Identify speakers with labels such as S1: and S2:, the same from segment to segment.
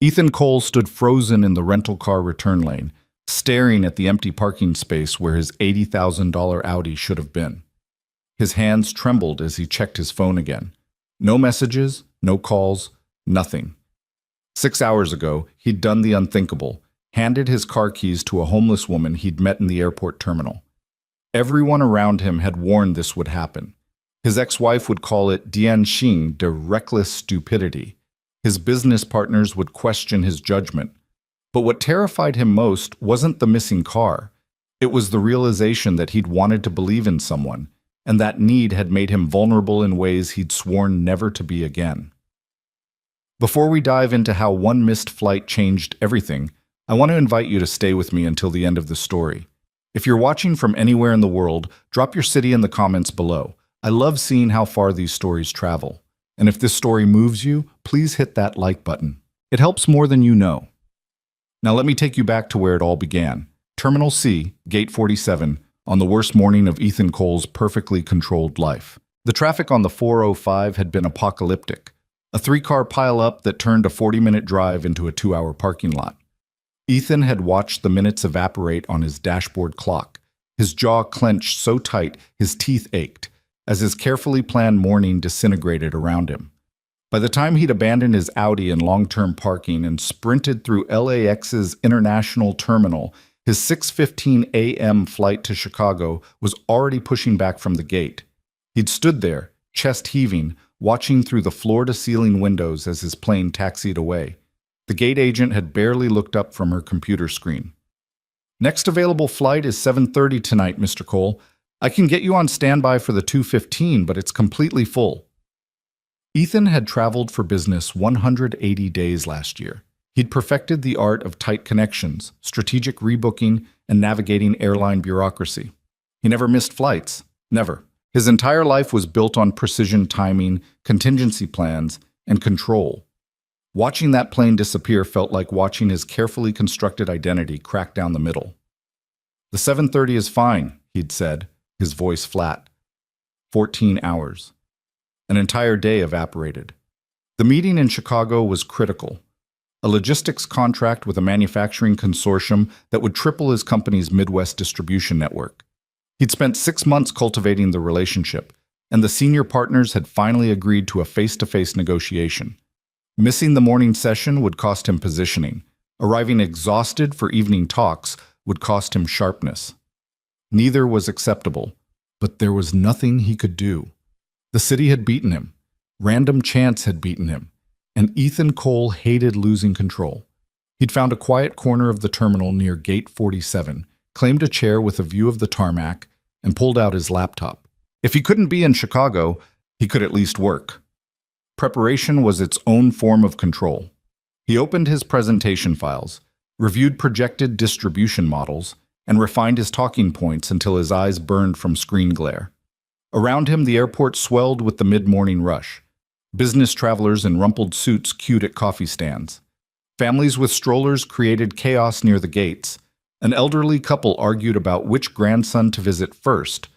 S1: Ethan Cole stood frozen in the rental car return lane, staring at the empty parking space where his $80,000 Audi should have been. His hands trembled as he checked his phone again. No messages, no calls, nothing. 6 hours ago, he'd done the unthinkable, handed his car keys to a homeless woman he'd met in the airport terminal. Everyone around him had warned this would happen. His ex-wife would call it dianxing, de reckless stupidity. His business partners would question his judgment. But what terrified him most wasn't the missing car. It was the realization that he'd wanted to believe in someone, and that need had made him vulnerable in ways he'd sworn never to be again. Before we dive into how one missed flight changed everything, I want to invite you to stay with me until the end of the story. If you're watching from anywhere in the world, drop your city in the comments below. I love seeing how far these stories travel. And if this story moves you, please hit that like button. It helps more than you know. Now let me take you back to where it all began. Terminal C, Gate 47, on the worst morning of Ethan Cole's perfectly controlled life. The traffic on the 405 had been apocalyptic. A 3-car pile-up that turned a 40-minute drive into a 2-hour parking lot. Ethan had watched the minutes evaporate on his dashboard clock. His jaw clenched so tight his teeth ached, as his carefully planned morning disintegrated around him. By the time he'd abandoned his Audi in long-term parking and sprinted through LAX's international terminal, his 6:15 a.m. flight to Chicago was already pushing back from the gate. He'd stood there, chest heaving, watching through the floor-to-ceiling windows as his plane taxied away. The gate agent had barely looked up from her computer screen. "Next available flight is 7:30 tonight, Mr. Cole. I can get you on standby for the 2:15, but it's completely full." Ethan had traveled for business 180 days last year. He'd perfected the art of tight connections, strategic rebooking, and navigating airline bureaucracy. He never missed flights. Never. His entire life was built on precision timing, contingency plans, and control. Watching that plane disappear felt like watching his carefully constructed identity crack down the middle. "The 7:30 is fine," he'd said, his voice flat. 14 hours. An entire day evaporated. The meeting in Chicago was critical. A logistics contract with a manufacturing consortium that would triple his company's Midwest distribution network. He'd spent 6 months cultivating the relationship, and the senior partners had finally agreed to a face-to-face negotiation. Missing the morning session would cost him positioning. Arriving exhausted for evening talks would cost him sharpness. Neither was acceptable, but there was nothing he could do. The city had beaten him. Random chance had beaten him. And Ethan Cole hated losing control. He'd found a quiet corner of the terminal near Gate 47, claimed a chair with a view of the tarmac, and pulled out his laptop. If he couldn't be in Chicago, he could at least work. Preparation was its own form of control. He opened his presentation files, reviewed projected distribution models, and refined his talking points until his eyes burned from screen glare. Around him, the airport swelled with the mid-morning rush. Business travelers in rumpled suits queued at coffee stands. Families with strollers created chaos near the gates. An elderly couple argued about which grandson to visit first.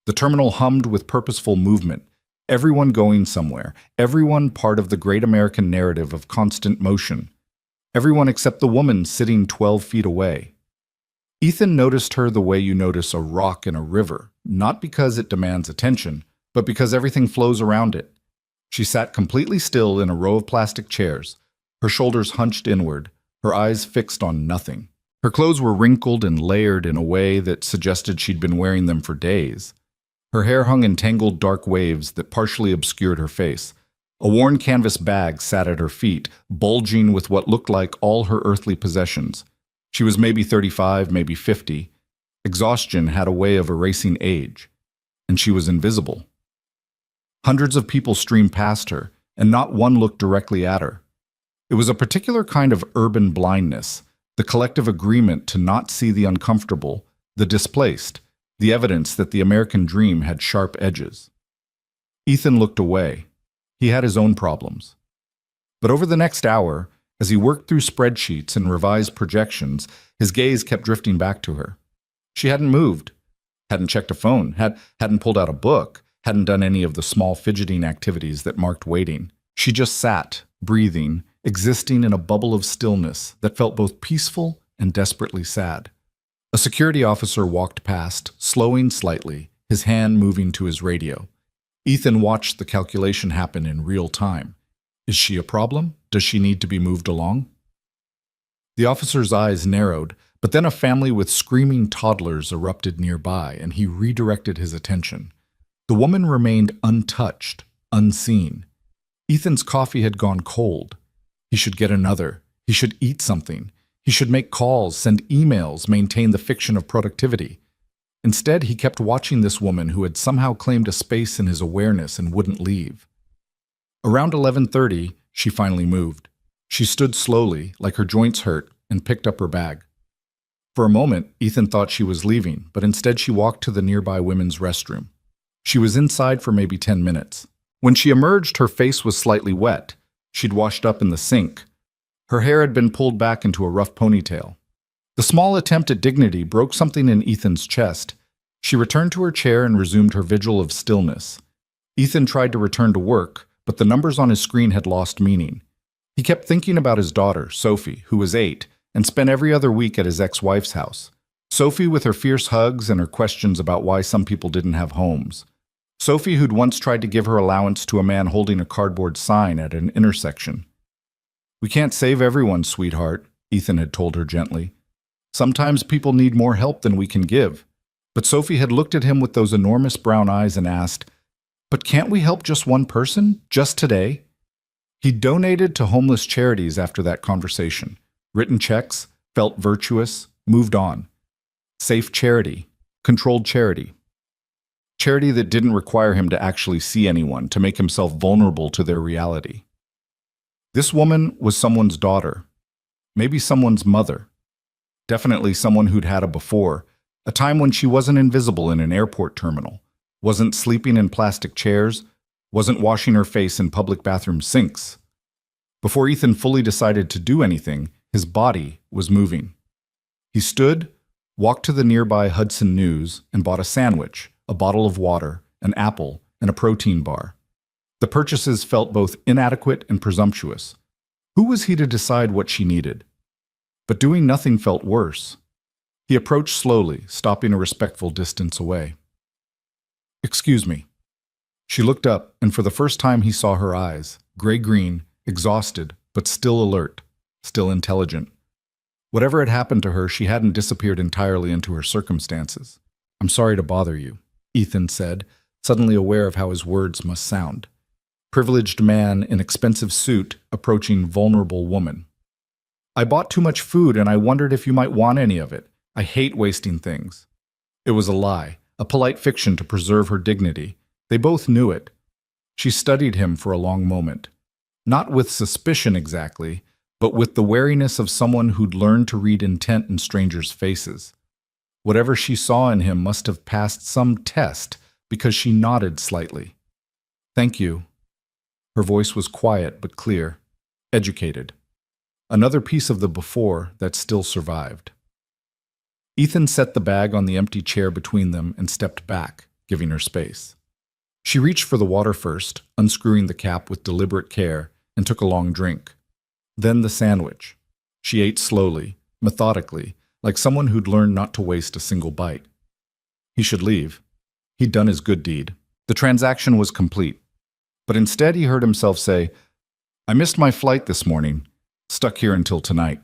S1: The terminal hummed with purposeful movement. Everyone going somewhere. Everyone part of the great American narrative of constant motion. Everyone except the woman sitting 12 feet away. Ethan noticed her the way you notice a rock in a river, not because it demands attention, but because everything flows around it. She sat completely still in a row of plastic chairs, her shoulders hunched inward, her eyes fixed on nothing. Her clothes were wrinkled and layered in a way that suggested she'd been wearing them for days. Her hair hung in tangled dark waves that partially obscured her face. A worn canvas bag sat at her feet, bulging with what looked like all her earthly possessions. She was maybe 35, maybe 50. Exhaustion had a way of erasing age, and she was invisible. Hundreds of people streamed past her, and not one looked directly at her. It was a particular kind of urban blindness, the collective agreement to not see the uncomfortable, the displaced, the evidence that the American dream had sharp edges. Ethan looked away. He had his own problems. But over the next hour, as he worked through spreadsheets and revised projections, his gaze kept drifting back to her. She hadn't moved, hadn't checked a phone, hadn't pulled out a book, hadn't done any of the small fidgeting activities that marked waiting. She just sat, breathing, existing in a bubble of stillness that felt both peaceful and desperately sad. A security officer walked past, slowing slightly, his hand moving to his radio. Ethan watched the calculation happen in real time. Is she a problem? Does she need to be moved along? The officer's eyes narrowed, but then a family with screaming toddlers erupted nearby, and he redirected his attention. The woman remained untouched, unseen. Ethan's coffee had gone cold. He should get another. He should eat something. He should make calls, send emails, maintain the fiction of productivity. Instead, he kept watching this woman who had somehow claimed a space in his awareness and wouldn't leave. Around 11:30, she finally moved. She stood slowly, like her joints hurt, and picked up her bag. For a moment, Ethan thought she was leaving, but instead she walked to the nearby women's restroom. She was inside for maybe 10 minutes. When she emerged, her face was slightly wet. She'd washed up in the sink. Her hair had been pulled back into a rough ponytail. The small attempt at dignity broke something in Ethan's chest. She returned to her chair and resumed her vigil of stillness. Ethan tried to return to work, but the numbers on his screen had lost meaning. He kept thinking about his daughter, Sophie, who was 8, and spent every other week at his ex-wife's house. Sophie with her fierce hugs and her questions about why some people didn't have homes. Sophie who'd once tried to give her allowance to a man holding a cardboard sign at an intersection. "We can't save everyone, sweetheart," Ethan had told her gently. "Sometimes people need more help than we can give." But Sophie had looked at him with those enormous brown eyes and asked, "But can't we help just one person, just today?" He donated to homeless charities after that conversation. Written checks, felt virtuous, moved on. Safe charity, controlled charity. Charity that didn't require him to actually see anyone, to make himself vulnerable to their reality. This woman was someone's daughter, maybe someone's mother, definitely someone who'd had a before, a time when she wasn't invisible in an airport terminal, wasn't sleeping in plastic chairs, wasn't washing her face in public bathroom sinks. Before Ethan fully decided to do anything, his body was moving. He stood, walked to the nearby Hudson News, and bought a sandwich, a bottle of water, an apple, and a protein bar. The purchases felt both inadequate and presumptuous. Who was he to decide what she needed? But doing nothing felt worse. He approached slowly, stopping a respectful distance away. "Excuse me." She looked up, and for the first time he saw her eyes, gray-green, exhausted, but still alert, still intelligent. Whatever had happened to her, she hadn't disappeared entirely into her circumstances. "I'm sorry to bother you," Ethan said, suddenly aware of how his words must sound. Privileged man in expensive suit approaching vulnerable woman. "I bought too much food and I wondered if you might want any of it. I hate wasting things." It was a lie, a polite fiction to preserve her dignity. They both knew it. She studied him for a long moment. Not with suspicion exactly, but with the wariness of someone who'd learned to read intent in strangers' faces. Whatever she saw in him must have passed some test, because she nodded slightly. "Thank you." Her voice was quiet but clear, educated. Another piece of the before that still survived. Ethan set the bag on the empty chair between them and stepped back, giving her space. She reached for the water first, unscrewing the cap with deliberate care, and took a long drink. Then the sandwich. She ate slowly, methodically, like someone who'd learned not to waste a single bite. He should leave. He'd done his good deed. The transaction was complete. But instead he heard himself say, "I missed my flight this morning. Stuck here until tonight."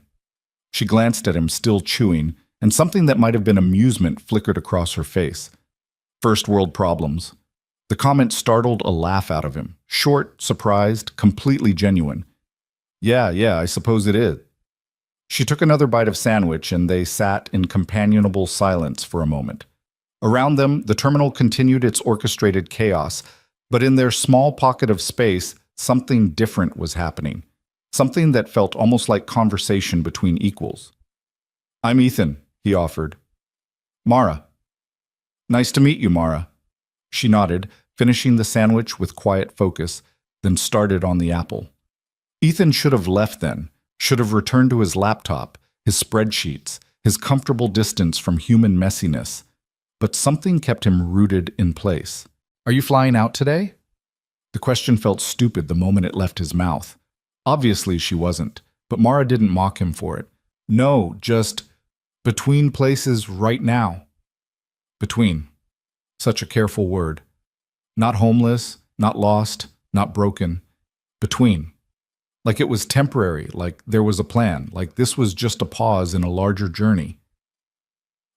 S1: She glanced at him, still chewing, and something that might have been amusement flickered across her face. First world problems. The comment startled a laugh out of him, short, surprised, completely genuine. Yeah, I suppose it is." She took another bite of sandwich and they sat in companionable silence for a moment. Around them, the terminal continued its orchestrated chaos, but in their small pocket of space, something different was happening. Something that felt almost like conversation between equals. "I'm Ethan," he offered. "Mara." "Nice to meet you, Mara." She nodded, finishing the sandwich with quiet focus, then started on the apple. Ethan should have left then, should have returned to his laptop, his spreadsheets, his comfortable distance from human messiness. But something kept him rooted in place. "Are you flying out today?" The question felt stupid the moment it left his mouth. Obviously, she wasn't, but Mara didn't mock him for it. No, just between places right now. Between. Such a careful word. Not homeless, not lost, not broken. Between. Like it was temporary, like there was a plan, like this was just a pause in a larger journey.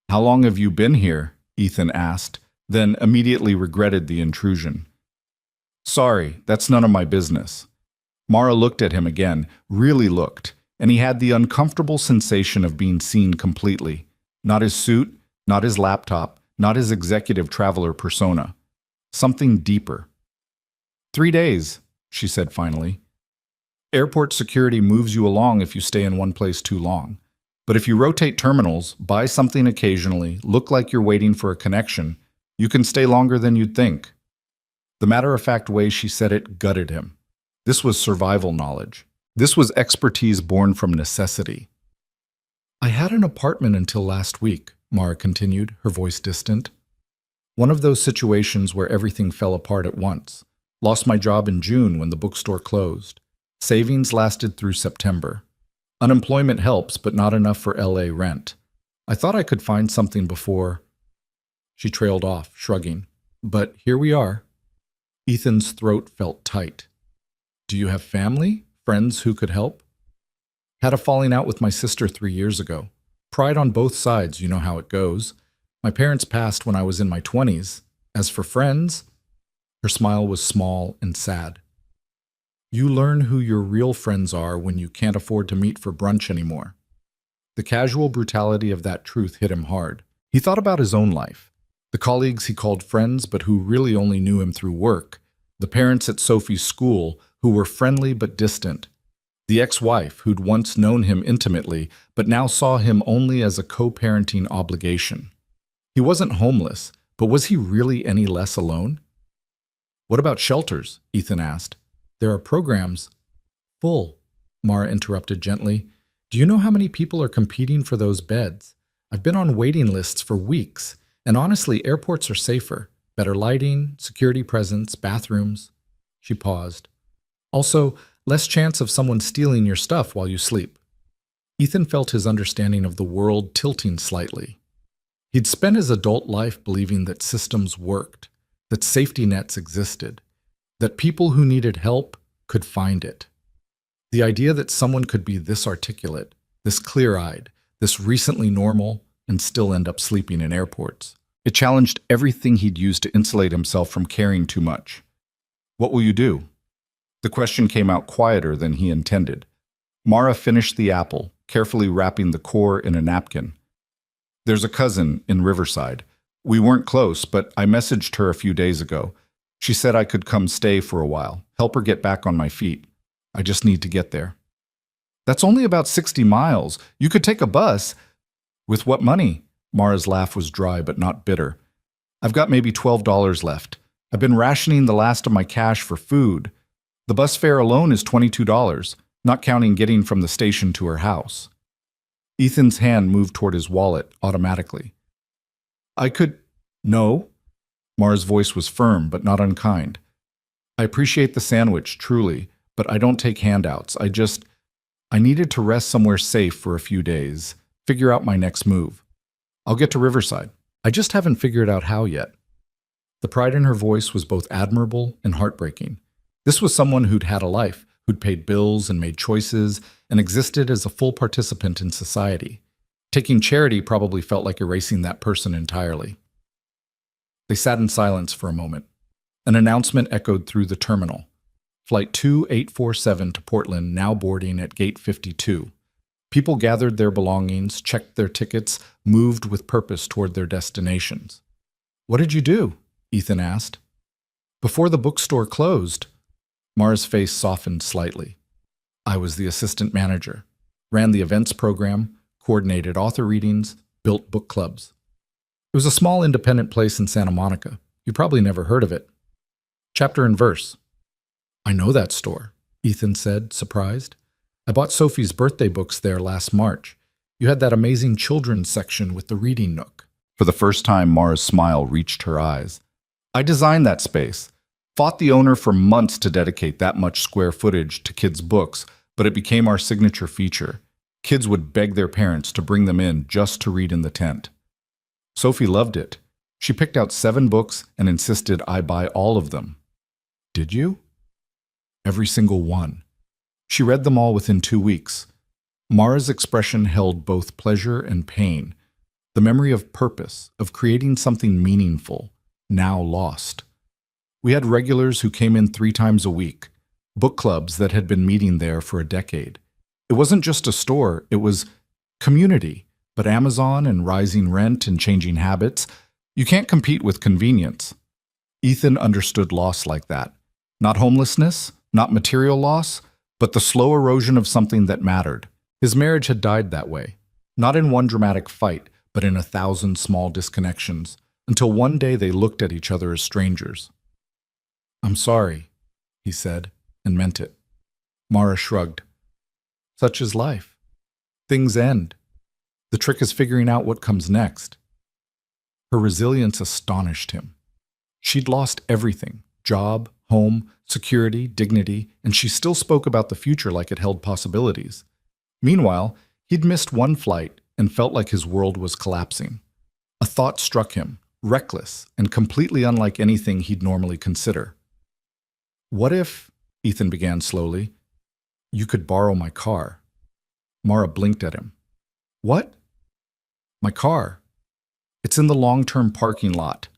S1: How long have you been here? Ethan asked, then immediately regretted the intrusion. Sorry, that's none of my business. Mara looked at him again, really looked, and he had the uncomfortable sensation of being seen completely. Not his suit, not his laptop, not his executive traveler persona. Something deeper. 3 days, she said finally. Airport security moves you along if you stay in one place too long. But if you rotate terminals, buy something occasionally, look like you're waiting for a connection, you can stay longer than you'd think. The matter-of-fact way she said it gutted him. This was survival knowledge. This was expertise born from necessity. I had an apartment until last week, Mara continued, her voice distant. One of those situations where everything fell apart at once. Lost my job in June when the bookstore closed. Savings lasted through September. Unemployment helps, but not enough for LA rent. I thought I could find something before. She trailed off, shrugging. But here we are. Ethan's throat felt tight. Do you have family? Friends who could help? Had a falling out with my sister 3 years ago. Pride on both sides, you know how it goes. My parents passed when I was in my 20s. As for friends, her smile was small and sad. You learn who your real friends are when you can't afford to meet for brunch anymore. The casual brutality of that truth hit him hard. He thought about his own life. The colleagues he called friends but who really only knew him through work. The parents at Sophie's school who were friendly but distant. The ex-wife who'd once known him intimately but now saw him only as a co-parenting obligation. He wasn't homeless, but was he really any less alone? What about shelters? Ethan asked. There are programs. Full, Mara interrupted gently. Do you know how many people are competing for those beds? I've been on waiting lists for weeks, and honestly, airports are safer. Better lighting, security presence, bathrooms. She paused. Also, less chance of someone stealing your stuff while you sleep. Ethan felt his understanding of the world tilting slightly. He'd spent his adult life believing that systems worked, that safety nets existed, that people who needed help could find it. The idea that someone could be this articulate, this clear-eyed, this recently normal, and still end up sleeping in airports. It challenged everything he'd used to insulate himself from caring too much. What will you do? The question came out quieter than he intended. Mara finished the apple, carefully wrapping the core in a napkin. There's a cousin in Riverside. We weren't close, but I messaged her a few days ago. She said I could come stay for a while, help her get back on my feet. I just need to get there. That's only about 60 miles. You could take a bus. With what money? Mara's laugh was dry but not bitter. I've got maybe $12 left. I've been rationing the last of my cash for food. The bus fare alone is $22, not counting getting from the station to her house. Ethan's hand moved toward his wallet automatically. I could... No. Mara's voice was firm but not unkind. I appreciate the sandwich, truly, but I don't take handouts. I needed to rest somewhere safe for a few days, figure out my next move. I'll get to Riverside. I just haven't figured out how yet. The pride in her voice was both admirable and heartbreaking. This was someone who'd had a life, who'd paid bills and made choices, and existed as a full participant in society. Taking charity probably felt like erasing that person entirely. They sat in silence for a moment. An announcement echoed through the terminal. Flight 2847 to Portland now boarding at Gate 52. People gathered their belongings, checked their tickets, moved with purpose toward their destinations. What did you do? Ethan asked. Before the bookstore closed, Mara's face softened slightly. I was the assistant manager, ran the events program, coordinated author readings, built book clubs. It was a small independent place in Santa Monica. You probably never heard of it. Chapter and verse. I know that store, Ethan said, surprised. I bought Sophie's birthday books there last March. You had that amazing children's section with the reading nook. For the first time, Mara's smile reached her eyes. I designed that space, fought the owner for months to dedicate that much square footage to kids' books, but it became our signature feature. Kids would beg their parents to bring them in just to read in the tent. Sophie loved it. She picked out 7 books and insisted I buy all of them. Did you? Every single one. She read them all within 2 weeks. Mara's expression held both pleasure and pain. The memory of purpose, of creating something meaningful, now lost. We had regulars who came in 3 times a week, book clubs that had been meeting there for a decade. It wasn't just a store, it was community. But Amazon and rising rent and changing habits, you can't compete with convenience. Ethan understood loss like that. Not homelessness, not material loss, but the slow erosion of something that mattered. His marriage had died that way. Not in one dramatic fight, but in 1,000 small disconnections, until one day they looked at each other as strangers. "I'm sorry," he said, and meant it. Mara shrugged. Such is life. Things end. The trick is figuring out what comes next. Her resilience astonished him. She'd lost everything: job, home, security, dignity, and she still spoke about the future like it held possibilities. Meanwhile, he'd missed one flight and felt like his world was collapsing. A thought struck him, reckless and completely unlike anything he'd normally consider. "What if," Ethan began slowly, "you could borrow my car?" Mara blinked at him. "What?" "My car. It's in the long-term parking lot.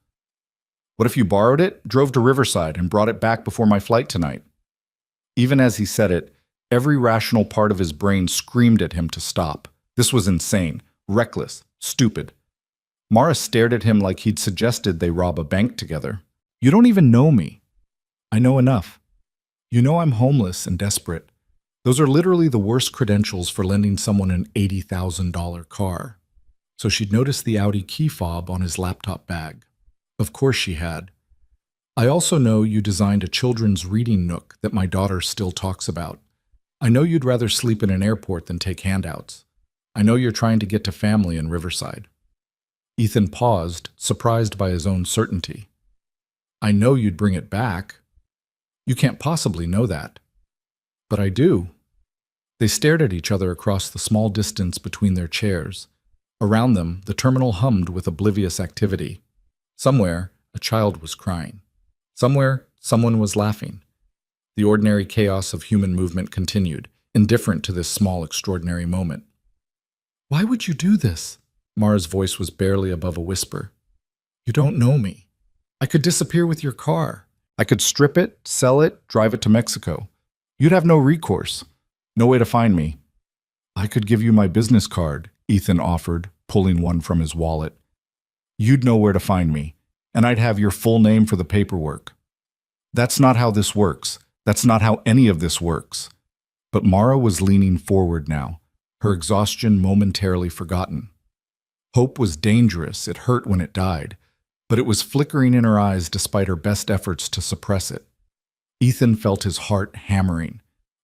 S1: What if you borrowed it, drove to Riverside, and brought it back before my flight tonight?" Even as he said it, every rational part of his brain screamed at him to stop. This was insane, reckless, stupid. Mara stared at him like he'd suggested they rob a bank together. "You don't even know me." "I know enough. You know I'm homeless and desperate. Those are literally the worst credentials for lending someone an $80,000 car." So she'd noticed the Audi key fob on his laptop bag. Of course she had. "I also know you designed a children's reading nook that my daughter still talks about. I know you'd rather sleep in an airport than take handouts. I know you're trying to get to family in Riverside." Ethan paused, surprised by his own certainty. "I know you'd bring it back." "You can't possibly know that." "But I do." They stared at each other across the small distance between their chairs. Around them, the terminal hummed with oblivious activity. Somewhere, a child was crying. Somewhere, someone was laughing. The ordinary chaos of human movement continued, indifferent to this small, extraordinary moment. "Why would you do this?" Mara's voice was barely above a whisper. "You don't know me. I could disappear with your car. I could strip it, sell it, drive it to Mexico. You'd have no recourse, no way to find me." "I could give you my business card," Ethan offered, pulling one from his wallet. "You'd know where to find me, and I'd have your full name for the paperwork." "That's not how this works. That's not how any of this works." But Mara was leaning forward now, her exhaustion momentarily forgotten. Hope was dangerous, it hurt when it died, but it was flickering in her eyes despite her best efforts to suppress it. Ethan felt his heart hammering.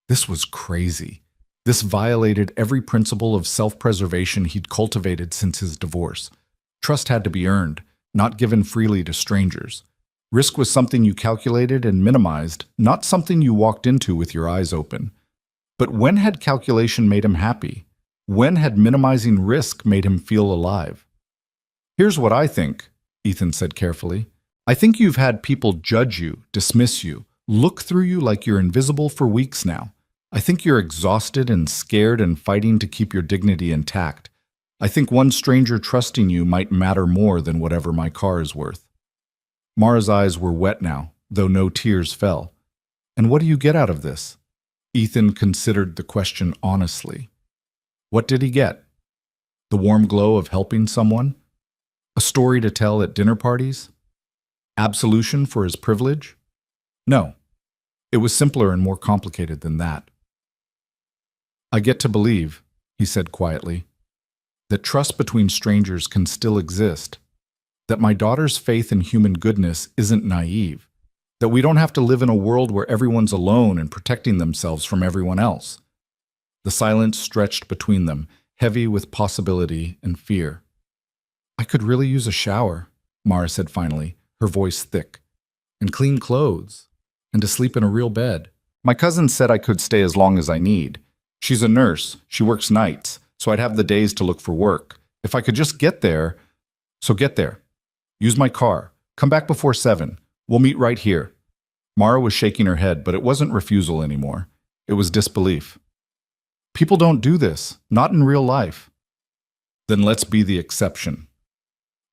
S1: This was crazy. This violated every principle of self-preservation he'd cultivated since his divorce. Trust had to be earned, not given freely to strangers. Risk was something you calculated and minimized, not something you walked into with your eyes open. But when had calculation made him happy? When had minimizing risk made him feel alive? "Here's what I think," Ethan said carefully. "I think you've had people judge you, dismiss you, look through you like you're invisible for weeks now. I think you're exhausted and scared and fighting to keep your dignity intact. I think one stranger trusting you might matter more than whatever my car is worth." Mara's eyes were wet now, though no tears fell. "And what do you get out of this?" Ethan considered the question honestly. What did he get? The warm glow of helping someone? A story to tell at dinner parties? Absolution for his privilege? No. It was simpler and more complicated than that. "I get to believe," he said quietly, "that trust between strangers can still exist, that my daughter's faith in human goodness isn't naive, that we don't have to live in a world where everyone's alone and protecting themselves from everyone else." The silence stretched between them, heavy with possibility and fear. "I could really use a shower," Mara said finally, her voice thick, "and clean clothes, and to sleep in a real bed. My cousin said I could stay as long as I need. She's a nurse. She works nights, so I'd have the days to look for work. If I could just get there, so get there. Use my car. Come back before 7. We'll meet right here. Mara was shaking her head, but it wasn't refusal anymore. It was disbelief. People don't do this, not in real life. Then let's be the exception.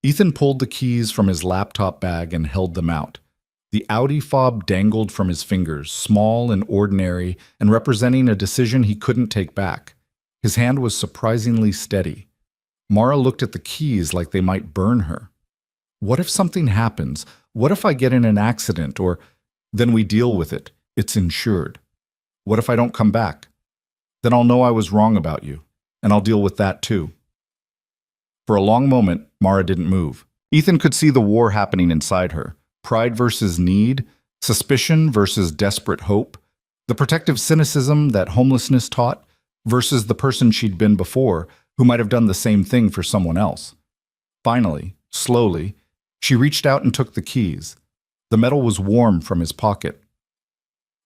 S1: Ethan pulled the keys from his laptop bag and held them out. The Audi fob dangled from his fingers, small and ordinary, and representing a decision he couldn't take back. His hand was surprisingly steady. Mara looked at the keys like they might burn her. What if something happens? What if I get in an accident? Or then we deal with it. It's insured. What if I don't come back? Then I'll know I was wrong about you, and I'll deal with that too. For a long moment, Mara didn't move. Ethan could see the war happening inside her. Pride versus need, suspicion versus desperate hope, the protective cynicism that homelessness taught versus the person she'd been before who might have done the same thing for someone else. Finally, slowly, she reached out and took the keys. The metal was warm from his pocket.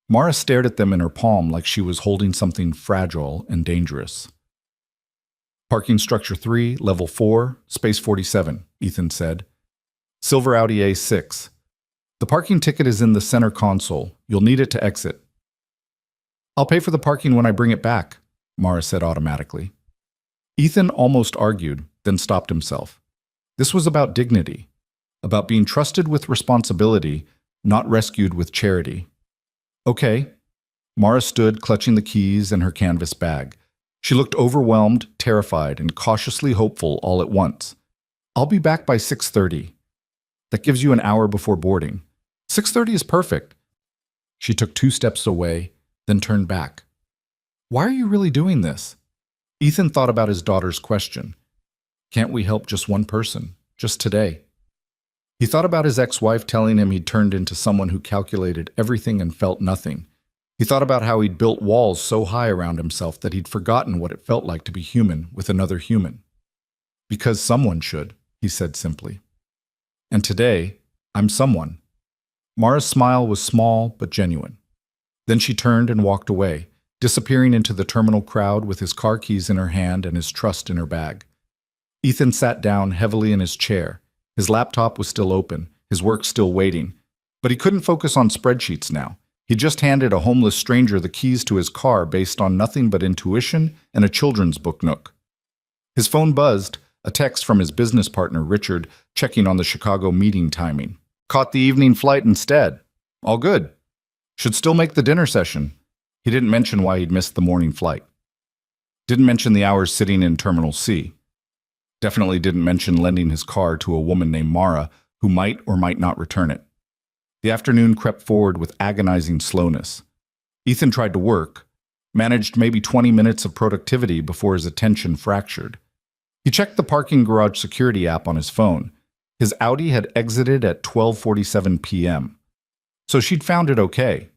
S1: Mara stared at them in her palm like she was holding something fragile and dangerous. Parking structure 3, level 4, space 47, Ethan said. Silver Audi A6. The parking ticket is in the center console. You'll need it to exit. I'll pay for the parking when I bring it back, Mara said automatically. Ethan almost argued, then stopped himself. This was about dignity, about being trusted with responsibility, not rescued with charity. Okay. Mara stood, clutching the keys and her canvas bag. She looked overwhelmed, terrified, and cautiously hopeful all at once. I'll be back by 6:30. That gives you an hour before boarding. 6:30 is perfect. She took 2 steps away, then turned back. Why are you really doing this? Ethan thought about his daughter's question. Can't we help just one person, just today? He thought about his ex-wife telling him he'd turned into someone who calculated everything and felt nothing. He thought about how he'd built walls so high around himself that he'd forgotten what it felt like to be human with another human. Because someone should, he said simply. And today, I'm someone. Mara's smile was small but genuine. Then she turned and walked away, disappearing into the terminal crowd with his car keys in her hand and his trust in her bag. Ethan sat down heavily in his chair. His laptop was still open, his work still waiting. But he couldn't focus on spreadsheets now. He just handed a homeless stranger the keys to his car based on nothing but intuition and a children's book nook. His phone buzzed, a text from his business partner, Richard, checking on the Chicago meeting timing. Caught the evening flight instead. All good. Should still make the dinner session. He didn't mention why he'd missed the morning flight. Didn't mention the hours sitting in Terminal C. Definitely didn't mention lending his car to a woman named Mara who might or might not return it. The afternoon crept forward with agonizing slowness. Ethan tried to work, managed maybe 20 minutes of productivity before his attention fractured. He checked the parking garage security app on his phone. His Audi had exited at 12:47 p.m. So she'd found it okay.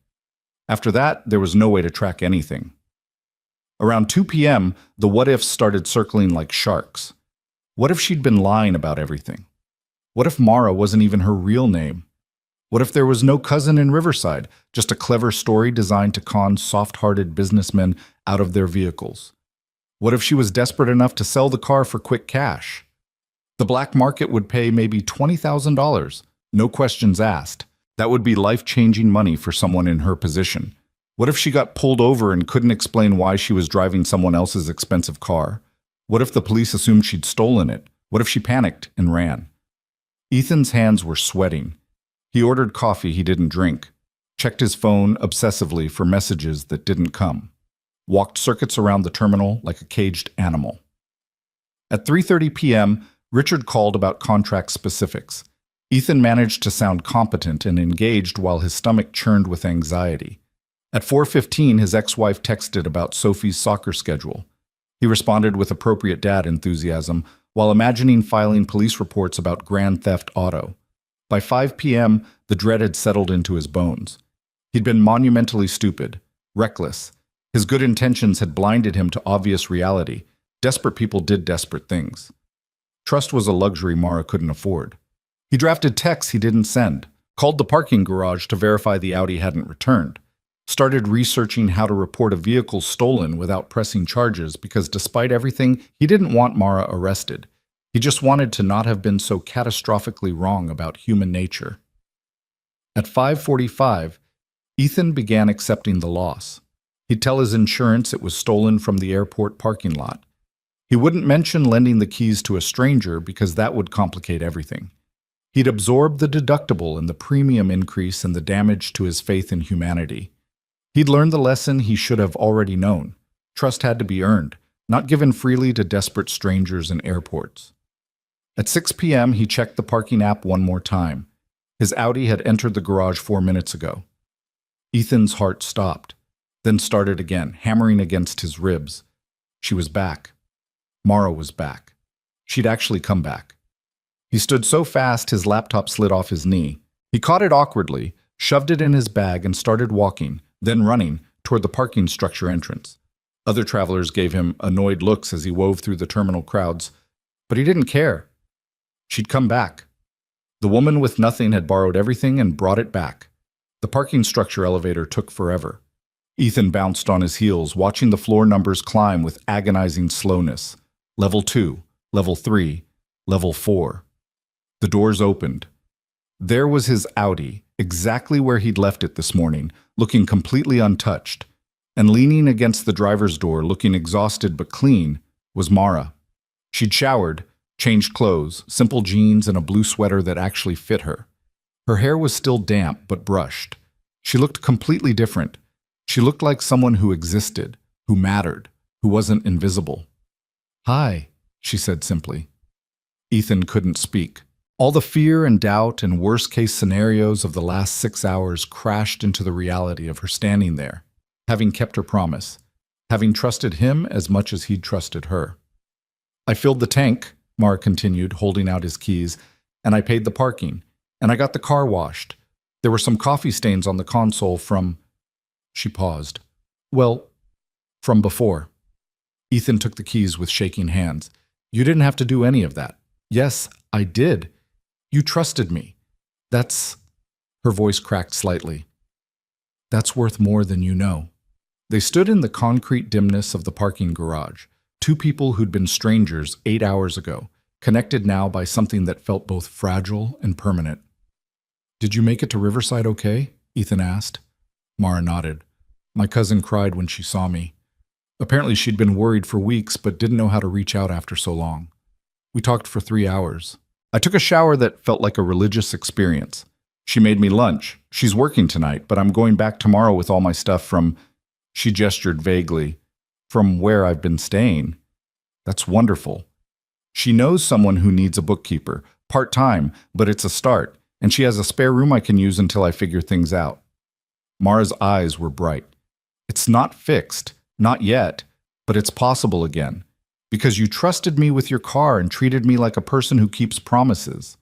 S1: After that, there was no way to track anything. Around 2 p.m., the what-ifs started circling like sharks. What if she'd been lying about everything? What if Mara wasn't even her real name? What if there was no cousin in Riverside, just a clever story designed to con soft-hearted businessmen out of their vehicles? What if she was desperate enough to sell the car for quick cash? The black market would pay maybe $20,000, no questions asked. That would be life-changing money for someone in her position. What if she got pulled over and couldn't explain why she was driving someone else's expensive car? What if the police assumed she'd stolen it? What if she panicked and ran? Ethan's hands were sweating. He ordered coffee he didn't drink, checked his phone obsessively for messages that didn't come, walked circuits around the terminal like a caged animal. At 3:30 p.m., Richard called about contract specifics. Ethan managed to sound competent and engaged while his stomach churned with anxiety. At 4:15, his ex-wife texted about Sophie's soccer schedule. He responded with appropriate dad enthusiasm while imagining filing police reports about grand theft auto. By 5 p.m., the dread had settled into his bones. He'd been monumentally stupid, reckless. His good intentions had blinded him to obvious reality. Desperate people did desperate things. Trust was a luxury Mara couldn't afford. He drafted texts he didn't send, called the parking garage to verify the Audi hadn't returned. Started researching how to report a vehicle stolen without pressing charges because despite everything, he didn't want Mara arrested. He just wanted to not have been so catastrophically wrong about human nature. At 5:45, Ethan began accepting the loss. He'd tell his insurance it was stolen from the airport parking lot. He wouldn't mention lending the keys to a stranger because that would complicate everything. He'd absorb the deductible and the premium increase and the damage to his faith in humanity. He'd learned the lesson he should have already known. Trust had to be earned, not given freely to desperate strangers in airports. At 6 p.m., he checked the parking app one more time. His Audi had entered the garage 4 minutes ago. Ethan's heart stopped, then started again, hammering against his ribs. She was back. Mara was back. She'd actually come back. He stood so fast his laptop slid off his knee. He caught it awkwardly, shoved it in his bag, and started walking, then running, toward the parking structure entrance. Other travelers gave him annoyed looks as he wove through the terminal crowds, but he didn't care. She'd come back. The woman with nothing had borrowed everything and brought it back. The parking structure elevator took forever. Ethan bounced on his heels, watching the floor numbers climb with agonizing slowness. Level 2, Level 3, Level 4. The doors opened. There was his Audi, exactly where he'd left it this morning, looking completely untouched. And leaning against the driver's door, looking exhausted but clean, was Mara. She'd showered, changed clothes, simple jeans and a blue sweater that actually fit her. Her hair was still damp but brushed. She looked completely different. She looked like someone who existed, who mattered, who wasn't invisible. "Hi," she said simply. Ethan couldn't speak. All the fear and doubt and worst-case scenarios of the last 6 hours crashed into the reality of her standing there, having kept her promise, having trusted him as much as he'd trusted her. "I filled the tank," Mara continued, holding out his keys, "and I paid the parking, and I got the car washed. There were some coffee stains on the console from—" She paused. "Well, from before." Ethan took the keys with shaking hands. "You didn't have to do any of that." "Yes, I did. You trusted me. That's—" Her voice cracked slightly. "That's worth more than you know." They stood in the concrete dimness of the parking garage, two people who'd been strangers 8 hours ago, connected now by something that felt both fragile and permanent. "Did you make it to Riverside okay?" Ethan asked. Mara nodded. "My cousin cried when she saw me. Apparently she'd been worried for weeks but didn't know how to reach out after so long. We talked for 3 hours. I took a shower that felt like a religious experience. She made me lunch. She's working tonight, but I'm going back tomorrow with all my stuff from—" She gestured vaguely. "From where I've been staying." "That's wonderful. She knows someone who needs a bookkeeper, part-time, but it's a start, and she has a spare room I can use until I figure things out." Mara's eyes were bright. "It's not fixed, not yet, but it's possible again. Because you trusted me with your car and treated me like a person who keeps promises."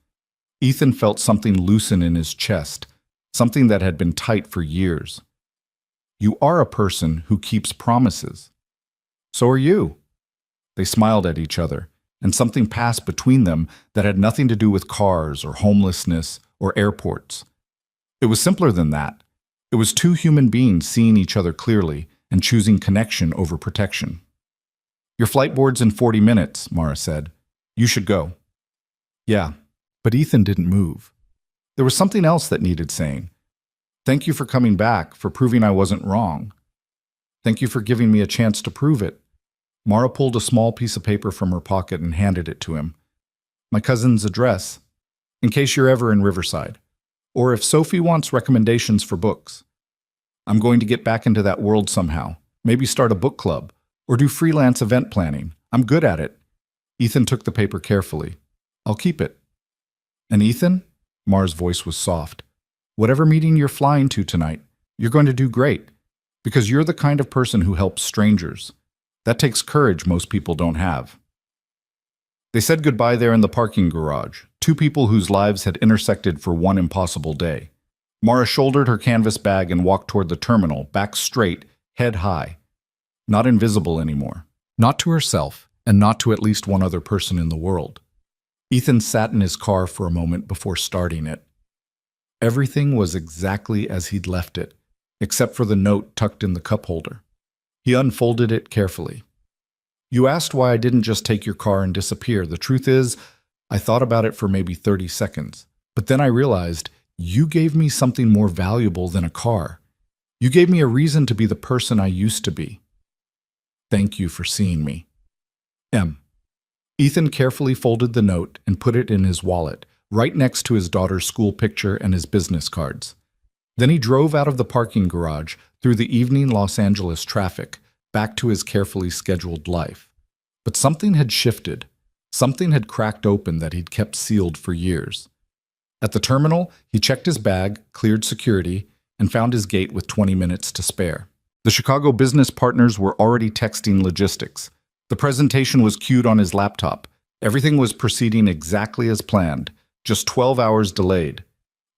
S1: Ethan felt something loosen in his chest, something that had been tight for years. "You are a person who keeps promises. So are you." They smiled at each other, and something passed between them that had nothing to do with cars or homelessness or airports. It was simpler than that. It was two human beings seeing each other clearly and choosing connection over protection. "Your flight board's in 40 minutes, Mara said. "You should go." "Yeah," but Ethan didn't move. There was something else that needed saying. "Thank you for coming back, for proving I wasn't wrong. Thank you for giving me a chance to prove it." Mara pulled a small piece of paper from her pocket and handed it to him. "My cousin's address, in case you're ever in Riverside. Or if Sophie wants recommendations for books. I'm going to get back into that world somehow. Maybe start a book club, or do freelance event planning. I'm good at it." Ethan took the paper carefully. "I'll keep it." "And Ethan?" Mara's voice was soft. "Whatever meeting you're flying to tonight, you're going to do great, because you're the kind of person who helps strangers. That takes courage most people don't have." They said goodbye there in the parking garage, two people whose lives had intersected for one impossible day. Mara shouldered her canvas bag and walked toward the terminal, back straight, head high. Not invisible anymore. Not to herself, and not to at least one other person in the world. Ethan sat in his car for a moment before starting it. Everything was exactly as he'd left it, except for the note tucked in the cup holder. He unfolded it carefully. You asked why I didn't just take your car and disappear. The truth is, I thought about it for maybe 30 seconds. But then I realized you gave me something more valuable than a car. You gave me a reason to be the person I used to be. Thank you for seeing me. M. Ethan carefully folded the note and put it in his wallet, right next to his daughter's school picture and his business cards. Then he drove out of the parking garage through the evening Los Angeles traffic, back to his carefully scheduled life. But something had shifted. Something had cracked open that he'd kept sealed for years. At the terminal, he checked his bag, cleared security, and found his gate with 20 minutes to spare. The Chicago business partners were already texting logistics. The presentation was queued on his laptop. Everything was proceeding exactly as planned, just 12 hours delayed.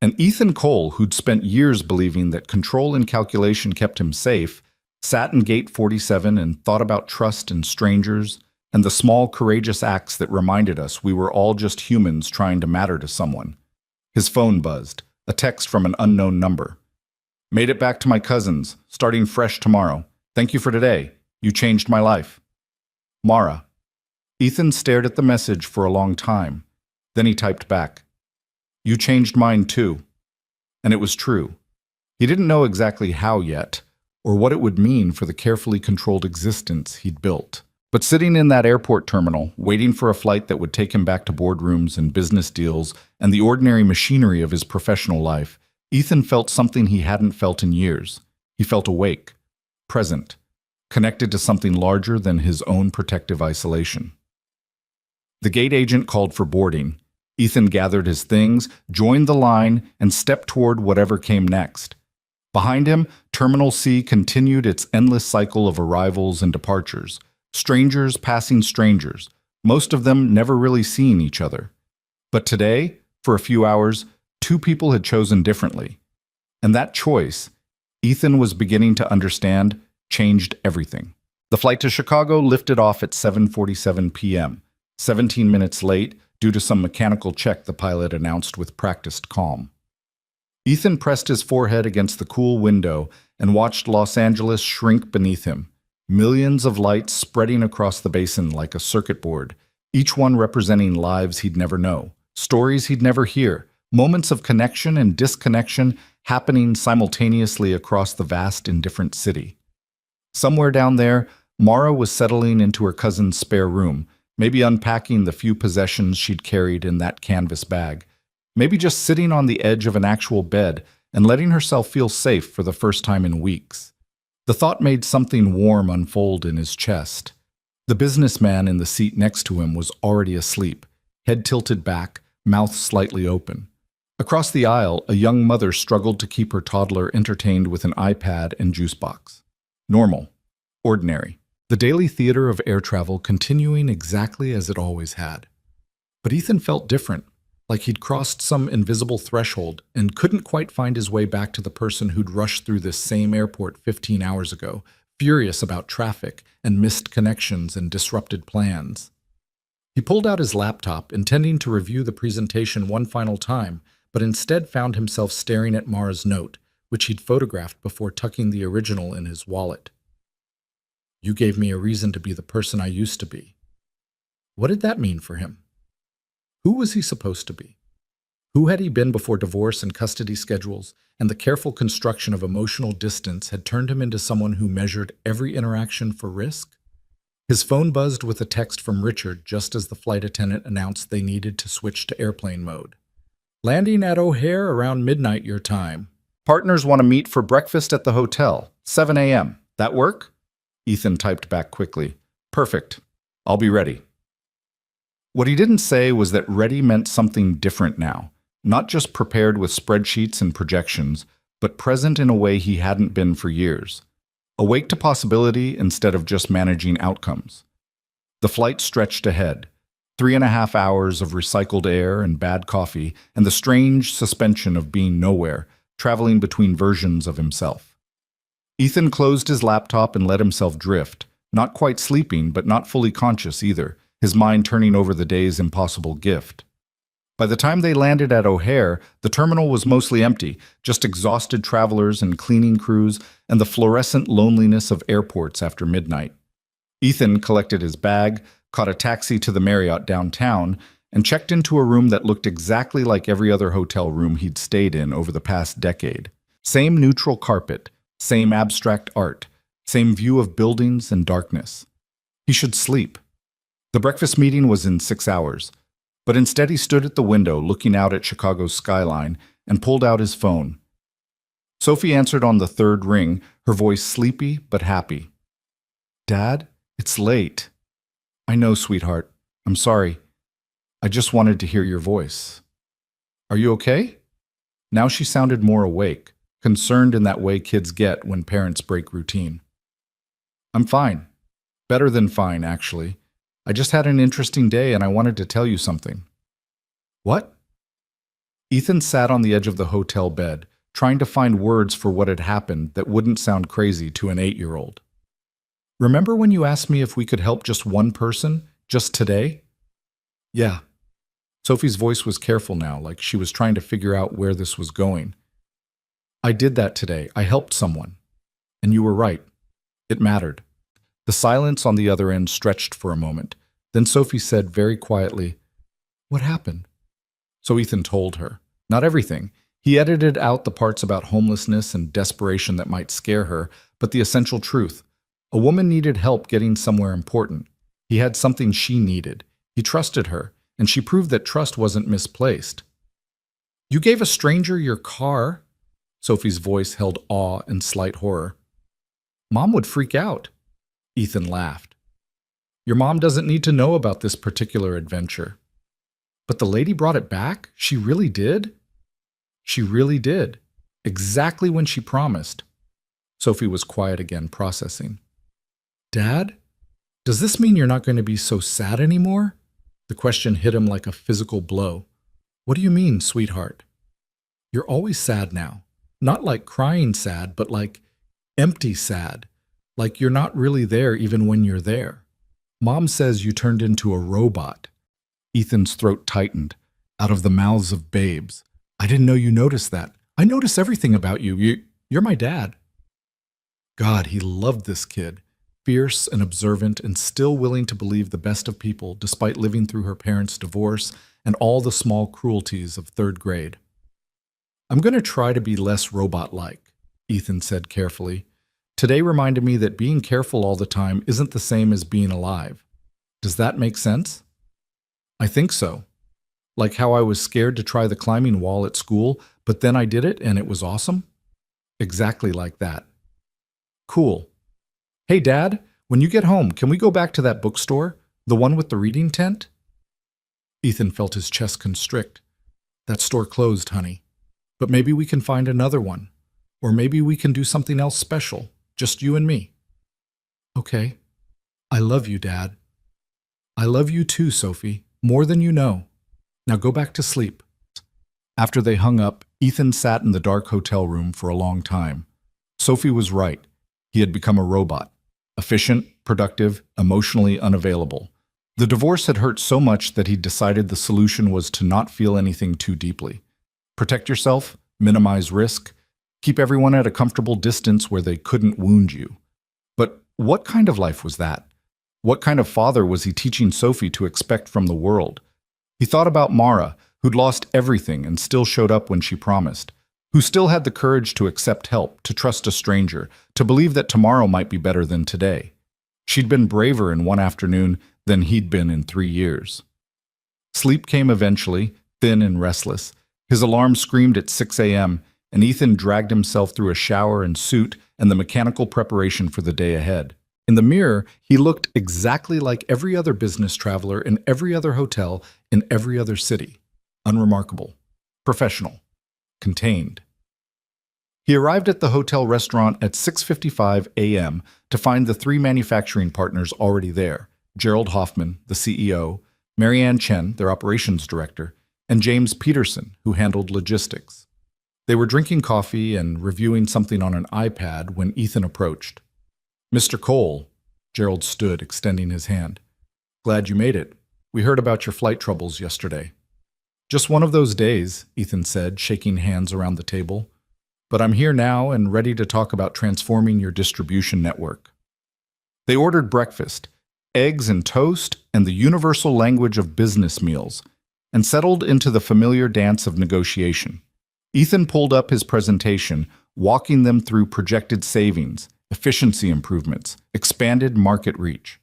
S1: And Ethan Cole, who'd spent years believing that control and calculation kept him safe, sat in gate 47 and thought about trust and strangers and the small, courageous acts that reminded us we were all just humans trying to matter to someone. His phone buzzed, a text from an unknown number. Made it back to my cousins, starting fresh tomorrow. Thank you for today. You changed my life. Mara. Ethan stared at the message for a long time. Then he typed back, You changed mine too. And it was true. He didn't know exactly how yet, or what it would mean for the carefully controlled existence he'd built. But sitting in that airport terminal, waiting for a flight that would take him back to boardrooms and business deals and the ordinary machinery of his professional life, Ethan felt something he hadn't felt in years. He felt awake, present, connected to something larger than his own protective isolation. The gate agent called for boarding. Ethan gathered his things, joined the line, and stepped toward whatever came next. Behind him, Terminal C continued its endless cycle of arrivals and departures. Strangers passing strangers, most of them never really seeing each other. But today, for a few hours, two people had chosen differently. And that choice, Ethan was beginning to understand, changed everything. The flight to Chicago lifted off at 7:47 p.m., 17 minutes late due to some mechanical check the pilot announced with practiced calm. Ethan pressed his forehead against the cool window and watched Los Angeles shrink beneath him. Millions of lights spreading across the basin like a circuit board, each one representing lives he'd never know, stories he'd never hear, moments of connection and disconnection happening simultaneously across the vast, indifferent city. Somewhere down there, Mara was settling into her cousin's spare room, maybe unpacking the few possessions she'd carried in that canvas bag, maybe just sitting on the edge of an actual bed and letting herself feel safe for the first time in weeks. The thought made something warm unfold in his chest. The businessman in the seat next to him was already asleep, head tilted back, mouth slightly open. Across the aisle, a young mother struggled to keep her toddler entertained with an iPad and juice box. Normal. Ordinary. The daily theater of air travel continuing exactly as it always had. But Ethan felt different, like he'd crossed some invisible threshold and couldn't quite find his way back to the person who'd rushed through this same airport 15 hours ago, furious about traffic and missed connections and disrupted plans. He pulled out his laptop, intending to review the presentation one final time, but instead found himself staring at Mara's note, which he'd photographed before tucking the original in his wallet. You gave me a reason to be the person I used to be. What did that mean for him? Who was he supposed to be? Who had he been before divorce and custody schedules and the careful construction of emotional distance had turned him into someone who measured every interaction for risk? His phone buzzed with a text from Richard just as the flight attendant announced they needed to switch to airplane mode. Landing at O'Hare around midnight your time. Partners want to meet for breakfast at the hotel, 7 a.m. That work? Ethan typed back quickly. Perfect. I'll be ready. What he didn't say was that ready meant something different now, not just prepared with spreadsheets and projections, but present in a way he hadn't been for years. Awake to possibility instead of just managing outcomes. The flight stretched ahead, 3.5 hours of recycled air and bad coffee, and the strange suspension of being nowhere, traveling between versions of himself. Ethan closed his laptop and let himself drift, not quite sleeping, but not fully conscious either, his mind turning over the day's impossible gift. By the time they landed at O'Hare, the terminal was mostly empty, just exhausted travelers and cleaning crews and the fluorescent loneliness of airports after midnight. Ethan collected his bag, caught a taxi to the Marriott downtown, and checked into a room that looked exactly like every other hotel room he'd stayed in over the past decade. Same neutral carpet, same abstract art, same view of buildings and darkness. He should sleep. The breakfast meeting was in 6 hours, but instead he stood at the window looking out at Chicago's skyline and pulled out his phone. Sophie answered on the third ring, her voice sleepy but happy. "Dad, it's late." "I know, sweetheart. I'm sorry. I just wanted to hear your voice." "Are you okay?" Now she sounded more awake, concerned in that way kids get when parents break routine. "I'm fine. Better than fine, actually. I just had an interesting day and I wanted to tell you something." "What?" Ethan sat on the edge of the hotel bed, trying to find words for what had happened that wouldn't sound crazy to an 8-year-old. "Remember when you asked me if we could help just one person, just today?" "Yeah." Sophie's voice was careful now, like she was trying to figure out where this was going. "I did that today. I helped someone. And you were right. It mattered." The silence on the other end stretched for a moment. Then Sophie said very quietly, "What happened?" So Ethan told her. Not everything. He edited out the parts about homelessness and desperation that might scare her, but the essential truth. A woman needed help getting somewhere important. He had something she needed. He trusted her, and she proved that trust wasn't misplaced. "You gave a stranger your car?" Sophie's voice held awe and slight horror. "Mom would freak out." Ethan laughed. "Your mom doesn't need to know about this particular adventure." "But the lady brought it back? She really did?" "She really did. Exactly when she promised." Sophie was quiet again, processing. "Dad, does this mean you're not going to be so sad anymore?" The question hit him like a physical blow. "What do you mean, sweetheart?" "You're always sad now. Not like crying sad, but like empty sad. Like you're not really there even when you're there. Mom says you turned into a robot." Ethan's throat tightened. "Out of the mouths of babes. I didn't know you noticed that. I notice everything about you. You're my dad." God, he loved this kid. Fierce and observant and still willing to believe the best of people despite living through her parents' divorce and all the small cruelties of 3rd grade. "I'm going to try to be less robot-like," Ethan said carefully. "Today reminded me that being careful all the time isn't the same as being alive. Does that make sense?" "I think so. Like how I was scared to try the climbing wall at school, but then I did it and it was awesome?" "Exactly like that." "Cool. Hey, Dad, when you get home, can we go back to that bookstore? The one with the reading tent?" Ethan felt his chest constrict. "That store closed, honey. But maybe we can find another one. Or maybe we can do something else special. Just you and me." "Okay. I love you, Dad." "I love you too, Sophie. More than you know. Now go back to sleep." After they hung up, Ethan sat in the dark hotel room for a long time. Sophie was right. He had become a robot. Efficient, productive, emotionally unavailable. The divorce had hurt so much that he decided the solution was to not feel anything too deeply. Protect yourself, minimize risk, keep everyone at a comfortable distance where they couldn't wound you. But what kind of life was that? What kind of father was he teaching Sophie to expect from the world? He thought about Mara, who'd lost everything and still showed up when she promised, who still had the courage to accept help, to trust a stranger, to believe that tomorrow might be better than today. She'd been braver in one afternoon than he'd been in 3 years. Sleep came eventually, thin and restless. His alarm screamed at 6 a.m., and Ethan dragged himself through a shower and suit and the mechanical preparation for the day ahead. In the mirror, he looked exactly like every other business traveler in every other hotel in every other city. Unremarkable. Professional. Contained. He arrived at the hotel restaurant at 6:55 a.m. to find the 3 manufacturing partners already there: Gerald Hoffman, the CEO, Marianne Chen, their operations director, and James Peterson, who handled logistics. They were drinking coffee and reviewing something on an iPad when Ethan approached. "Mr. Cole," Gerald stood, extending his hand. "Glad you made it. We heard about your flight troubles yesterday." Just one of those days, Ethan said, shaking hands around the table. But I'm here now and ready to talk about transforming your distribution network. They ordered breakfast, eggs and toast, and the universal language of business meals, and settled into the familiar dance of negotiation. Ethan pulled up his presentation, walking them through projected savings, efficiency improvements, expanded market reach.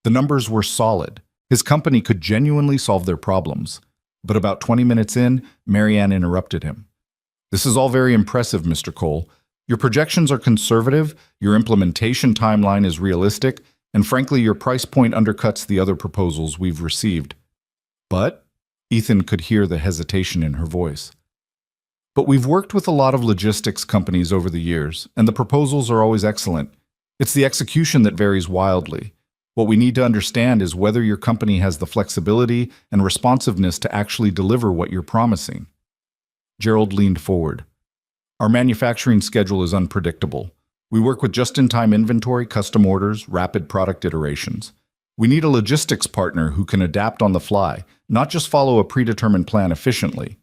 S1: The numbers were solid. His company could genuinely solve their problems. But about 20 minutes in, Marianne interrupted him. This is all very impressive, Mr. Cole. Your projections are conservative, your implementation timeline is realistic, and frankly, your price point undercuts the other proposals we've received. But Ethan could hear the hesitation in her voice. But we've worked with a lot of logistics companies over the years, and the proposals are always excellent. It's the execution that varies wildly. What we need to understand is whether your company has the flexibility and responsiveness to actually deliver what you're promising. Gerald leaned forward. Our manufacturing schedule is unpredictable. We work with just-in-time inventory, custom orders, rapid product iterations. We need a logistics partner who can adapt on the fly, not just follow a predetermined plan efficiently.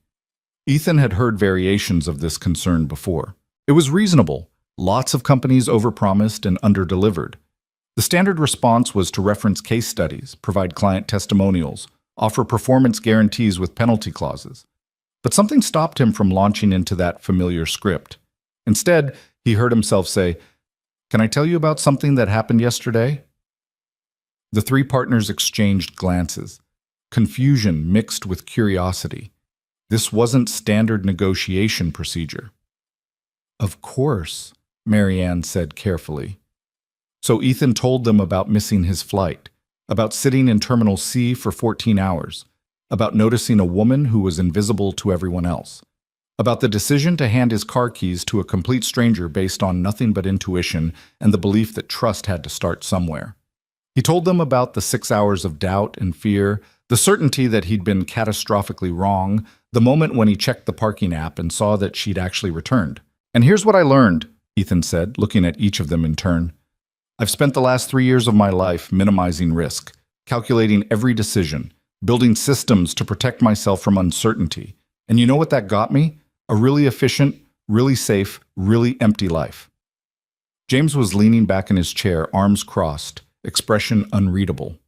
S1: Ethan had heard variations of this concern before. It was reasonable. Lots of companies overpromised and underdelivered. The standard response was to reference case studies, provide client testimonials, offer performance guarantees with penalty clauses. But something stopped him from launching into that familiar script. Instead, he heard himself say, "Can I tell you about something that happened yesterday?" The three partners exchanged glances, confusion mixed with curiosity. This wasn't standard negotiation procedure. "Of course," Marianne said carefully. So Ethan told them about missing his flight, about sitting in Terminal C for 14 hours, about noticing a woman who was invisible to everyone else, about the decision to hand his car keys to a complete stranger based on nothing but intuition and the belief that trust had to start somewhere. He told them about the 6 hours of doubt and fear, the certainty that he'd been catastrophically wrong, the moment when he checked the parking app and saw that she'd actually returned. "And here's what I learned," Ethan said, looking at each of them in turn. "I've spent the last 3 years of my life minimizing risk, calculating every decision, building systems to protect myself from uncertainty. And you know what that got me? A really efficient, really safe, really empty life." James was leaning back in his chair, arms crossed, expression unreadable.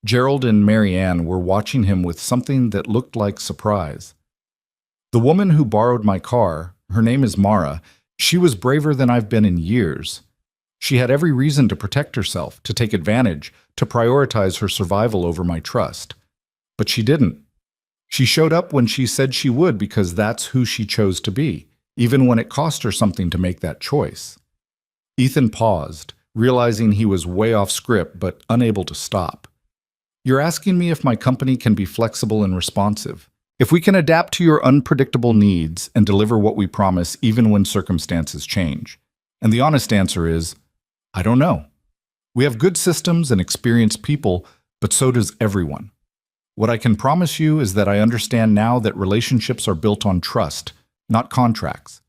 S1: Gerald and Marianne were watching him with something that looked like surprise. "The woman who borrowed my car, her name is Mara, she was braver than I've been in years. She had every reason to protect herself, to take advantage, to prioritize her survival over my trust. But she didn't. She showed up when she said she would because that's who she chose to be, even when it cost her something to make that choice." Ethan paused, realizing he was way off script but unable to stop. "You're asking me if my company can be flexible and responsive, if we can adapt to your unpredictable needs and deliver what we promise even when circumstances change. And the honest answer is, I don't know. We have good systems and experienced people, but so does everyone. What I can promise you is that I understand now that relationships are built on trust, not contracts.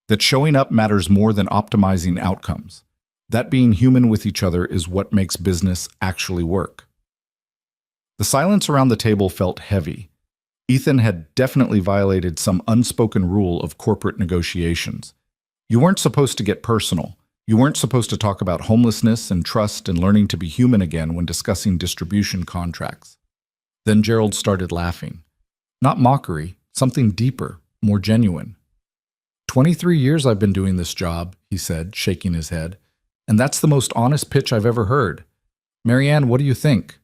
S1: That showing up matters more than optimizing outcomes. That being human with each other is what makes business actually work." The silence around the table felt heavy. Ethan had definitely violated some unspoken rule of corporate negotiations. You weren't supposed to get personal. You weren't supposed to talk about homelessness and trust and learning to be human again when discussing distribution contracts. Then Gerald started laughing. Not mockery, something deeper, more genuine. 23 years I've been doing this job," he said, shaking his head, "and that's the most honest pitch I've ever heard. Marianne, what do you think?"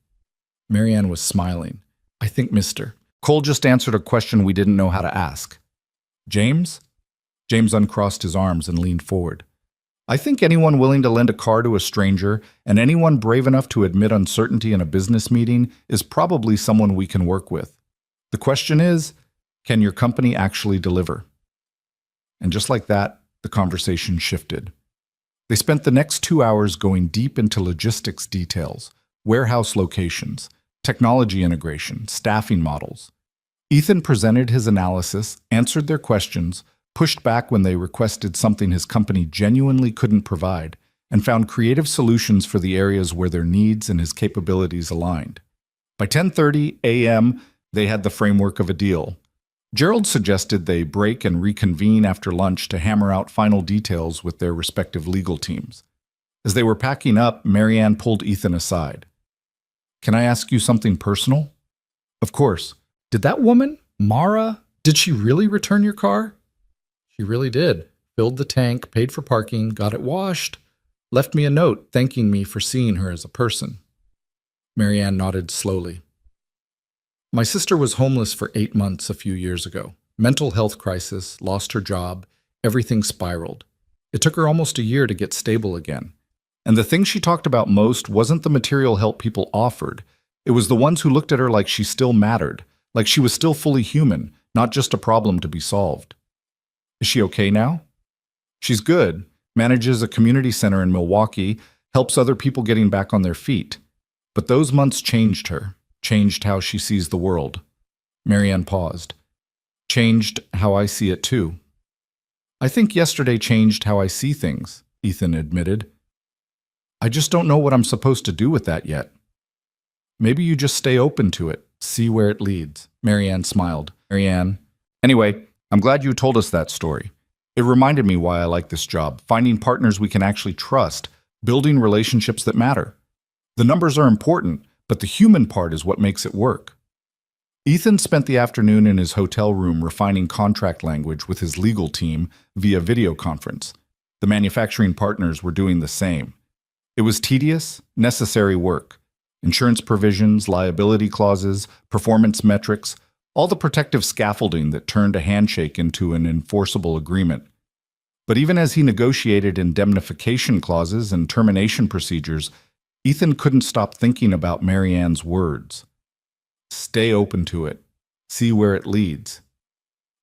S1: Marianne was smiling. "I think Mr. Cole just answered a question we didn't know how to ask." "James?" James uncrossed his arms and leaned forward. "I think anyone willing to lend a car to a stranger and anyone brave enough to admit uncertainty in a business meeting is probably someone we can work with. The question is, can your company actually deliver?" And just like that, the conversation shifted. They spent the next 2 hours going deep into logistics details, warehouse locations, technology integration, staffing models. Ethan presented his analysis, answered their questions, pushed back when they requested something his company genuinely couldn't provide, and found creative solutions for the areas where their needs and his capabilities aligned. By 10:30 a.m., they had the framework of a deal, Gerald suggested they break and reconvene after lunch to hammer out final details with their respective legal teams. As they were packing up, Marianne pulled Ethan aside. "Can I ask you something personal?" "Of course. Did that woman, Mara, did she really return your car?" "She really did. Filled the tank, paid for parking, got it washed, left me a note thanking me for seeing her as a person." Marianne nodded slowly. "My sister was homeless for 8 months a few years ago. Mental health crisis, lost her job, everything spiraled. It took her almost a year to get stable again. And the thing she talked about most wasn't the material help people offered. It was the ones who looked at her like she still mattered, like she was still fully human, not just a problem to be solved." "Is she okay now?" "She's good, manages a community center in Milwaukee, helps other people getting back on their feet. But those months changed her, changed how she sees the world." Marianne paused. "Changed how I see it too." "I think yesterday changed how I see things," Ethan admitted. "I just don't know what I'm supposed to do with that yet." "Maybe you just stay open to it, see where it leads." Marianne smiled. Anyway, I'm glad you told us that story. It reminded me why I like this job, finding partners we can actually trust, building relationships that matter. The numbers are important, but the human part is what makes it work." Ethan spent the afternoon in his hotel room refining contract language with his legal team via video conference. The manufacturing partners were doing the same. It was tedious, necessary work. Insurance provisions, liability clauses, performance metrics, all the protective scaffolding that turned a handshake into an enforceable agreement. But even as he negotiated indemnification clauses and termination procedures, Ethan couldn't stop thinking about Marianne's words. Stay open to it. See where it leads.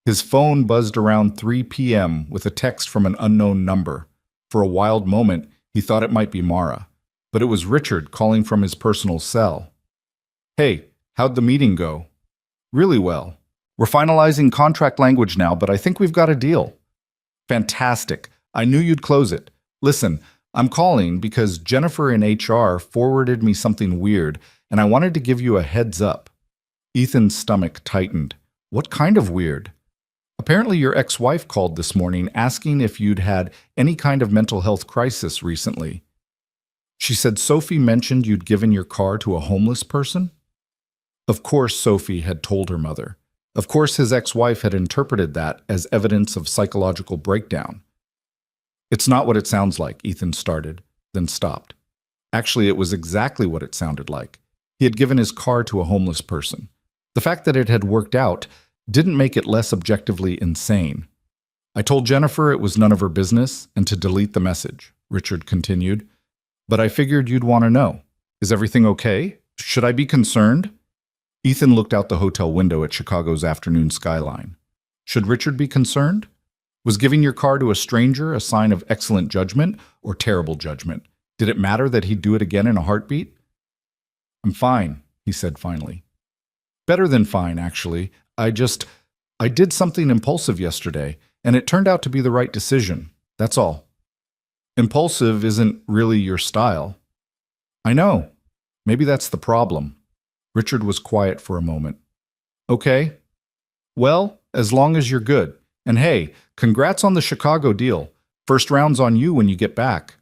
S1: His phone buzzed around 3 p.m. with a text from an unknown number. For a wild moment, he thought it might be Mara, but it was Richard calling from his personal cell. "Hey, how'd the meeting go?" "Really well. We're finalizing contract language now, but I think we've got a deal." "Fantastic. I knew you'd close it. Listen, I'm calling because Jennifer in HR forwarded me something weird, and I wanted to give you a heads up." Ethan's stomach tightened. "What kind of weird?" "Apparently your ex-wife called this morning asking if you'd had any kind of mental health crisis recently. She said Sophie mentioned you'd given your car to a homeless person." Of course Sophie had told her mother. Of course his ex-wife had interpreted that as evidence of psychological breakdown. "It's not what it sounds like," Ethan started, then stopped. Actually, it was exactly what it sounded like. He had given his car to a homeless person. The fact that it had worked out didn't make it less objectively insane. "I told Jennifer it was none of her business and to delete the message," Richard continued. "But I figured you'd want to know. Is everything okay? Should I be concerned?" Ethan looked out the hotel window at Chicago's afternoon skyline. Should Richard be concerned? Was giving your car to a stranger a sign of excellent judgment or terrible judgment? Did it matter that he'd do it again in a heartbeat? "I'm fine," he said finally. "Better than fine, actually. I did something impulsive yesterday, and it turned out to be the right decision. That's all." "Impulsive isn't really your style." "I know. Maybe that's the problem." Richard was quiet for a moment. "Okay. Well, as long as you're good. And hey, congrats on the Chicago deal. First round's on you when you get back."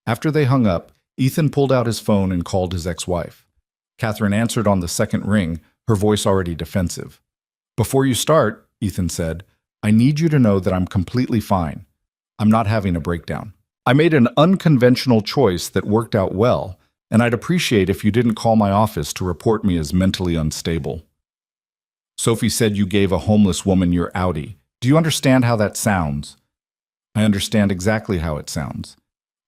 S1: After they hung up, Ethan pulled out his phone and called his ex-wife. Catherine answered on the second ring, her voice already defensive. "Before you start," Ethan said, "I need you to know that I'm completely fine. I'm not having a breakdown. I made an unconventional choice that worked out well, and I'd appreciate if you didn't call my office to report me as mentally unstable." "Sophie said you gave a homeless woman your Audi. Do you understand how that sounds?" "I understand exactly how it sounds.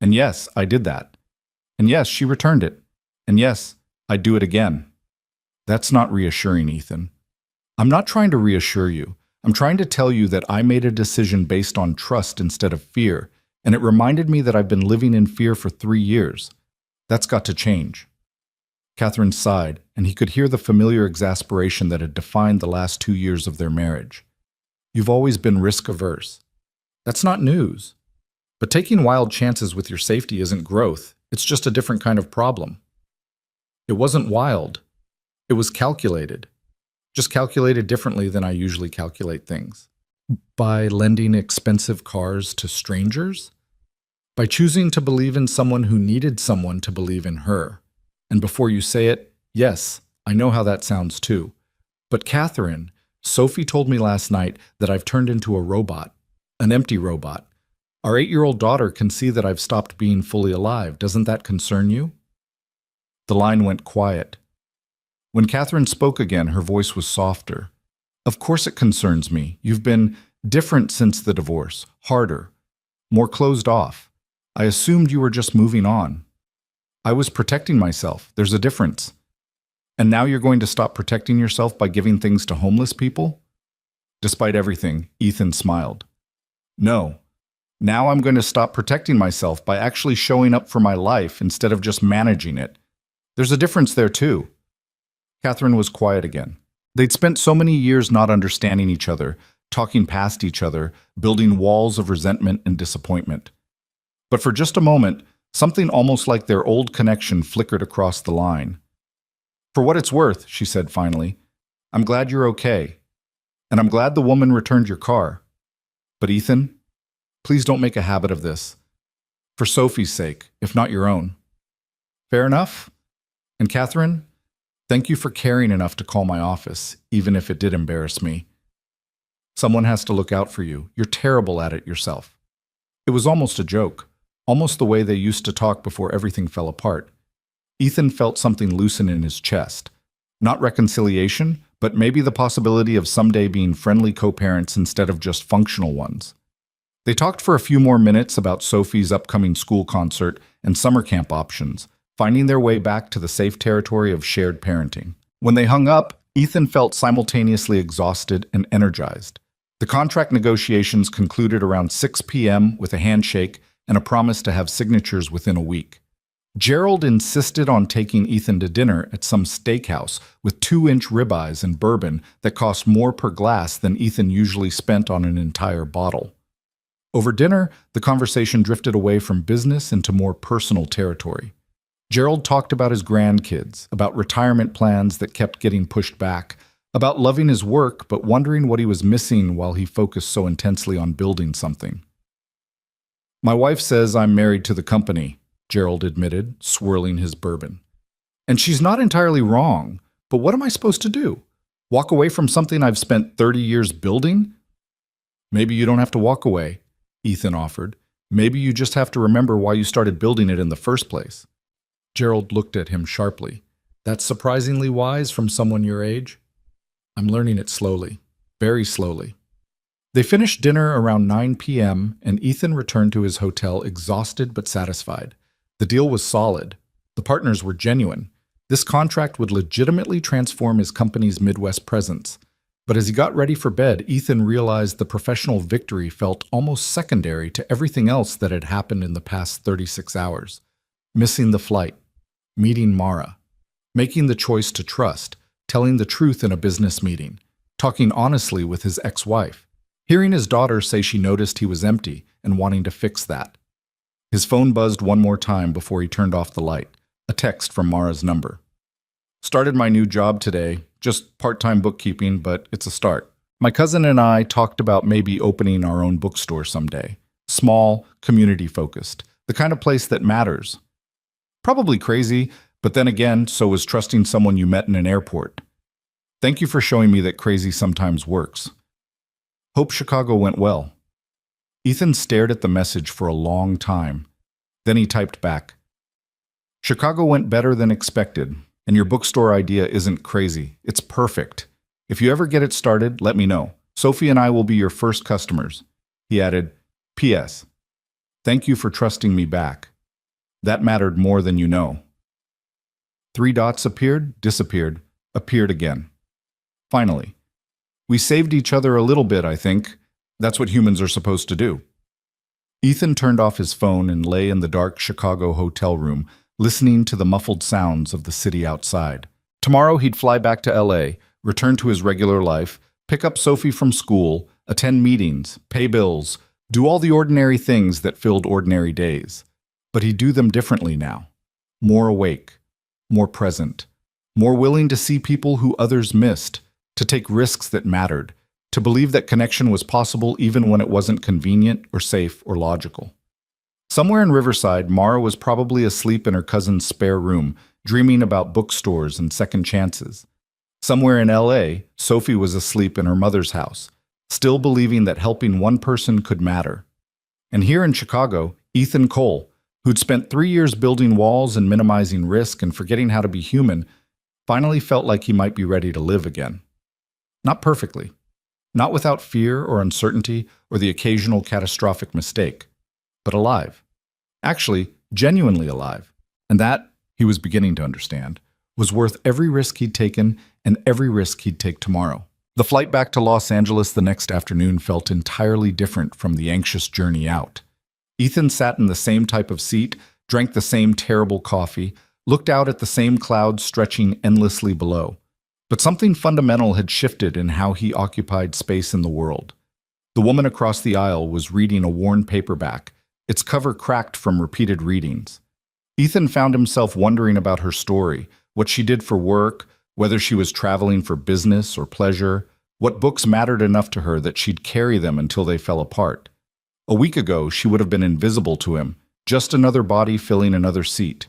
S1: And yes, I did that. And yes, she returned it. And yes, I'd do it again." "That's not reassuring, Ethan." "I'm not trying to reassure you. I'm trying to tell you that I made a decision based on trust instead of fear, and it reminded me that I've been living in fear for 3 years. That's got to change." Catherine sighed, and he could hear the familiar exasperation that had defined the last 2 years of their marriage. "You've always been risk-averse. That's not news. But taking wild chances with your safety isn't growth. It's just a different kind of problem." "It wasn't wild. It was calculated." just calculated differently than I usually calculate things. By lending expensive cars to strangers? By choosing to believe in someone who needed someone to believe in her. And before you say it, yes, I know how that sounds too. But Catherine, Sophie told me last night that I've turned into a robot, an empty robot. Our 8-year-old daughter can see that I've stopped being fully alive. Doesn't that concern you? The line went quiet. When Catherine spoke again, her voice was softer. Of course it concerns me. You've been different since the divorce, harder, more closed off. I assumed you were just moving on. I was protecting myself. There's a difference. And now you're going to stop protecting yourself by giving things to homeless people? Despite everything, Ethan smiled. No. Now I'm going to stop protecting myself by actually showing up for my life instead of just managing it. There's a difference there too. Catherine was quiet again. They'd spent so many years not understanding each other, talking past each other, building walls of resentment and disappointment. But for just a moment, something almost like their old connection flickered across the line. For what it's worth, she said finally, I'm glad you're okay. And I'm glad the woman returned your car. But Ethan, please don't make a habit of this. For Sophie's sake, if not your own. Fair enough? And Catherine, thank you for caring enough to call my office, even if it did embarrass me. Someone has to look out for you. You're terrible at it yourself. It was almost a joke, almost the way they used to talk before everything fell apart. Ethan felt something loosen in his chest. Not reconciliation, but maybe the possibility of someday being friendly co-parents instead of just functional ones. They talked for a few more minutes about Sophie's upcoming school concert and summer camp options, finding their way back to the safe territory of shared parenting. When they hung up, Ethan felt simultaneously exhausted and energized. The contract negotiations concluded around 6 p.m. with a handshake and a promise to have signatures within a week. Gerald insisted on taking Ethan to dinner at some steakhouse with 2-inch ribeyes and bourbon that cost more per glass than Ethan usually spent on an entire bottle. Over dinner, the conversation drifted away from business into more personal territory. Gerald talked about his grandkids, about retirement plans that kept getting pushed back, about loving his work but wondering what he was missing while he focused so intensely on building something. My wife says I'm married to the company, Gerald admitted, swirling his bourbon. And she's not entirely wrong, but what am I supposed to do? Walk away from something I've spent 30 years building? Maybe you don't have to walk away, Ethan offered. Maybe you just have to remember why you started building it in the first place. Gerald looked at him sharply. That's surprisingly wise from someone your age. I'm learning it slowly, very slowly. They finished dinner around 9 p.m., and Ethan returned to his hotel exhausted but satisfied. The deal was solid. The partners were genuine. This contract would legitimately transform his company's Midwest presence. But as he got ready for bed, Ethan realized the professional victory felt almost secondary to everything else that had happened in the past 36 hours. Missing the flight, meeting Mara, making the choice to trust, telling the truth in a business meeting, talking honestly with his ex-wife, hearing his daughter say she noticed he was empty and wanting to fix that. His phone buzzed one more time before he turned off the light, a text from Mara's number. Started my new job today, just part-time bookkeeping, but it's a start. My cousin and I talked about maybe opening our own bookstore someday. Small, community-focused, the kind of place that matters. Probably crazy, but then again, so was trusting someone you met in an airport. Thank you for showing me that crazy sometimes works. Hope Chicago went well. Ethan stared at the message for a long time. Then he typed back, Chicago went better than expected, and your bookstore idea isn't crazy. It's perfect. If you ever get it started, let me know. Sophie and I will be your first customers. He added, P.S. Thank you for trusting me back. That mattered more than you know. 3 dots appeared, disappeared, appeared again. Finally. We saved each other a little bit, I think. That's what humans are supposed to do. Ethan turned off his phone and lay in the dark Chicago hotel room, listening to the muffled sounds of the city outside. Tomorrow he'd fly back to L.A., return to his regular life, pick up Sophie from school, attend meetings, pay bills, do all the ordinary things that filled ordinary days. But he'd do them differently now. More awake, more present, more willing to see people who others missed, to take risks that mattered, to believe that connection was possible even when it wasn't convenient or safe or logical. Somewhere in Riverside, Mara was probably asleep in her cousin's spare room, dreaming about bookstores and second chances. Somewhere in LA, Sophie was asleep in her mother's house, still believing that helping one person could matter. And here in Chicago, Ethan Cole, who'd spent 3 years building walls and minimizing risk and forgetting how to be human, finally felt like he might be ready to live again. Not perfectly, not without fear or uncertainty or the occasional catastrophic mistake, but alive. Actually, genuinely alive. And that, he was beginning to understand, was worth every risk he'd taken and every risk he'd take tomorrow. The flight back to Los Angeles the next afternoon felt entirely different from the anxious journey out. Ethan sat in the same type of seat, drank the same terrible coffee, looked out at the same clouds stretching endlessly below. But something fundamental had shifted in how he occupied space in the world. The woman across the aisle was reading a worn paperback, its cover cracked from repeated readings. Ethan found himself wondering about her story, what she did for work, whether she was traveling for business or pleasure, what books mattered enough to her that she'd carry them until they fell apart. A week ago, she would have been invisible to him, just another body filling another seat.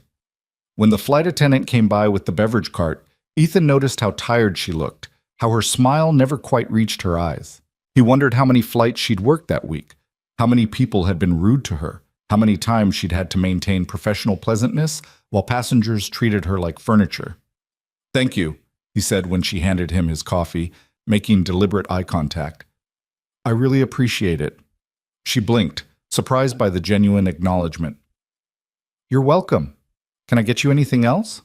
S1: When the flight attendant came by with the beverage cart, Ethan noticed how tired she looked, how her smile never quite reached her eyes. He wondered how many flights she'd worked that week, how many people had been rude to her, how many times she'd had to maintain professional pleasantness while passengers treated her like furniture. "Thank you," he said when she handed him his coffee, making deliberate eye contact. "I really appreciate it." She blinked, surprised by the genuine acknowledgement. "You're welcome. Can I get you anything else?"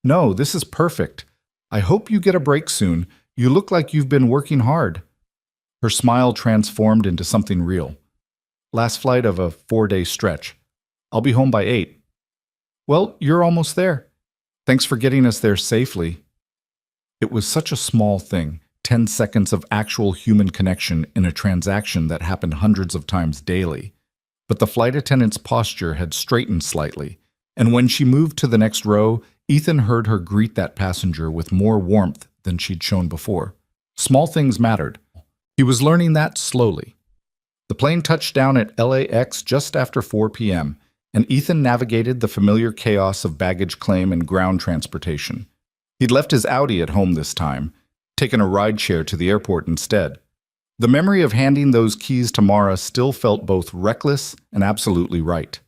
S1: "No, this is perfect. I hope you get a break soon. You look like you've been working hard." Her smile transformed into something real. "Last flight of a 4-day stretch. I'll be home by 8. "Well, you're almost there. Thanks for getting us there safely." It was such a small thing, 10 seconds of actual human connection in a transaction that happened hundreds of times daily. But the flight attendant's posture had straightened slightly, and when she moved to the next row, Ethan heard her greet that passenger with more warmth than she'd shown before. Small things mattered. He was learning that slowly. The plane touched down at LAX just after 4 p.m., and Ethan navigated the familiar chaos of baggage claim and ground transportation. He'd left his Audi at home this time, taken a rideshare to the airport instead. The memory of handing those keys to Mara still felt both reckless and absolutely right.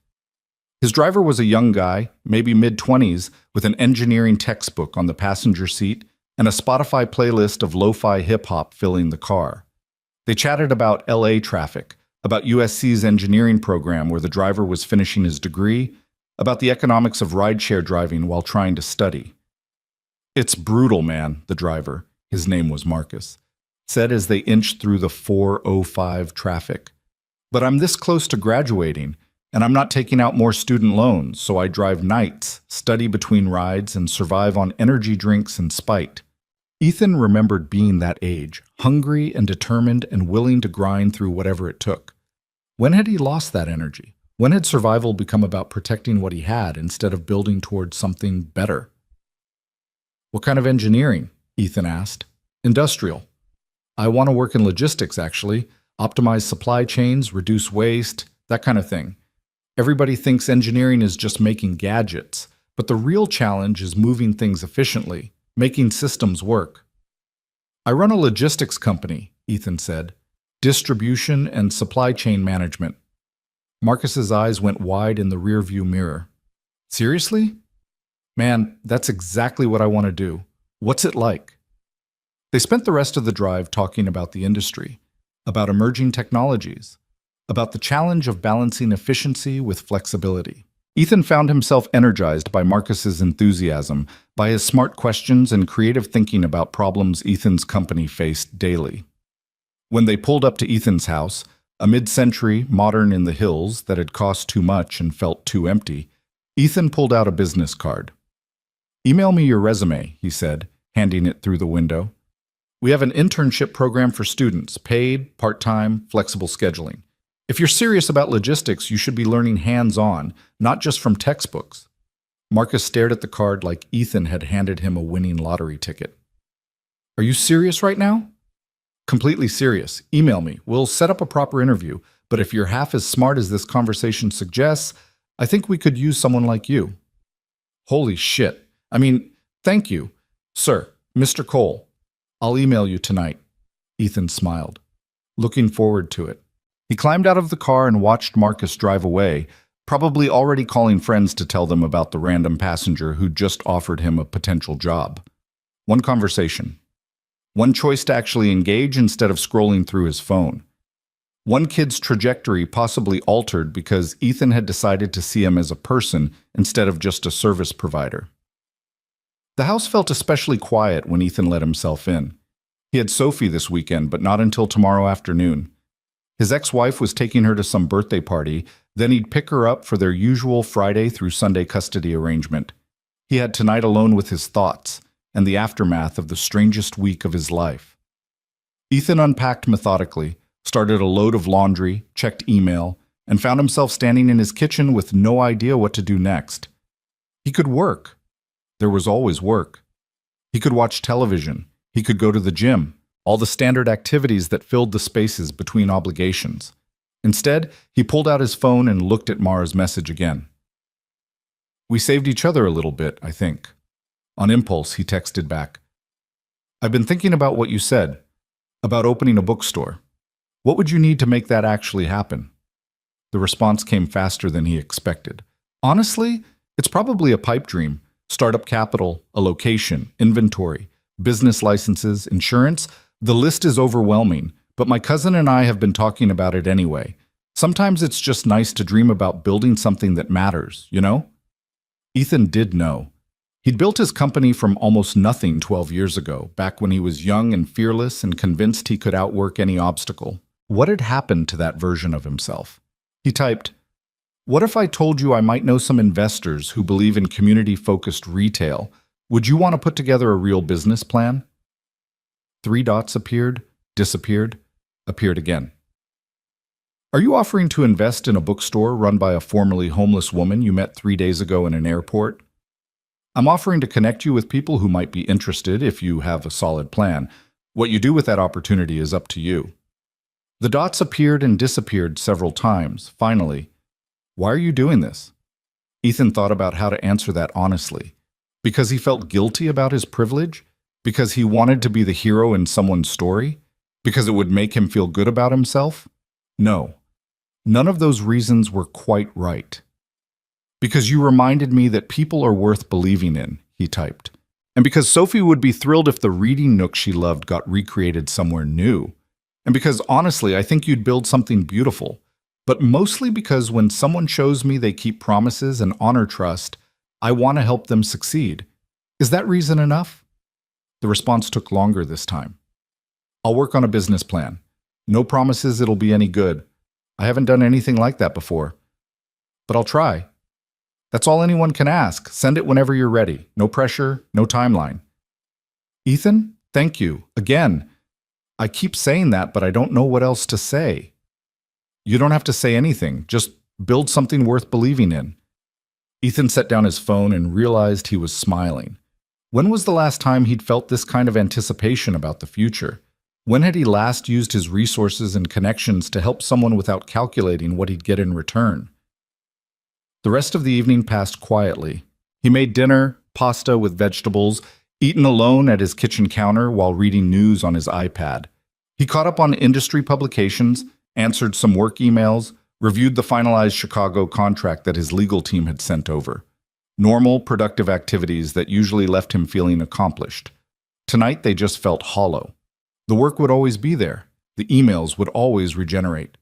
S1: His driver was a young guy, maybe mid-20s, with an engineering textbook on the passenger seat and a Spotify playlist of lo-fi hip-hop filling the car. They chatted about LA traffic, about USC's engineering program where the driver was finishing his degree, about the economics of rideshare driving while trying to study. "It's brutal, man," the driver, his name was Marcus, said as they inched through the 4:05 traffic. "But I'm this close to graduating, and I'm not taking out more student loans, so I drive nights, study between rides, and survive on energy drinks and spite." Ethan remembered being that age, hungry and determined and willing to grind through whatever it took. When had he lost that energy? When had survival become about protecting what he had instead of building towards something better? "What kind of engineering?" Ethan asked. "Industrial. I want to work in logistics, actually. Optimize supply chains, reduce waste, that kind of thing. Everybody thinks engineering is just making gadgets, but the real challenge is moving things efficiently, making systems work." "I run a logistics company," Ethan said. "Distribution and supply chain management." Marcus's eyes went wide in the rearview mirror. "Seriously? Man, that's exactly what I want to do. What's it like?" They spent the rest of the drive talking about the industry, about emerging technologies, about the challenge of balancing efficiency with flexibility. Ethan found himself energized by Marcus's enthusiasm, by his smart questions and creative thinking about problems Ethan's company faced daily. When they pulled up to Ethan's house, a mid-century, modern in the hills that had cost too much and felt too empty, Ethan pulled out a business card. "Email me your resume," he said, handing it through the window. "We have an internship program for students, paid, part-time, flexible scheduling. If you're serious about logistics, you should be learning hands-on, not just from textbooks." Marcus stared at the card like Ethan had handed him a winning lottery ticket. Are you serious right now? Completely serious. Email me. We'll set up a proper interview. But if you're half as smart as this conversation suggests, I think we could use someone like you. Holy shit. Thank you. Sir, Mr. Cole. I'll email you tonight. Ethan smiled, looking forward to it. He climbed out of the car and watched Marcus drive away, probably already calling friends to tell them about the random passenger who just offered him a potential job. One conversation. One choice to actually engage instead of scrolling through his phone. One kid's trajectory possibly altered because Ethan had decided to see him as a person instead of just a service provider. The house felt especially quiet when Ethan let himself in. He had Sophie this weekend, but not until tomorrow afternoon. His ex-wife was taking her to some birthday party, then he'd pick her up for their usual Friday through Sunday custody arrangement. He had tonight alone with his thoughts and the aftermath of the strangest week of his life. Ethan unpacked methodically, started a load of laundry, checked email, and found himself standing in his kitchen with no idea what to do next. He could work. There was always work. He could watch television. He could go to the gym, all the standard activities that filled the spaces between obligations. Instead, he pulled out his phone and looked at Mara's message again. We saved each other a little bit, I think. On impulse, he texted back. I've been thinking about what you said, about opening a bookstore. What would you need to make that actually happen? The response came faster than he expected. Honestly, it's probably a pipe dream. Startup capital, a location, inventory, business licenses, insurance. The list is overwhelming, but my cousin and I have been talking about it anyway. Sometimes it's just nice to dream about building something that matters, you know? Ethan did know. He'd built his company from almost nothing 12 years ago, back when he was young and fearless and convinced he could outwork any obstacle. What had happened to that version of himself? He typed, "What if I told you I might know some investors who believe in community-focused retail? Would you want to put together a real business plan?" 3 dots appeared, disappeared, appeared again. Are you offering to invest in a bookstore run by a formerly homeless woman you met 3 days ago in an airport? I'm offering to connect you with people who might be interested if you have a solid plan. What you do with that opportunity is up to you. The dots appeared and disappeared several times. Finally, why are you doing this? Ethan thought about how to answer that honestly. Because he felt guilty about his privilege? Because he wanted to be the hero in someone's story? Because it would make him feel good about himself? No. None of those reasons were quite right. Because you reminded me that people are worth believing in, he typed. And because Sophie would be thrilled if the reading nook she loved got recreated somewhere new. And because honestly, I think you'd build something beautiful. But mostly because when someone shows me they keep promises and honor trust, I want to help them succeed. Is that reason enough? The response took longer this time. I'll work on a business plan. No promises it'll be any good. I haven't done anything like that before. But I'll try. That's all anyone can ask. Send it whenever you're ready. No pressure, no timeline. Ethan, thank you. Again, I keep saying that, but I don't know what else to say. You don't have to say anything. Just build something worth believing in. Ethan set down his phone and realized he was smiling. When was the last time he'd felt this kind of anticipation about the future? When had he last used his resources and connections to help someone without calculating what he'd get in return? The rest of the evening passed quietly. He made dinner, pasta with vegetables, eaten alone at his kitchen counter while reading news on his iPad. He caught up on industry publications, answered some work emails, reviewed the finalized Chicago contract that his legal team had sent over. Normal, productive activities that usually left him feeling accomplished. Tonight, they just felt hollow. The work would always be there. The emails would always regenerate.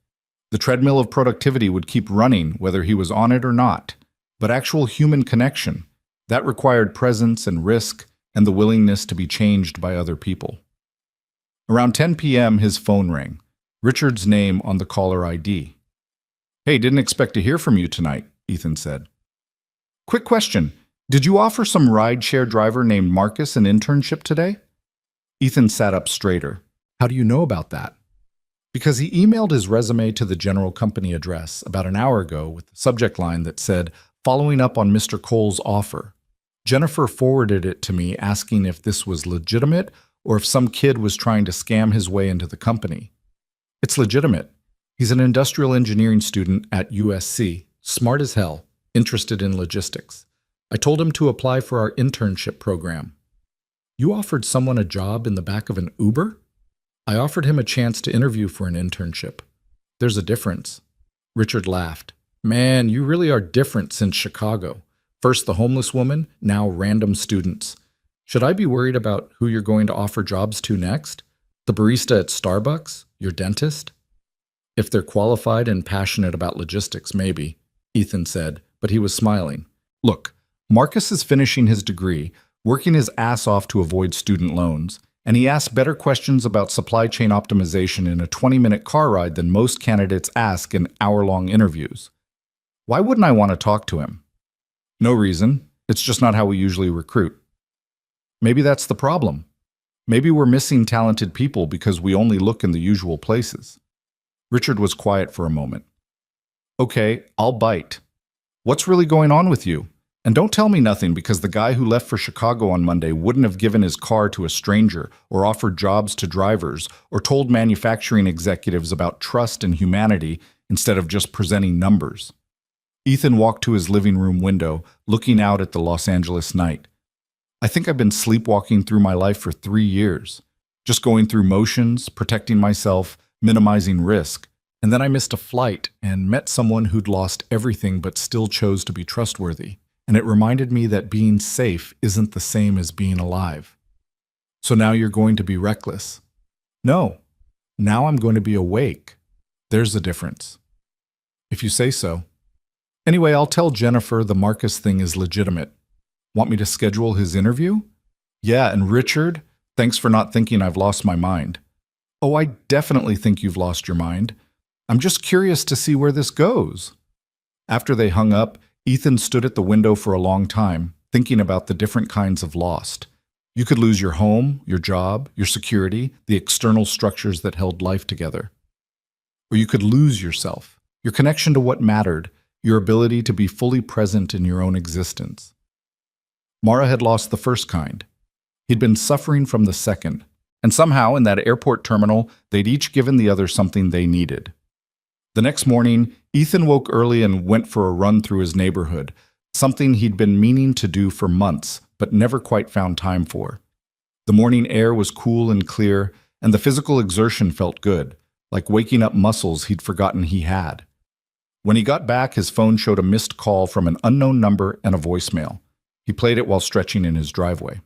S1: The treadmill of productivity would keep running whether he was on it or not. But actual human connection, that required presence and risk and the willingness to be changed by other people. Around 10 p.m., his phone rang. Richard's name on the caller ID. Hey, didn't expect to hear from you tonight, Ethan said. Quick question. Did you offer some rideshare driver named Marcus an internship today? Ethan sat up straighter. How do you know about that? Because he emailed his resume to the general company address about an hour ago with the subject line that said, following up on Mr. Cole's offer. Jennifer forwarded it to me asking if this was legitimate or if some kid was trying to scam his way into the company. It's legitimate. He's an industrial engineering student at USC, smart as hell, interested in logistics. I told him to apply for our internship program. You offered someone a job in the back of an Uber? I offered him a chance to interview for an internship. There's a difference. Richard laughed. Man, you really are different since Chicago. First the homeless woman, now random students. Should I be worried about who you're going to offer jobs to next? The barista at Starbucks? Your dentist? If they're qualified and passionate about logistics, maybe, Ethan said, but he was smiling. Look, Marcus is finishing his degree, working his ass off to avoid student loans, and he asks better questions about supply chain optimization in a 20-minute car ride than most candidates ask in hour-long interviews. Why wouldn't I want to talk to him? No reason. It's just not how we usually recruit. Maybe that's the problem. Maybe we're missing talented people because we only look in the usual places. Richard was quiet for a moment. Okay, I'll bite. What's really going on with you? And don't tell me nothing because the guy who left for Chicago on Monday wouldn't have given his car to a stranger or offered jobs to drivers or told manufacturing executives about trust and humanity instead of just presenting numbers. Ethan walked to his living room window, looking out at the Los Angeles night. I think I've been sleepwalking through my life for 3 years, just going through motions, protecting myself, minimizing risk. And then I missed a flight and met someone who'd lost everything but still chose to be trustworthy. And it reminded me that being safe isn't the same as being alive. So now you're going to be reckless. No, now I'm going to be awake. There's the difference. If you say so. Anyway, I'll tell Jennifer the Marcus thing is legitimate. Want me to schedule his interview? Yeah, and Richard, thanks for not thinking I've lost my mind. Oh, I definitely think you've lost your mind. I'm just curious to see where this goes. After they hung up, Ethan stood at the window for a long time, thinking about the different kinds of lost. You could lose your home, your job, your security, the external structures that held life together. Or you could lose yourself, your connection to what mattered, your ability to be fully present in your own existence. Mara had lost the first kind. He'd been suffering from the second, and somehow in that airport terminal, they'd each given the other something they needed. The next morning, Ethan woke early and went for a run through his neighborhood, something he'd been meaning to do for months, but never quite found time for. The morning air was cool and clear, and the physical exertion felt good, like waking up muscles he'd forgotten he had. When he got back, his phone showed a missed call from an unknown number and a voicemail. He played it while stretching in his driveway.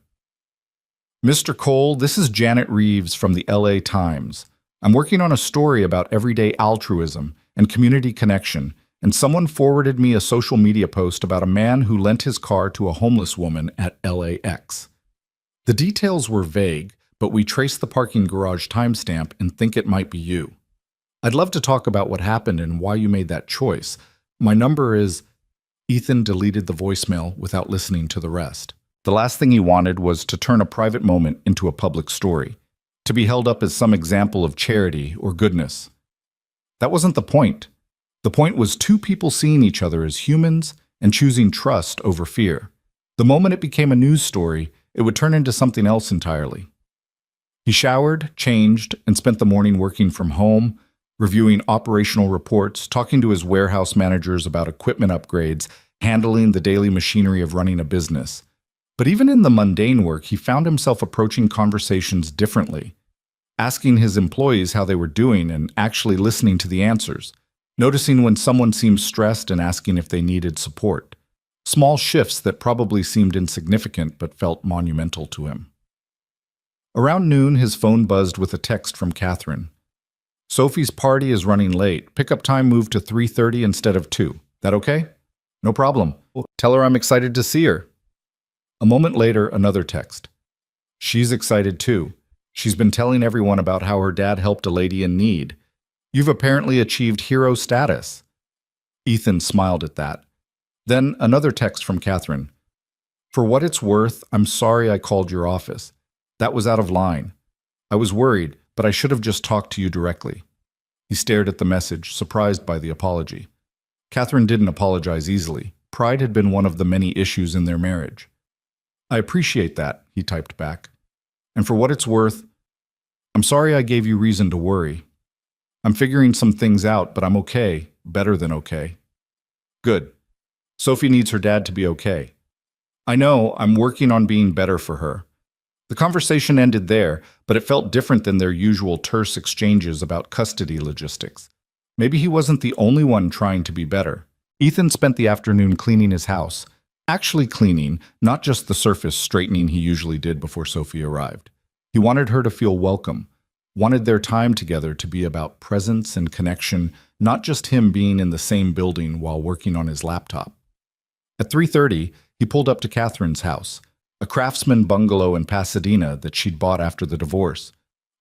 S1: Mr. Cole, this is Janet Reeves from the LA Times. I'm working on a story about everyday altruism and community connection, and someone forwarded me a social media post about a man who lent his car to a homeless woman at LAX. The details were vague, but we traced the parking garage timestamp and think it might be you. I'd love to talk about what happened and why you made that choice. My number is... Ethan deleted the voicemail without listening to the rest. The last thing he wanted was to turn a private moment into a public story, to be held up as some example of charity or goodness. That wasn't the point. The point was two people seeing each other as humans and choosing trust over fear. The moment it became a news story, it would turn into something else entirely. He showered, changed, and spent the morning working from home, reviewing operational reports, talking to his warehouse managers about equipment upgrades, handling the daily machinery of running a business. But even in the mundane work, he found himself approaching conversations differently, asking his employees how they were doing and actually listening to the answers, noticing when someone seemed stressed and asking if they needed support. Small shifts that probably seemed insignificant but felt monumental to him. Around noon, his phone buzzed with a text from Catherine. Sophie's party is running late. Pickup time moved to 3:30 instead of 2. That okay? No problem. Tell her I'm excited to see her. A moment later, another text. She's excited too. She's been telling everyone about how her dad helped a lady in need. You've apparently achieved hero status. Ethan smiled at that. Then another text from Catherine. For what it's worth, I'm sorry I called your office. That was out of line. I was worried, but I should have just talked to you directly. He stared at the message, surprised by the apology. Catherine didn't apologize easily. Pride had been one of the many issues in their marriage. I appreciate that, he typed back. And for what it's worth, I'm sorry I gave you reason to worry. I'm figuring some things out, but I'm okay, better than okay. Good. Sophie needs her dad to be okay. I know, I'm working on being better for her. The conversation ended there, but it felt different than their usual terse exchanges about custody logistics. Maybe he wasn't the only one trying to be better. Ethan spent the afternoon cleaning his house. Actually cleaning, not just the surface straightening he usually did before Sophie arrived. He wanted her to feel welcome, wanted their time together to be about presence and connection, not just him being in the same building while working on his laptop. At 3:30, he pulled up to Catherine's house, a craftsman bungalow in Pasadena that she'd bought after the divorce.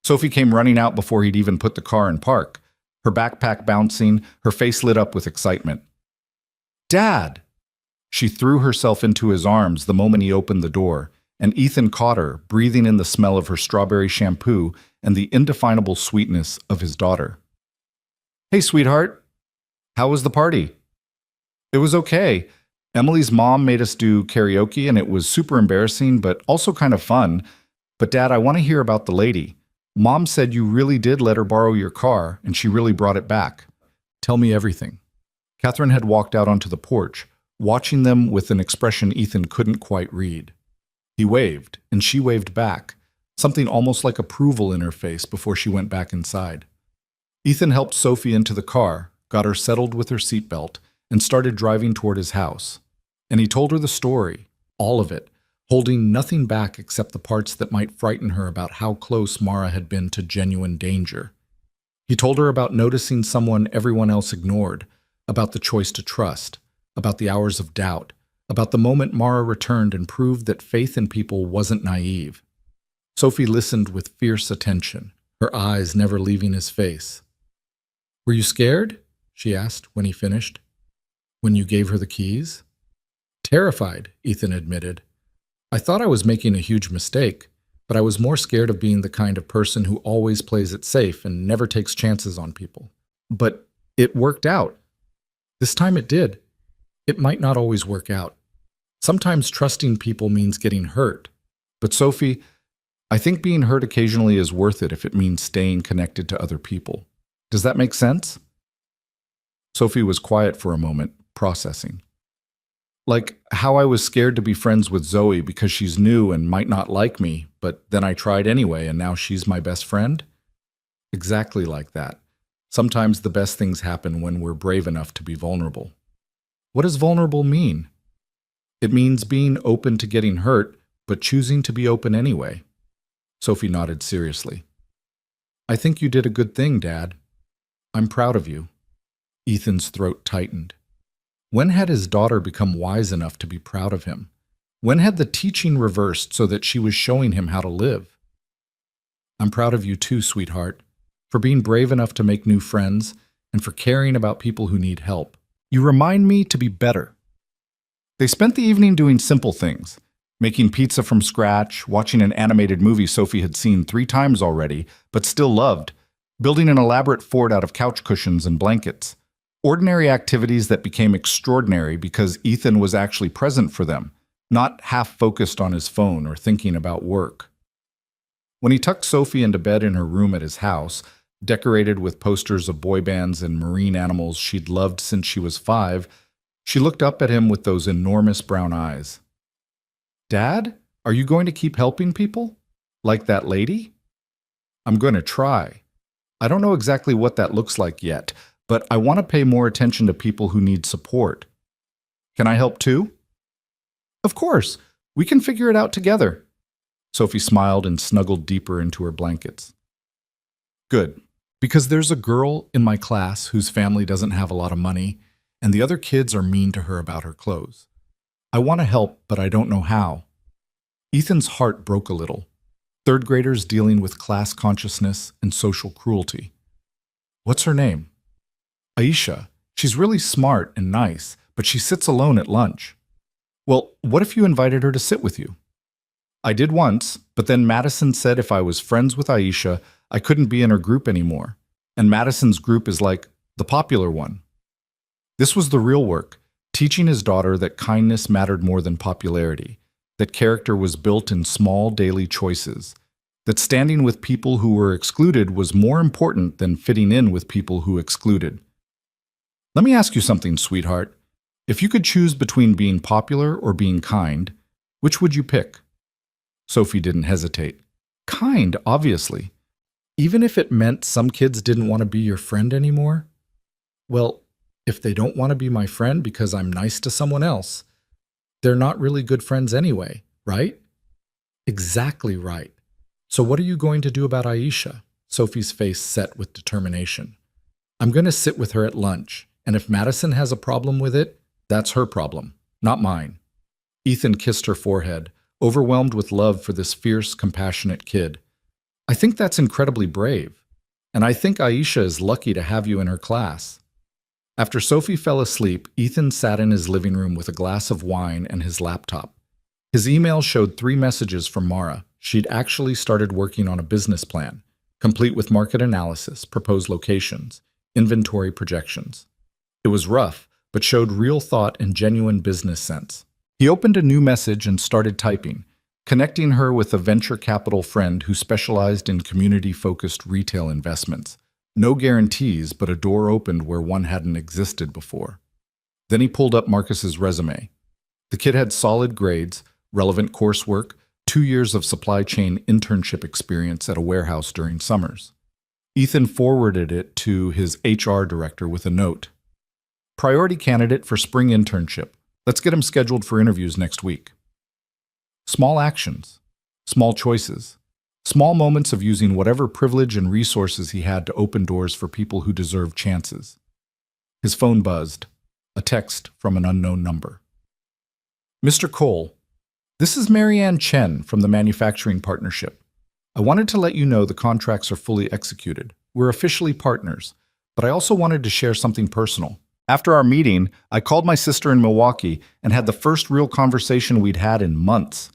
S1: Sophie came running out before he'd even put the car in park, her backpack bouncing, her face lit up with excitement. "Dad!" She threw herself into his arms the moment he opened the door, and Ethan caught her, breathing in the smell of her strawberry shampoo and the indefinable sweetness of his daughter. "Hey, sweetheart. How was the party?" "It was okay. Emily's mom made us do karaoke, and it was super embarrassing, but also kind of fun. But Dad, I want to hear about the lady. Mom said you really did let her borrow your car, and she really brought it back. Tell me everything." Catherine had walked out onto the porch, watching them with an expression Ethan couldn't quite read. He waved, and she waved back, something almost like approval in her face before she went back inside. Ethan helped Sophie into the car, got her settled with her seatbelt, and started driving toward his house. And he told her the story, all of it, holding nothing back except the parts that might frighten her about how close Mara had been to genuine danger. He told her about noticing someone everyone else ignored, about the choice to trust, about the hours of doubt, about the moment Mara returned and proved that faith in people wasn't naive. Sophie listened with fierce attention, her eyes never leaving his face. "Were you scared?" she asked when he finished. "When you gave her the keys?" "Terrified," Ethan admitted. "I thought I was making a huge mistake, but I was more scared of being the kind of person who always plays it safe and never takes chances on people. But it worked out. This time it did. It might not always work out. Sometimes trusting people means getting hurt. But Sophie, I think being hurt occasionally is worth it if it means staying connected to other people. Does that make sense?" Sophie was quiet for a moment, processing. "Like how I was scared to be friends with Zoe because she's new and might not like me, but then I tried anyway and now she's my best friend?" Exactly like that. Sometimes the best things happen when we're brave enough to be vulnerable. What does vulnerable mean? It means being open to getting hurt, but choosing to be open anyway. Sophie nodded seriously. "I think you did a good thing, Dad. I'm proud of you." Ethan's throat tightened. When had his daughter become wise enough to be proud of him? When had the teaching reversed so that she was showing him how to live? "I'm proud of you too, sweetheart, for being brave enough to make new friends and for caring about people who need help. You remind me to be better." They spent the evening doing simple things, making pizza from scratch, watching an animated movie Sophie had seen 3 times already, but still loved, building an elaborate fort out of couch cushions and blankets. Ordinary activities that became extraordinary because Ethan was actually present for them, not half-focused on his phone or thinking about work. When he tucked Sophie into bed in her room at his house, decorated with posters of boy bands and marine animals she'd loved since she was 5, she looked up at him with those enormous brown eyes. "Dad, are you going to keep helping people? Like that lady?" "I'm going to try. I don't know exactly what that looks like yet, but I want to pay more attention to people who need support. Can I help too?" "Of course. We can figure it out together." Sophie smiled and snuggled deeper into her blankets. "Good. Because there's a girl in my class whose family doesn't have a lot of money, and the other kids are mean to her about her clothes. I want to help, but I don't know how." Ethan's heart broke a little. 3rd graders dealing with class consciousness and social cruelty. "What's her name?" "Aisha. She's really smart and nice, but she sits alone at lunch." "Well, what if you invited her to sit with you?" "I did once, but then Madison said if I was friends with Aisha, I couldn't be in her group anymore. And Madison's group is like the popular one." This was the real work, teaching his daughter that kindness mattered more than popularity, that character was built in small daily choices, that standing with people who were excluded was more important than fitting in with people who excluded. Let me ask you something, sweetheart. If you could choose between being popular or being kind, which would you pick? Sophie didn't hesitate. Kind, obviously. Even if it meant some kids didn't want to be your friend anymore? Well, if they don't want to be my friend because I'm nice to someone else, they're not really good friends anyway, right? Exactly right. So what are you going to do about Aisha? Sophie's face set with determination. I'm going to sit with her at lunch, and if Madison has a problem with it, that's her problem, not mine. Ethan kissed her forehead, overwhelmed with love for this fierce, compassionate kid. I think that's incredibly brave, and I think Aisha is lucky to have you in her class. After Sophie fell asleep, Ethan sat in his living room with a glass of wine and his laptop. His email showed 3 messages from Mara. She'd actually started working on a business plan, complete with market analysis, proposed locations, inventory projections. It was rough, but showed real thought and genuine business sense. He opened a new message and started typing, connecting her with a venture capital friend who specialized in community-focused retail investments. No guarantees, but a door opened where one hadn't existed before. Then he pulled up Marcus's resume. The kid had solid grades, relevant coursework, 2 years of supply chain internship experience at a warehouse during summers. Ethan forwarded it to his HR director with a note. Priority candidate for spring internship. Let's get him scheduled for interviews next week. Small actions, small choices, small moments of using whatever privilege and resources he had to open doors for people who deserve chances. His phone buzzed. A text from an unknown number. Mr. Cole, this is Marianne Chen from the Manufacturing Partnership. I wanted to let you know the contracts are fully executed. We're officially partners, but I also wanted to share something personal. After our meeting, I called my sister in Milwaukee and had the first real conversation we'd had in months.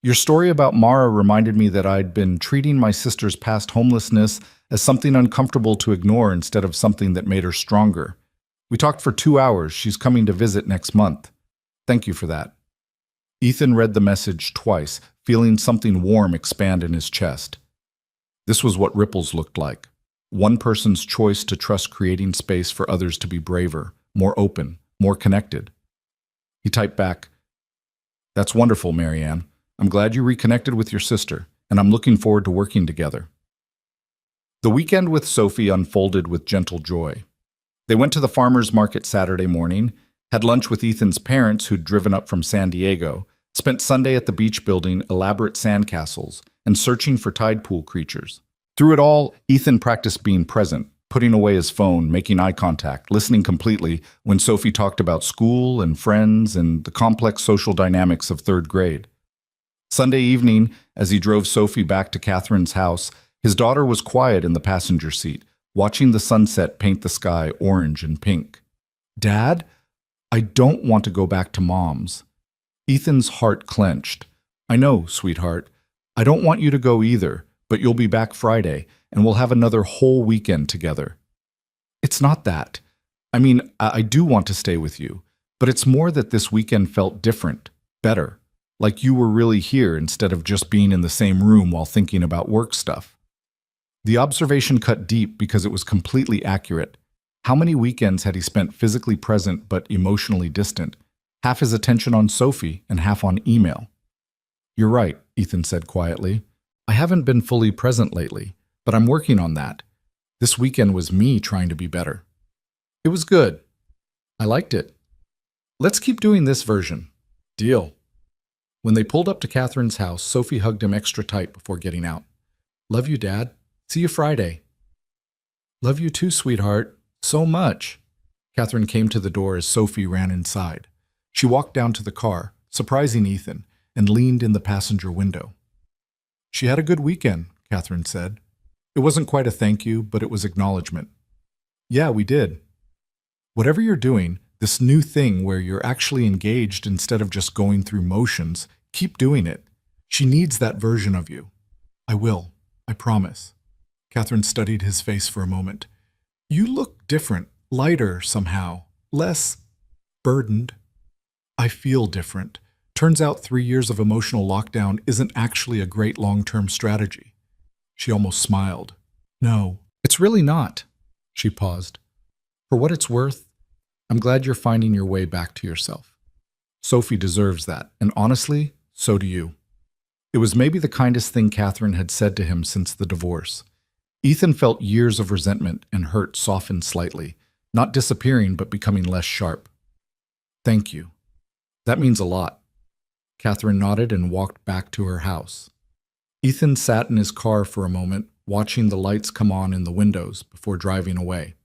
S1: Your story about Mara reminded me that I'd been treating my sister's past homelessness as something uncomfortable to ignore instead of something that made her stronger. We talked for 2 hours. She's coming to visit next month. Thank you for that. Ethan read the message twice, feeling something warm expand in his chest. This was what ripples looked like. One person's choice to trust creating space for others to be braver, more open, more connected. He typed back, That's wonderful, Marianne. I'm glad you reconnected with your sister, and I'm looking forward to working together. The weekend with Sophie unfolded with gentle joy. They went to the farmer's market Saturday morning, had lunch with Ethan's parents who'd driven up from San Diego, spent Sunday at the beach building elaborate sandcastles, and searching for tide pool creatures. Through it all, Ethan practiced being present, putting away his phone, making eye contact, listening completely when Sophie talked about school and friends and the complex social dynamics of 3rd grade. Sunday evening, as he drove Sophie back to Catherine's house, his daughter was quiet in the passenger seat, watching the sunset paint the sky orange and pink. Dad, I don't want to go back to Mom's. Ethan's heart clenched. I know, sweetheart. I don't want you to go either, but you'll be back Friday, and we'll have another whole weekend together. It's not that. I mean, I do want to stay with you, but it's more that this weekend felt different, better, like you were really here instead of just being in the same room while thinking about work stuff. The observation cut deep because it was completely accurate. How many weekends had he spent physically present but emotionally distant? Half his attention on Sophie and half on email. You're right, Ethan said quietly. I haven't been fully present lately, but I'm working on that. This weekend was me trying to be better. It was good. I liked it. Let's keep doing this version. Deal. When they pulled up to Catherine's house, Sophie hugged him extra tight before getting out. Love you, Dad. See you Friday. Love you too, sweetheart. So much. Catherine came to the door as Sophie ran inside. She walked down to the car, surprising Ethan, and leaned in the passenger window. She had a good weekend, Catherine said. It wasn't quite a thank you, but it was acknowledgement. Yeah, we did. Whatever you're doing, this new thing where you're actually engaged instead of just going through motions, keep doing it. She needs that version of you. I will. I promise. Catherine studied his face for a moment. You look different, lighter somehow, less burdened. I feel different. Turns out 3 years of emotional lockdown isn't actually a great long-term strategy. She almost smiled. No, it's really not. She paused. For what it's worth, I'm glad you're finding your way back to yourself. Sophie deserves that, and honestly, so do you. It was maybe the kindest thing Catherine had said to him since the divorce. Ethan felt years of resentment and hurt soften slightly, not disappearing but becoming less sharp. Thank you. That means a lot. Catherine nodded and walked back to her house. Ethan sat in his car for a moment, watching the lights come on in the windows before driving away.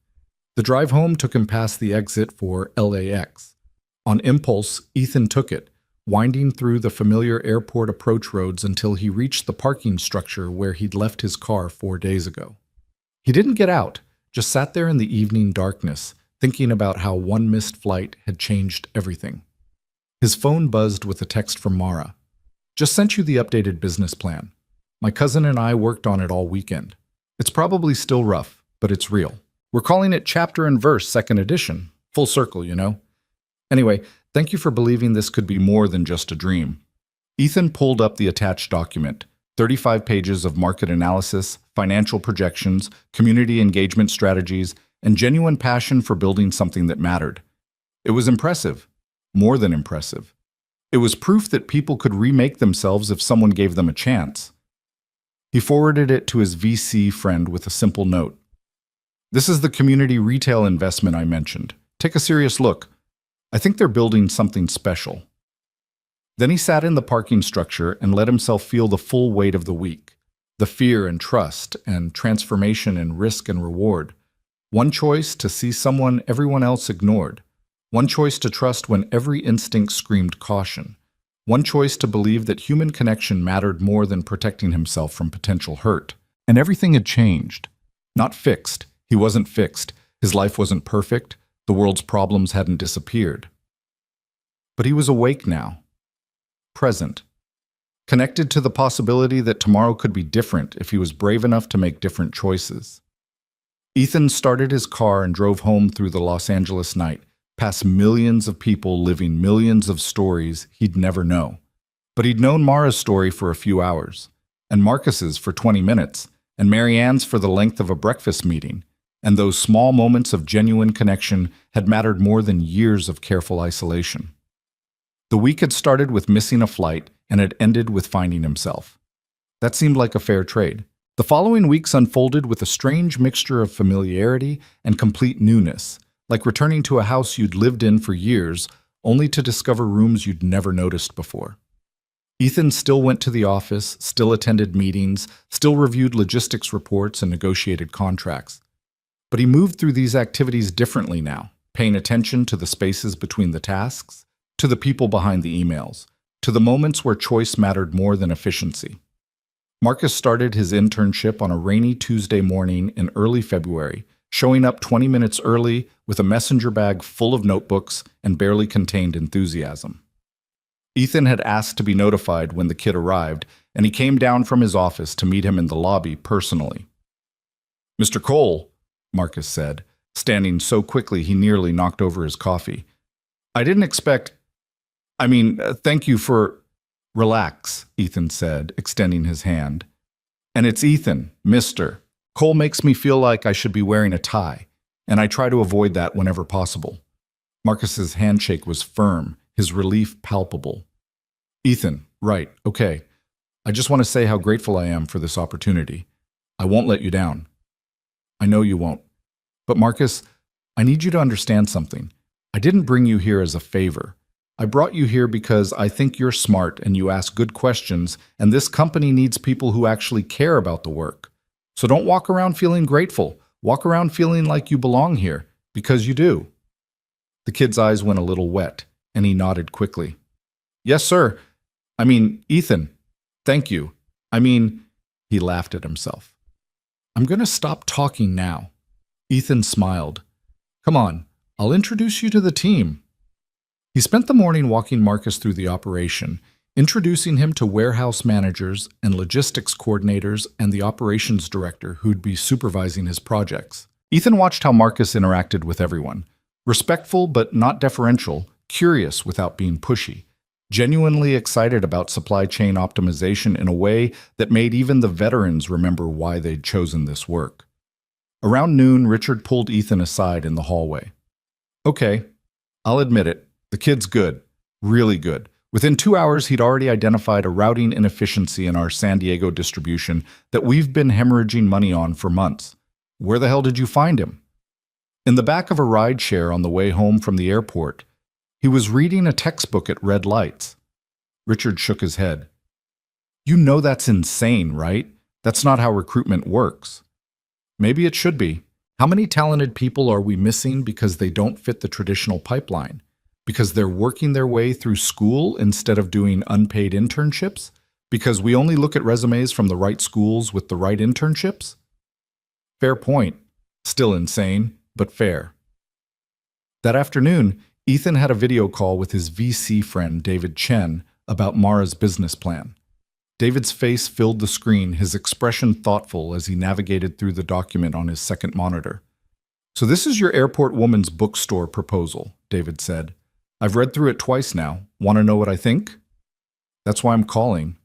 S1: The drive home took him past the exit for LAX. On impulse, Ethan took it, winding through the familiar airport approach roads until he reached the parking structure where he'd left his car 4 days ago. He didn't get out, just sat there in the evening darkness, thinking about how one missed flight had changed everything. His phone buzzed with a text from Mara. Just sent you the updated business plan. My cousin and I worked on it all weekend. It's probably still rough, but it's real. We're calling it Chapter and Verse Second Edition. Full circle, you know? Anyway, thank you for believing this could be more than just a dream. Ethan pulled up the attached document, 35 pages of market analysis, financial projections, community engagement strategies, and genuine passion for building something that mattered. It was impressive. More than impressive. It was proof that people could remake themselves if someone gave them a chance. He forwarded it to his VC friend with a simple note. This is the community retail investment I mentioned. Take a serious look. I think they're building something special. Then he sat in the parking structure and let himself feel the full weight of the week. The fear and trust and transformation and risk and reward. One choice to see someone everyone else ignored. One choice to trust when every instinct screamed caution. One choice to believe that human connection mattered more than protecting himself from potential hurt. And everything had changed. Not fixed. He wasn't fixed. His life wasn't perfect. The world's problems hadn't disappeared. But he was awake now. Present. Connected to the possibility that tomorrow could be different if he was brave enough to make different choices. Ethan started his car and drove home through the Los Angeles night, past millions of people living millions of stories he'd never know. But he'd known Mara's story for a few hours, and Marcus's for 20 minutes, and Marianne's for the length of a breakfast meeting, and those small moments of genuine connection had mattered more than years of careful isolation. The week had started with missing a flight and had ended with finding himself. That seemed like a fair trade. The following weeks unfolded with a strange mixture of familiarity and complete newness, like returning to a house you'd lived in for years, only to discover rooms you'd never noticed before. Ethan still went to the office, still attended meetings, still reviewed logistics reports and negotiated contracts. But he moved through these activities differently now, paying attention to the spaces between the tasks, to the people behind the emails, to the moments where choice mattered more than efficiency. Marcus started his internship on a rainy Tuesday morning in early February, showing up 20 minutes early with a messenger bag full of notebooks and barely contained enthusiasm. Ethan had asked to be notified when the kid arrived, and he came down from his office to meet him in the lobby personally. "Mr. Cole," Marcus said, standing so quickly he nearly knocked over his coffee. "I didn't expect... thank you for..." "Relax," Ethan said, extending his hand. "And it's Ethan, Mr. Cole makes me feel like I should be wearing a tie, and I try to avoid that whenever possible." Marcus's handshake was firm, his relief palpable. "Ethan, right, okay. I just want to say how grateful I am for this opportunity. I won't let you down." "I know you won't. But Marcus, I need you to understand something. I didn't bring you here as a favor. I brought you here because I think you're smart and you ask good questions, and this company needs people who actually care about the work. So don't walk around feeling grateful. Walk around feeling like you belong here, because you do." The kid's eyes went a little wet, and he nodded quickly. "Yes, sir. Ethan, thank you. He laughed at himself. "I'm going to stop talking now." Ethan smiled. "Come on, I'll introduce you to the team." He spent the morning walking Marcus through the operation, introducing him to warehouse managers and logistics coordinators and the operations director who'd be supervising his projects. Ethan watched how Marcus interacted with everyone. Respectful but not deferential, curious without being pushy. genuinely excited about supply chain optimization in a way that made even the veterans remember why they'd chosen this work. Around noon, Richard pulled Ethan aside in the hallway. Okay, I'll admit it, the kid's good, really good. Within 2 hours, he'd already identified a routing inefficiency in our San Diego distribution that we've been hemorrhaging money on for months. Where the hell did you find him? In the back of a rideshare on the way home from the airport. He was reading a textbook at red lights. Richard shook his head. You know that's insane, right? That's not how recruitment works. Maybe it should be. How many talented people are we missing because they don't fit the traditional pipeline? Because they're working their way through school instead of doing unpaid internships? Because we only look at resumes from the right schools with the right internships? Fair point. Still insane, but fair. That afternoon, Ethan had a video call with his VC friend David Chen about Mara's business plan. David's face filled the screen, his expression thoughtful as he navigated through the document on his second monitor. So this is your airport woman's bookstore proposal, David said. I've read through it twice now. Want to know what I think? That's why I'm calling.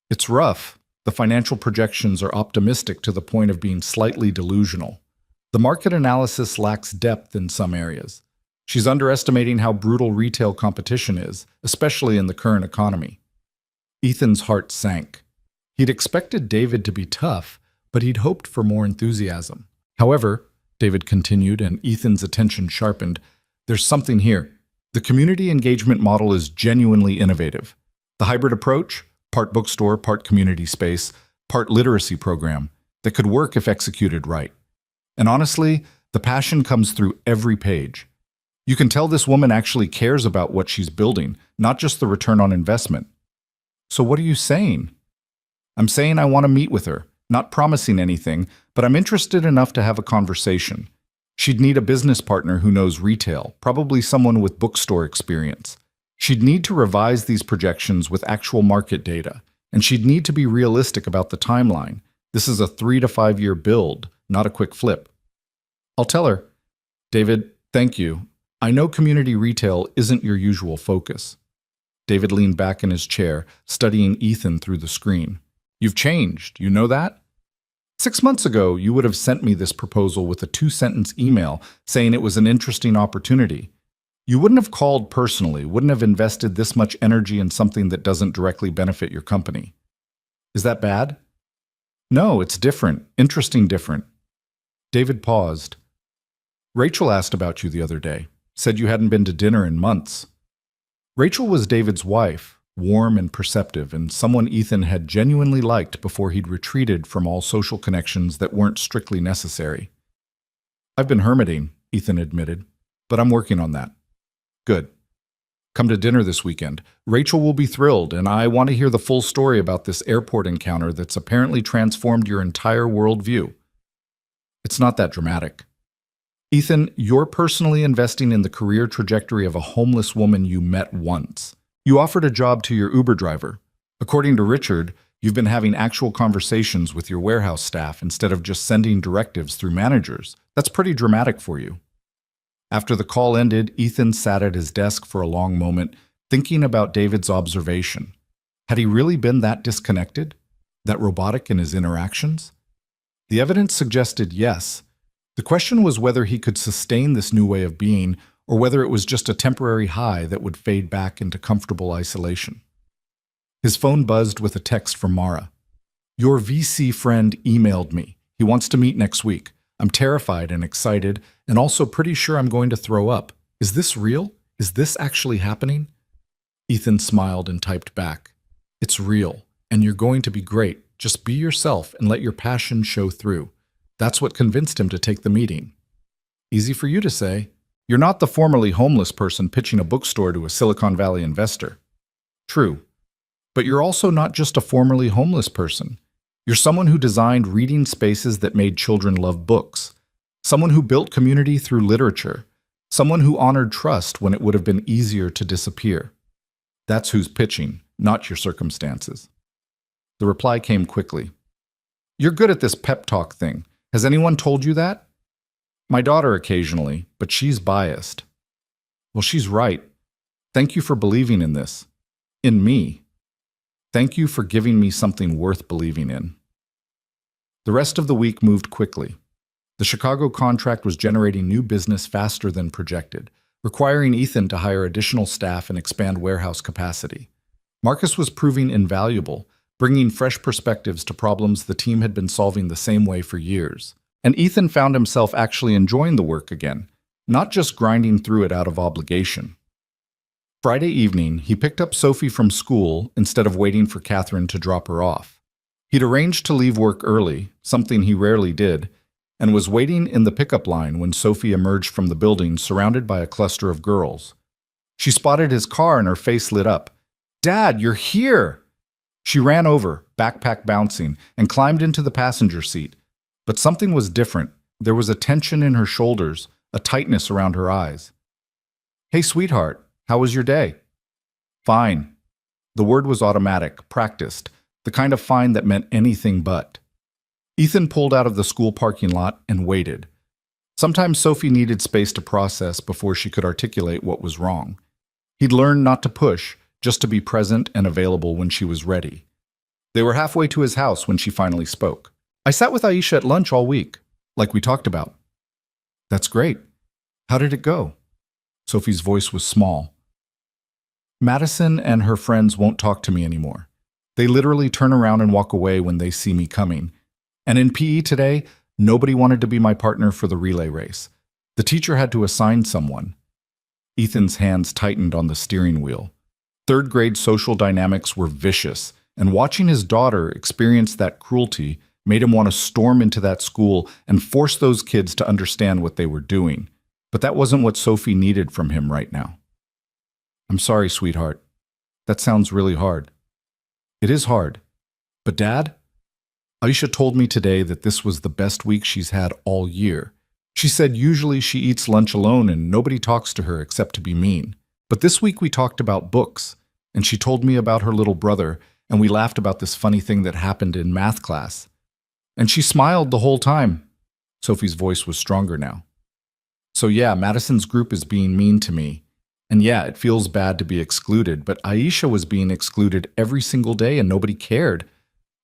S1: It's rough. The financial projections are optimistic to the point of being slightly delusional. The market analysis lacks depth in some areas. She's underestimating how brutal retail competition is, especially in the current economy. Ethan's heart sank. He'd expected David to be tough, but he'd hoped for more enthusiasm. However, David continued, and Ethan's attention sharpened, there's something here. The community engagement model is genuinely innovative. The hybrid approach, part bookstore, part community space, part literacy program, that could work if executed right. And honestly, the passion comes through every page. You can tell this woman actually cares about what she's building, not just the return on investment. So what are you saying? I'm saying I want to meet with her, not promising anything, but I'm interested enough to have a conversation. She'd need a business partner who knows retail, probably someone with bookstore experience. She'd need to revise these projections with actual market data, and she'd need to be realistic about the timeline. This is a 3 to 5 year build, not a quick flip. I'll tell her, David, thank you. I know community retail isn't your usual focus. David leaned back in his chair, studying Ethan through the screen. You've changed, you know that? 6 months ago, you would have sent me this proposal with a 2-sentence email saying it was an interesting opportunity. You wouldn't have called personally, wouldn't have invested this much energy in something that doesn't directly benefit your company. Is that bad? No, it's different, interesting different. David paused. Rachel asked about you the other day, said you hadn't been to dinner in months. Rachel was David's wife, warm and perceptive, and someone Ethan had genuinely liked before he'd retreated from all social connections that weren't strictly necessary. I've been hermiting, Ethan admitted, but I'm working on that. Good. Come to dinner this weekend. Rachel will be thrilled, and I want to hear the full story about this airport encounter that's apparently transformed your entire worldview. It's not that dramatic. Ethan, you're personally investing in the career trajectory of a homeless woman you met once. You offered a job to your Uber driver. According to Richard, you've been having actual conversations with your warehouse staff instead of just sending directives through managers. That's pretty dramatic for you. After the call ended, Ethan sat at his desk for a long moment, thinking about David's observation. Had he really been that disconnected? That robotic in his interactions? The evidence suggested yes. The question was whether he could sustain this new way of being, or whether it was just a temporary high that would fade back into comfortable isolation. His phone buzzed with a text from Mara. Your VC friend emailed me. He wants to meet next week. I'm terrified and excited, and also pretty sure I'm going to throw up. Is this real? Is this actually happening? Ethan smiled and typed back. It's real, and you're going to be great. Just be yourself and let your passion show through. That's what convinced him to take the meeting. Easy for you to say. You're not the formerly homeless person pitching a bookstore to a Silicon Valley investor. True. But you're also not just a formerly homeless person. You're someone who designed reading spaces that made children love books. Someone who built community through literature. Someone who honored trust when it would have been easier to disappear. That's who's pitching, not your circumstances. The reply came quickly. You're good at this pep talk thing. Has anyone told you that? My daughter occasionally, but she's biased. Well, she's right. Thank you for believing in this. In me. Thank you for giving me something worth believing in. The rest of the week moved quickly. The Chicago contract was generating new business faster than projected, requiring Ethan to hire additional staff and expand warehouse capacity. Marcus was proving invaluable, bringing fresh perspectives to problems the team had been solving the same way for years. And Ethan found himself actually enjoying the work again, not just grinding through it out of obligation. Friday evening, he picked up Sophie from school instead of waiting for Catherine to drop her off. He'd arranged to leave work early, something he rarely did, and was waiting in the pickup line when Sophie emerged from the building surrounded by a cluster of girls. She spotted his car and her face lit up. "Dad, you're here!" She ran over, backpack bouncing, and climbed into the passenger seat. But something was different. There was a tension in her shoulders, a tightness around her eyes. "Hey, sweetheart, how was your day?" "Fine." The word was automatic, practiced, the kind of fine that meant anything but. Ethan pulled out of the school parking lot and waited. Sometimes Sophie needed space to process before she could articulate what was wrong. He'd learned not to push, just to be present and available when she was ready. They were halfway to his house when she finally spoke. "I sat with Aisha at lunch all week, like we talked about." "That's great. How did it go?" Sophie's voice was small. "Madison and her friends won't talk to me anymore. They literally turn around and walk away when they see me coming. And in PE today, nobody wanted to be my partner for the relay race. The teacher had to assign someone." Ethan's hands tightened on the steering wheel. Third-grade social dynamics were vicious, and watching his daughter experience that cruelty made him want to storm into that school and force those kids to understand what they were doing. But that wasn't what Sophie needed from him right now. "I'm sorry, sweetheart. That sounds really hard." "It is hard. But Dad, Aisha told me today that this was the best week she's had all year. She said usually she eats lunch alone and nobody talks to her except to be mean. But this week we talked about books, and she told me about her little brother, and we laughed about this funny thing that happened in math class. And she smiled the whole time." Sophie's voice was stronger now. "So yeah, Madison's group is being mean to me. And yeah, it feels bad to be excluded, but Aisha was being excluded every single day and nobody cared.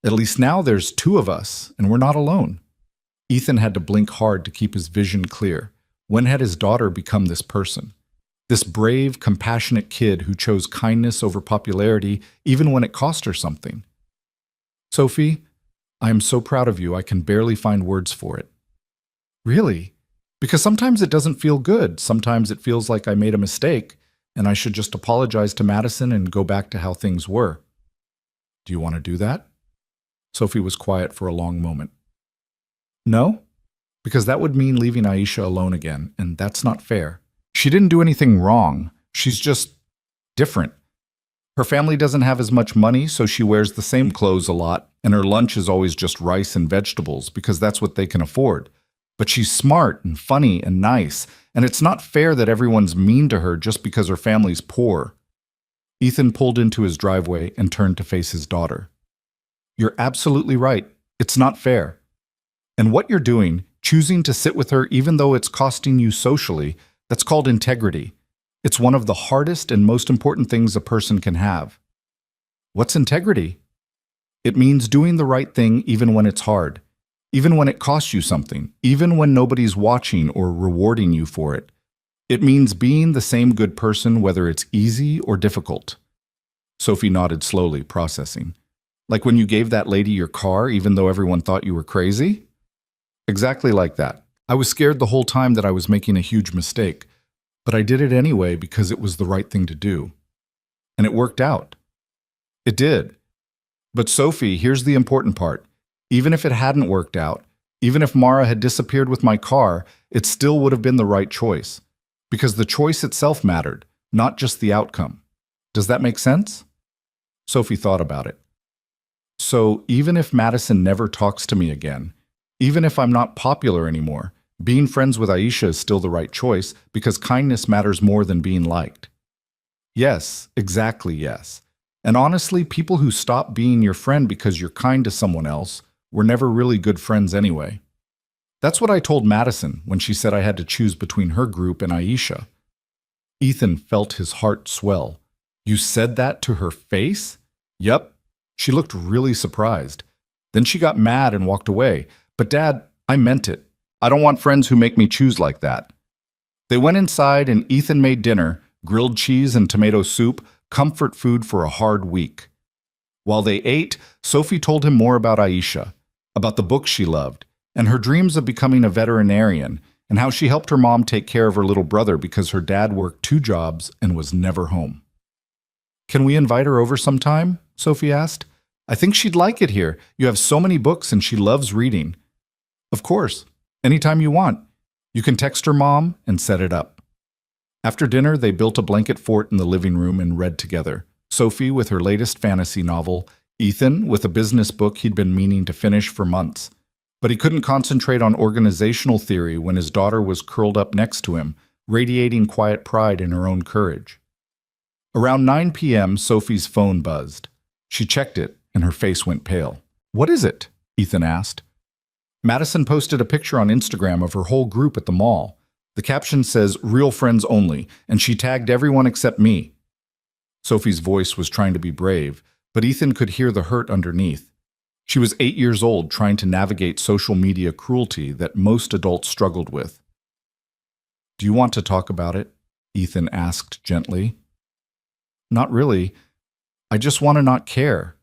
S1: At least now there's two of us, and we're not alone." Ethan had to blink hard to keep his vision clear. When had his daughter become this person? This brave, compassionate kid who chose kindness over popularity even when it cost her something. "Sophie, I am so proud of you I can barely find words for it." "Really? Because sometimes it doesn't feel good. Sometimes it feels like I made a mistake, and I should just apologize to Madison and go back to how things were." "Do you want to do that?" Sophie was quiet for a long moment. "No, because that would mean leaving Aisha alone again, and that's not fair. She didn't do anything wrong. She's just different. Her family doesn't have as much money, so she wears the same clothes a lot, and her lunch is always just rice and vegetables because that's what they can afford. But she's smart and funny and nice, and it's not fair that everyone's mean to her just because her family's poor." Ethan pulled into his driveway and turned to face his daughter. "You're absolutely right. It's not fair. And what you're doing, choosing to sit with her even though it's costing you socially, that's called integrity. It's one of the hardest and most important things a person can have." "What's integrity?" "It means doing the right thing even when it's hard, even when it costs you something, even when nobody's watching or rewarding you for it. It means being the same good person whether it's easy or difficult." Sophie nodded slowly, processing. "Like when you gave that lady your car even though everyone thought you were crazy?" "Exactly like that. I was scared the whole time that I was making a huge mistake, but I did it anyway because it was the right thing to do. And it worked out." "It did. But Sophie, here's the important part. Even if it hadn't worked out, even if Mara had disappeared with my car, it still would have been the right choice. Because the choice itself mattered, not just the outcome. Does that make sense?" Sophie thought about it. "So even if Madison never talks to me again, even if I'm not popular anymore, being friends with Aisha is still the right choice because kindness matters more than being liked." "Yes, exactly yes. And honestly, people who stop being your friend because you're kind to someone else were never really good friends anyway. That's what I told Madison when she said I had to choose between her group and Aisha." Ethan felt his heart swell. You said that to her face? Yep. She looked really surprised. Then she got mad and walked away. But Dad, I meant it. I don't want friends who make me choose like that. They went inside and Ethan made dinner, grilled cheese and tomato soup, comfort food for a hard week. While they ate, Sophie told him more about Aisha, about the books she loved, and her dreams of becoming a veterinarian, and how she helped her mom take care of her little brother because her dad worked 2 jobs and was never home. Can we invite her over sometime? Sophie asked. I think she'd like it here. You have so many books and she loves reading. Of course, anytime you want. You can text her mom and set it up. After dinner, they built a blanket fort in the living room and read together. Sophie with her latest fantasy novel, Ethan with a business book he'd been meaning to finish for months. But he couldn't concentrate on organizational theory when his daughter was curled up next to him, radiating quiet pride in her own courage. Around 9 p.m., Sophie's phone buzzed. She checked it, and her face went pale. What is it? Ethan asked. Madison posted a picture on Instagram of her whole group at the mall. The caption says, "Real friends only," and she tagged everyone except me. Sophie's voice was trying to be brave, but Ethan could hear the hurt underneath. She was 8 years old trying to navigate social media cruelty that most adults struggled with. Do you want to talk about it? Ethan asked gently. Not really. I just want to not care.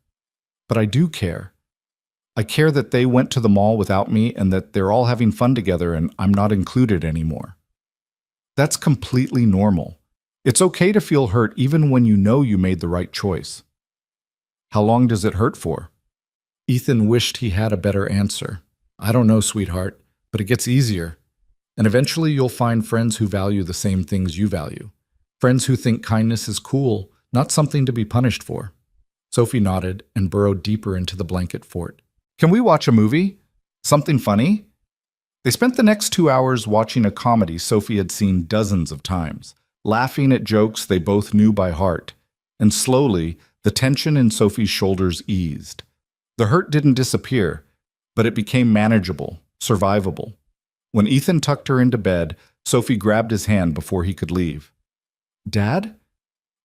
S1: But I do care. I care that they went to the mall without me and that they're all having fun together and I'm not included anymore. That's completely normal. It's okay to feel hurt even when you know you made the right choice. How long does it hurt for? Ethan wished he had a better answer. I don't know, sweetheart, but it gets easier. And eventually you'll find friends who value the same things you value. Friends who think kindness is cool, not something to be punished for. Sophie nodded and burrowed deeper into the blanket fort. Can we watch a movie? Something funny? They spent the next 2 hours watching a comedy Sophie had seen dozens of times, laughing at jokes they both knew by heart. And slowly, the tension in Sophie's shoulders eased. The hurt didn't disappear, but it became manageable, survivable. When Ethan tucked her into bed, Sophie grabbed his hand before he could leave. Dad?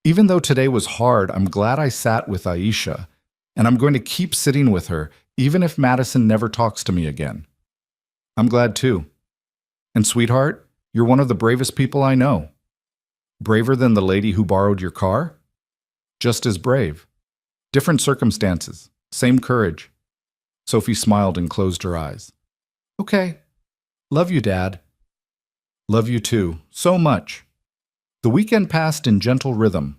S1: Even though today was hard, I'm glad I sat with Aisha, and I'm going to keep sitting with her, even if Madison never talks to me again. I'm glad too. And sweetheart, you're one of the bravest people I know. Braver than the lady who borrowed your car? Just as brave. Different circumstances, same courage. Sophie smiled and closed her eyes. Okay. Love you, Dad. Love you too, so much. The weekend passed in gentle rhythm.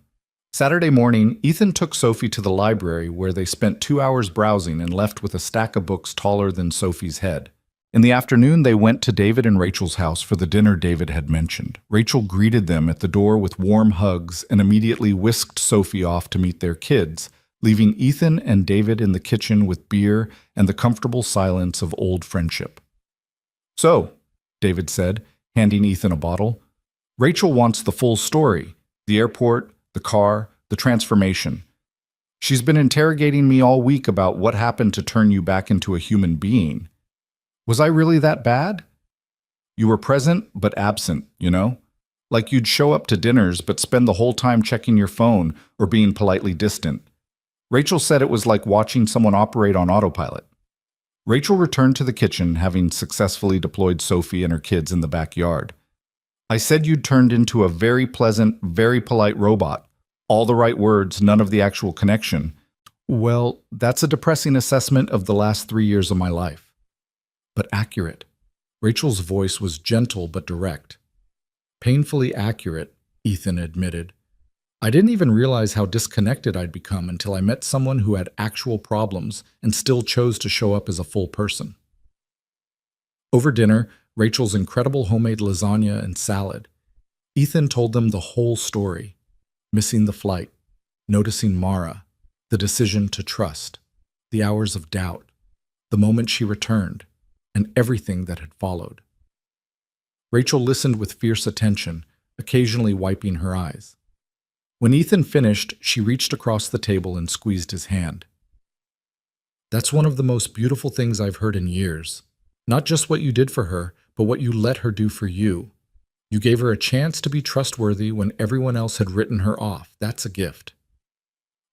S1: Saturday morning, Ethan took Sophie to the library where they spent 2 hours browsing and left with a stack of books taller than Sophie's head. In the afternoon, they went to David and Rachel's house for the dinner David had mentioned. Rachel greeted them at the door with warm hugs and immediately whisked Sophie off to meet their kids, leaving Ethan and David in the kitchen with beer and the comfortable silence of old friendship. So, David said, handing Ethan a bottle, Rachel wants the full story, the airport, the car, the transformation. She's been interrogating me all week about what happened to turn you back into a human being. Was I really that bad? You were present but absent, you know? Like you'd show up to dinners but spend the whole time checking your phone or being politely distant. Rachel said it was like watching someone operate on autopilot. Rachel returned to the kitchen, having successfully deployed Sophie and her kids in the backyard. I said you'd turned into a very pleasant, very polite robot. All the right words, none of the actual connection. Well, that's a depressing assessment of the last 3 years of my life. But accurate. Rachel's voice was gentle but direct. Painfully accurate, Ethan admitted. I didn't even realize how disconnected I'd become until I met someone who had actual problems and still chose to show up as a full person. Over dinner, Rachel's incredible homemade lasagna and salad. Ethan told them the whole story. Missing the flight, noticing Mara, the decision to trust, the hours of doubt, the moment she returned, and everything that had followed. Rachel listened with fierce attention, occasionally wiping her eyes. When Ethan finished, she reached across the table and squeezed his hand. That's one of the most beautiful things I've heard in years. Not just what you did for her, but what you let her do for you. You gave her a chance to be trustworthy when everyone else had written her off. That's a gift.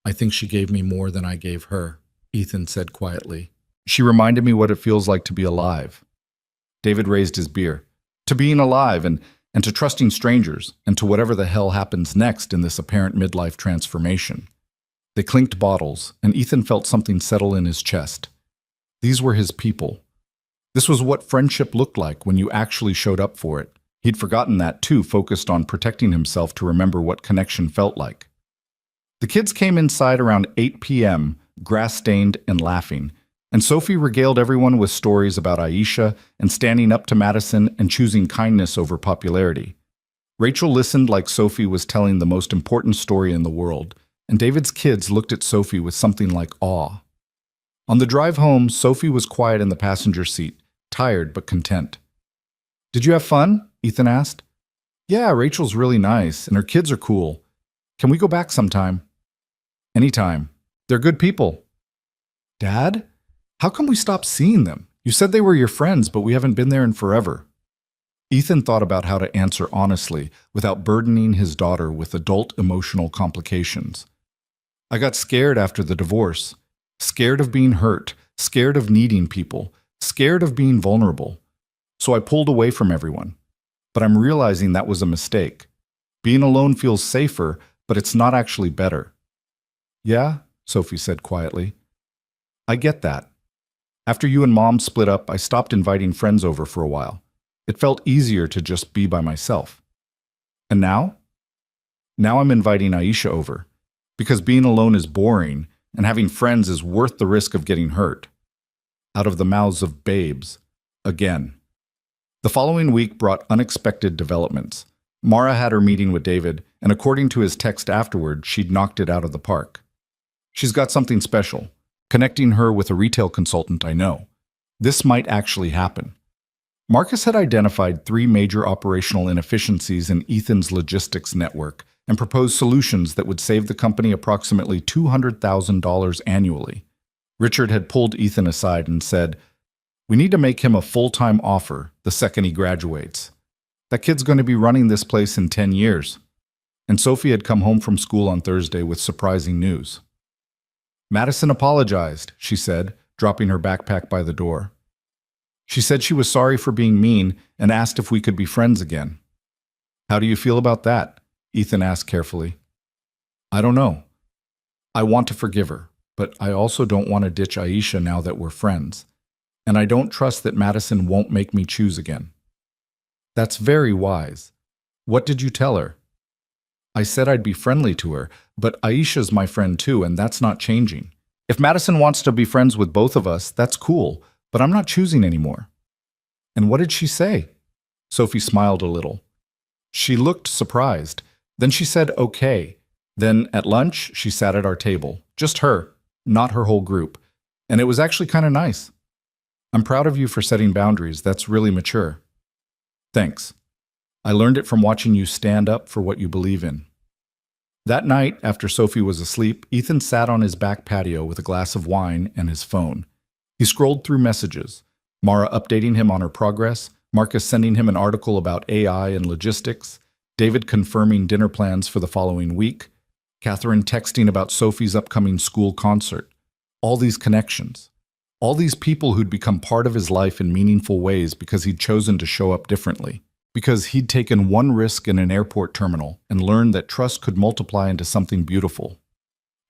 S1: I think she gave me more than I gave her, Ethan said quietly. She reminded me what it feels like to be alive. David raised his beer. To being alive and to trusting strangers and to whatever the hell happens next in this apparent midlife transformation. They clinked bottles, and Ethan felt something settle in his chest. These were his people. This was what friendship looked like when you actually showed up for it. He'd forgotten that too, focused on protecting himself to remember what connection felt like. The kids came inside around 8 p.m., grass-stained and laughing, and Sophie regaled everyone with stories about Aisha and standing up to Madison and choosing kindness over popularity. Rachel listened like Sophie was telling the most important story in the world, and David's kids looked at Sophie with something like awe. On the drive home, Sophie was quiet in the passenger seat, tired but content. Did you have fun? Ethan asked. Yeah, Rachel's really nice, and her kids are cool. Can we go back sometime? Anytime. They're good people. Dad? How come we stopped seeing them? You said they were your friends, but we haven't been there in forever. Ethan thought about how to answer honestly without burdening his daughter with adult emotional complications. I got scared after the divorce. Scared of being hurt, scared of needing people, scared of being vulnerable. So I pulled away from everyone. But I'm realizing that was a mistake. Being alone feels safer, but it's not actually better. Yeah, Sophie said quietly. I get that. After you and Mom split up, I stopped inviting friends over for a while. It felt easier to just be by myself. And now? Now I'm inviting Aisha over, because being alone is boring, and having friends is worth the risk of getting hurt. Out of the mouths of babes. Again. The following week brought unexpected developments. Mara had her meeting with David, and according to his text afterward, she'd knocked it out of the park. She's got something special, connecting her with a retail consultant I know. This might actually happen. Marcus had identified 3 major operational inefficiencies in Ethan's logistics network and proposed solutions that would save the company approximately $200,000 annually. Richard had pulled Ethan aside and said, "We need to make him a full-time offer the second he graduates. That kid's going to be running this place in 10 years. And Sophie had come home from school on Thursday with surprising news. Madison apologized, she said, dropping her backpack by the door. She said she was sorry for being mean and asked if we could be friends again. How do you feel about that? Ethan asked carefully. I don't know. I want to forgive her, but I also don't want to ditch Aisha now that we're friends. And I don't trust that Madison won't make me choose again. That's very wise. What did you tell her? I said I'd be friendly to her, but Aisha's my friend too, and that's not changing. If Madison wants to be friends with both of us, that's cool, but I'm not choosing anymore. And what did she say? Sophie smiled a little. She looked surprised. Then she said, okay. Then at lunch, she sat at our table. Just her, not her whole group. And it was actually kind of nice. I'm proud of you for setting boundaries. That's really mature. Thanks. I learned it from watching you stand up for what you believe in. That night, after Sophie was asleep, Ethan sat on his back patio with a glass of wine and his phone. He scrolled through messages, Mara updating him on her progress, Marcus sending him an article about AI and logistics, David confirming dinner plans for the following week, Catherine texting about Sophie's upcoming school concert. All these connections. All these people who'd become part of his life in meaningful ways because he'd chosen to show up differently. Because he'd taken one risk in an airport terminal and learned that trust could multiply into something beautiful.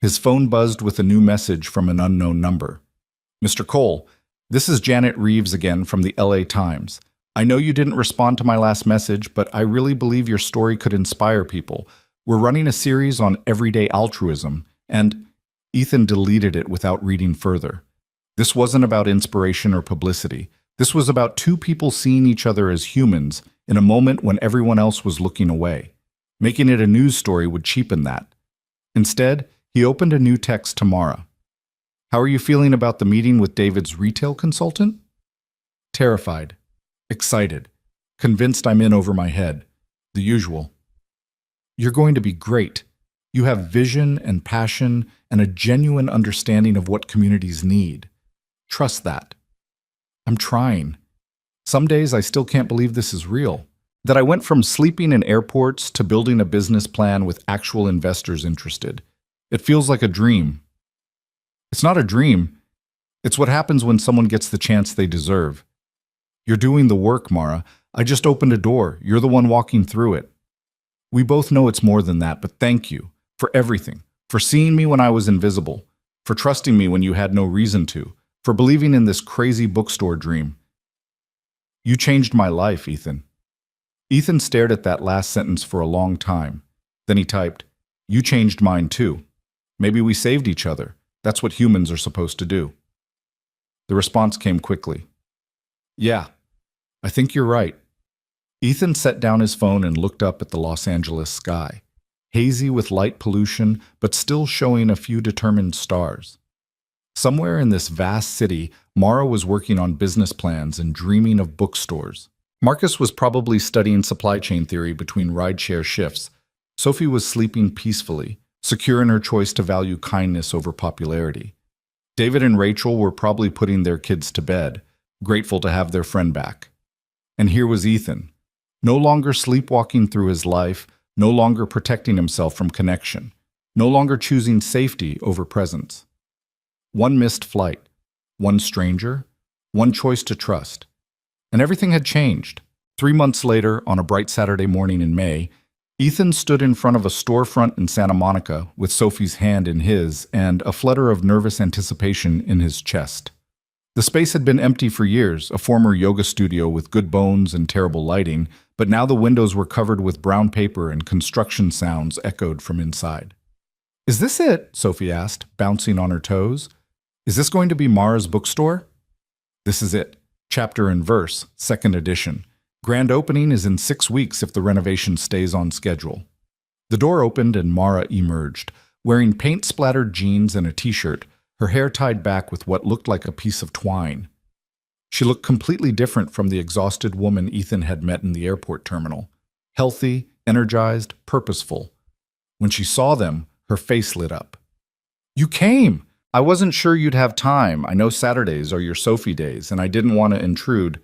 S1: His phone buzzed with a new message from an unknown number. Mr. Cole, this is Janet Reeves again from the LA Times. I know you didn't respond to my last message, but I really believe your story could inspire people. We're running a series on everyday altruism, and Ethan deleted it without reading further. This wasn't about inspiration or publicity. This was about two people seeing each other as humans in a moment when everyone else was looking away. Making it a news story would cheapen that. Instead, he opened a new text to Mara. How are you feeling about the meeting with David's retail consultant? Terrified. Excited. Convinced I'm in over my head. The usual. You're going to be great. You have vision and passion and a genuine understanding of what communities need. Trust that. I'm trying. Some days I still can't believe this is real. That I went from sleeping in airports to building a business plan with actual investors interested. It feels like a dream. It's not a dream. It's what happens when someone gets the chance they deserve. You're doing the work, Mara. I just opened a door. You're the one walking through it. We both know it's more than that, but thank you for everything. For seeing me when I was invisible. For trusting me when you had no reason to. For believing in this crazy bookstore dream. You changed my life, Ethan. Ethan stared at that last sentence for a long time. Then he typed, "You changed mine too. Maybe we saved each other. That's what humans are supposed to do." The response came quickly. "Yeah, I think you're right." Ethan set down his phone and looked up at the Los Angeles sky, hazy with light pollution, but still showing a few determined stars. Somewhere in this vast city, Mara was working on business plans and dreaming of bookstores. Marcus was probably studying supply chain theory between rideshare shifts. Sophie was sleeping peacefully, secure in her choice to value kindness over popularity. David and Rachel were probably putting their kids to bed, grateful to have their friend back. And here was Ethan, no longer sleepwalking through his life, no longer protecting himself from connection, no longer choosing safety over presence. One missed flight, one stranger, one choice to trust. And everything had changed. 3 months later, on a bright Saturday morning in May, Ethan stood in front of a storefront in Santa Monica with Sophie's hand in his and a flutter of nervous anticipation in his chest. The space had been empty for years, a former yoga studio with good bones and terrible lighting, but now the windows were covered with brown paper and construction sounds echoed from inside. "Is this it?" Sophie asked, bouncing on her toes. "Is this going to be Mara's bookstore?" "This is it. Chapter and Verse, 2nd edition. Grand opening is in 6 weeks if the renovation stays on schedule." The door opened and Mara emerged, wearing paint-splattered jeans and a t-shirt, her hair tied back with what looked like a piece of twine. She looked completely different from the exhausted woman Ethan had met in the airport terminal. Healthy, energized, purposeful. When she saw them, her face lit up. "You came! I wasn't sure you'd have time. I know Saturdays are your Sophie days, and I didn't want to intrude."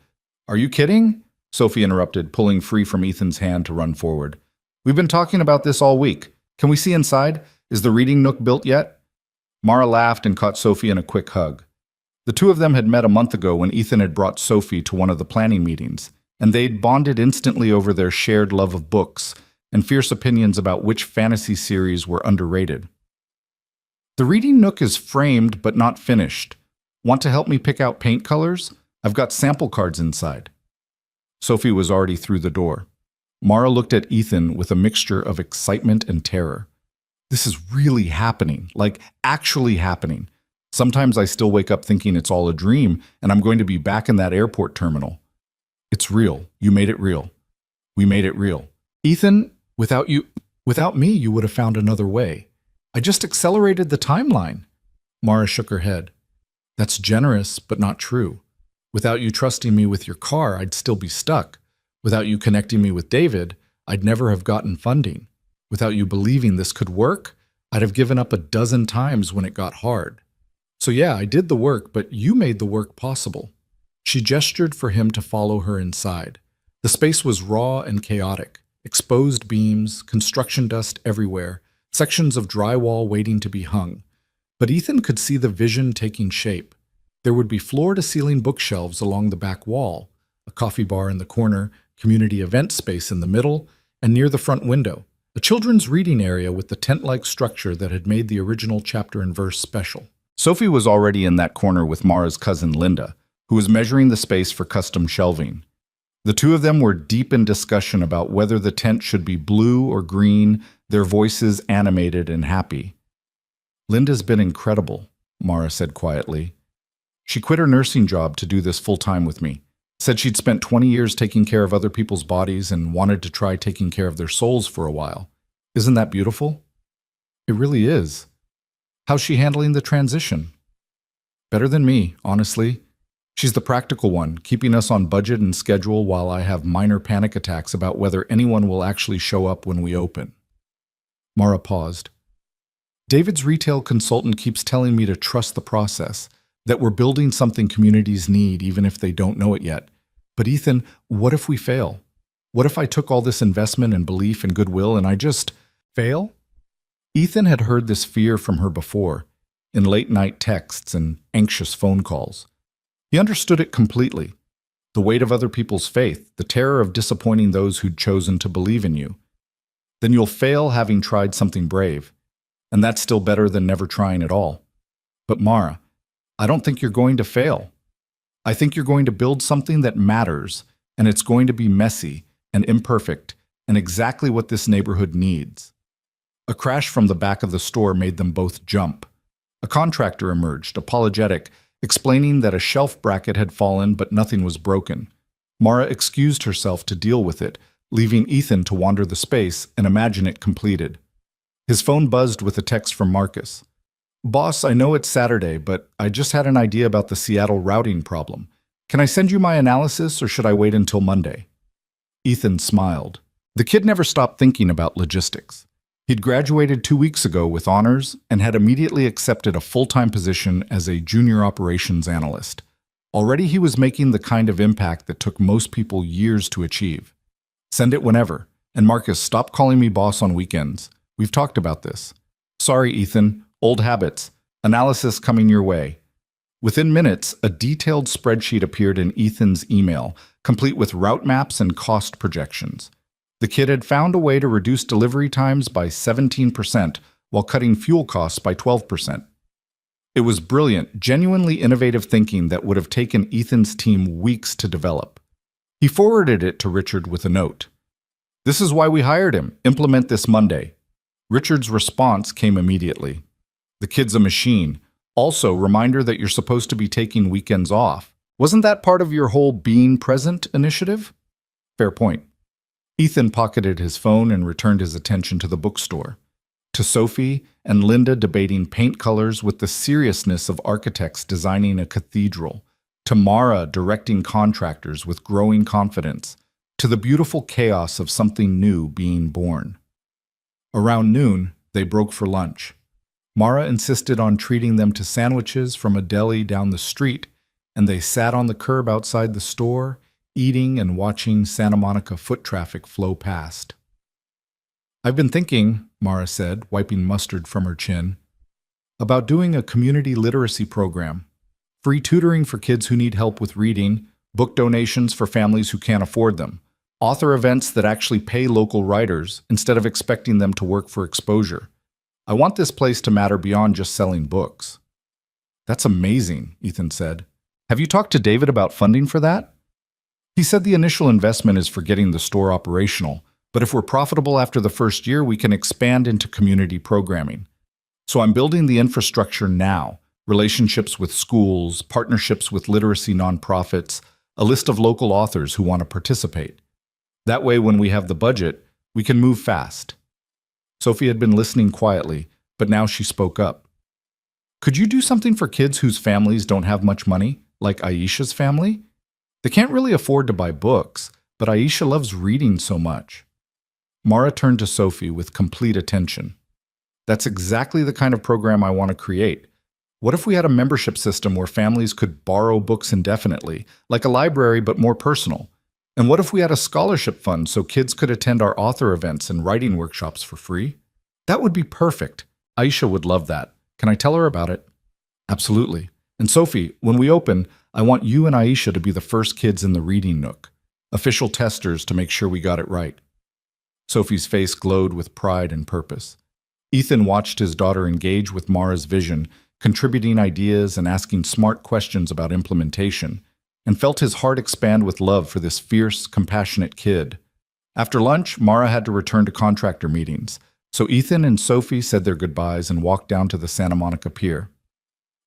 S1: "Are you kidding?" Sophie interrupted, pulling free from Ethan's hand to run forward. "We've been talking about this all week. Can we see inside? Is the reading nook built yet?" Mara laughed and caught Sophie in a quick hug. The two of them had met a month ago when Ethan had brought Sophie to one of the planning meetings, and they'd bonded instantly over their shared love of books and fierce opinions about which fantasy series were underrated. "The reading nook is framed but not finished. Want to help me pick out paint colors? I've got sample cards inside." Sophie was already through the door. Mara looked at Ethan with a mixture of excitement and terror. "This is really happening, like actually happening. Sometimes I still wake up thinking it's all a dream and I'm going to be back in that airport terminal. It's real. You made it real. We made it real. Ethan, without me, you would have found another way. I just accelerated the timeline." Mara shook her head. "That's generous, but not true. Without you trusting me with your car, I'd still be stuck. Without you connecting me with David, I'd never have gotten funding. Without you believing this could work, I'd have given up a dozen times when it got hard. So yeah, I did the work, but you made the work possible." She gestured for him to follow her inside. The space was raw and chaotic. Exposed beams, construction dust everywhere, sections of drywall waiting to be hung. But Ethan could see the vision taking shape. There would be floor-to-ceiling bookshelves along the back wall, a coffee bar in the corner, community event space in the middle, and near the front window, a children's reading area with the tent-like structure that had made the original Chapter and Verse special. Sophie was already in that corner with Mara's cousin Linda, who was measuring the space for custom shelving. The two of them were deep in discussion about whether the tent should be blue or green, their voices animated and happy. "Linda's been incredible," Mara said quietly. "She quit her nursing job to do this full-time with me. Said she'd spent 20 years taking care of other people's bodies and wanted to try taking care of their souls for a while. Isn't that beautiful?" "It really is." "How's she handling the transition?" "Better than me, honestly. She's the practical one, keeping us on budget and schedule while I have minor panic attacks about whether anyone will actually show up when we open." Mara paused. "David's retail consultant keeps telling me to trust the process, that we're building something communities need even if they don't know it yet. But Ethan, what if we fail? What if I took all this investment and belief and goodwill and I just fail? Ethan had heard this fear from her before, in late-night texts and anxious phone calls. He understood it completely. The weight of other people's faith, the terror of disappointing those who'd chosen to believe in you. Then you'll fail having tried something brave, and that's still better than never trying at all. But Mara, I don't think you're going to fail. I think you're going to build something that matters, and it's going to be messy and imperfect and exactly what this neighborhood needs. A crash from the back of the store made them both jump. A contractor emerged, apologetic, explaining that a shelf bracket had fallen but nothing was broken. Mara excused herself to deal with it, leaving Ethan to wander the space and imagine it completed. His phone buzzed with a text from Marcus. "Boss, I know it's Saturday, but I just had an idea about the Seattle routing problem. Can I send you my analysis or should I wait until Monday?" Ethan smiled. The kid never stopped thinking about logistics. He'd graduated 2 weeks ago with honors and had immediately accepted a full-time position as a junior operations analyst. Already he was making the kind of impact that took most people years to achieve. "Send it whenever. And Marcus, stop calling me boss on weekends. We've talked about this." "Sorry, Ethan. Old habits. Analysis coming your way." Within minutes, a detailed spreadsheet appeared in Ethan's email, complete with route maps and cost projections. The kid had found a way to reduce delivery times by 17% while cutting fuel costs by 12%. It was brilliant, genuinely innovative thinking that would have taken Ethan's team weeks to develop. He forwarded it to Richard with a note. "This is why we hired him. Implement this Monday." Richard's response came immediately. "The kid's a machine. Also, reminder that you're supposed to be taking weekends off. Wasn't that part of your whole being present initiative?" Fair point. Ethan pocketed his phone and returned his attention to the bookstore. To Sophie and Linda debating paint colors with the seriousness of architects designing a cathedral. To Mara directing contractors with growing confidence. To the beautiful chaos of something new being born. Around noon, they broke for lunch. Mara insisted on treating them to sandwiches from a deli down the street, and they sat on the curb outside the store, eating and watching Santa Monica foot traffic flow past. "I've been thinking," Mara said, wiping mustard from her chin, "about doing a community literacy program. Free tutoring for kids who need help with reading, book donations for families who can't afford them, author events that actually pay local writers instead of expecting them to work for exposure. I want this place to matter beyond just selling books." "That's amazing," Ethan said. "Have you talked to David about funding for that?" "He said the initial investment is for getting the store operational, but if we're profitable after the first year, we can expand into community programming. So I'm building the infrastructure now, relationships with schools, partnerships with literacy nonprofits, a list of local authors who want to participate. That way, when we have the budget, we can move fast." Sophie had been listening quietly, but now she spoke up. "Could you do something for kids whose families don't have much money, like Aisha's family? They can't really afford to buy books, but Aisha loves reading so much." Mara turned to Sophie with complete attention. "That's exactly the kind of program I want to create. What if we had a membership system where families could borrow books indefinitely, like a library but more personal? And what if we had a scholarship fund so kids could attend our author events and writing workshops for free? That would be perfect. Aisha would love that. Can I tell her about it?" "Absolutely. And Sophie, when we open, I want you and Aisha to be the first kids in the reading nook, official testers to make sure we got it right." Sophie's face glowed with pride and purpose. Ethan watched his daughter engage with Mara's vision, contributing ideas and asking smart questions about implementation, and felt his heart expand with love for this fierce, compassionate kid. After lunch, Mara had to return to contractor meetings, so Ethan and Sophie said their goodbyes and walked down to the Santa Monica Pier.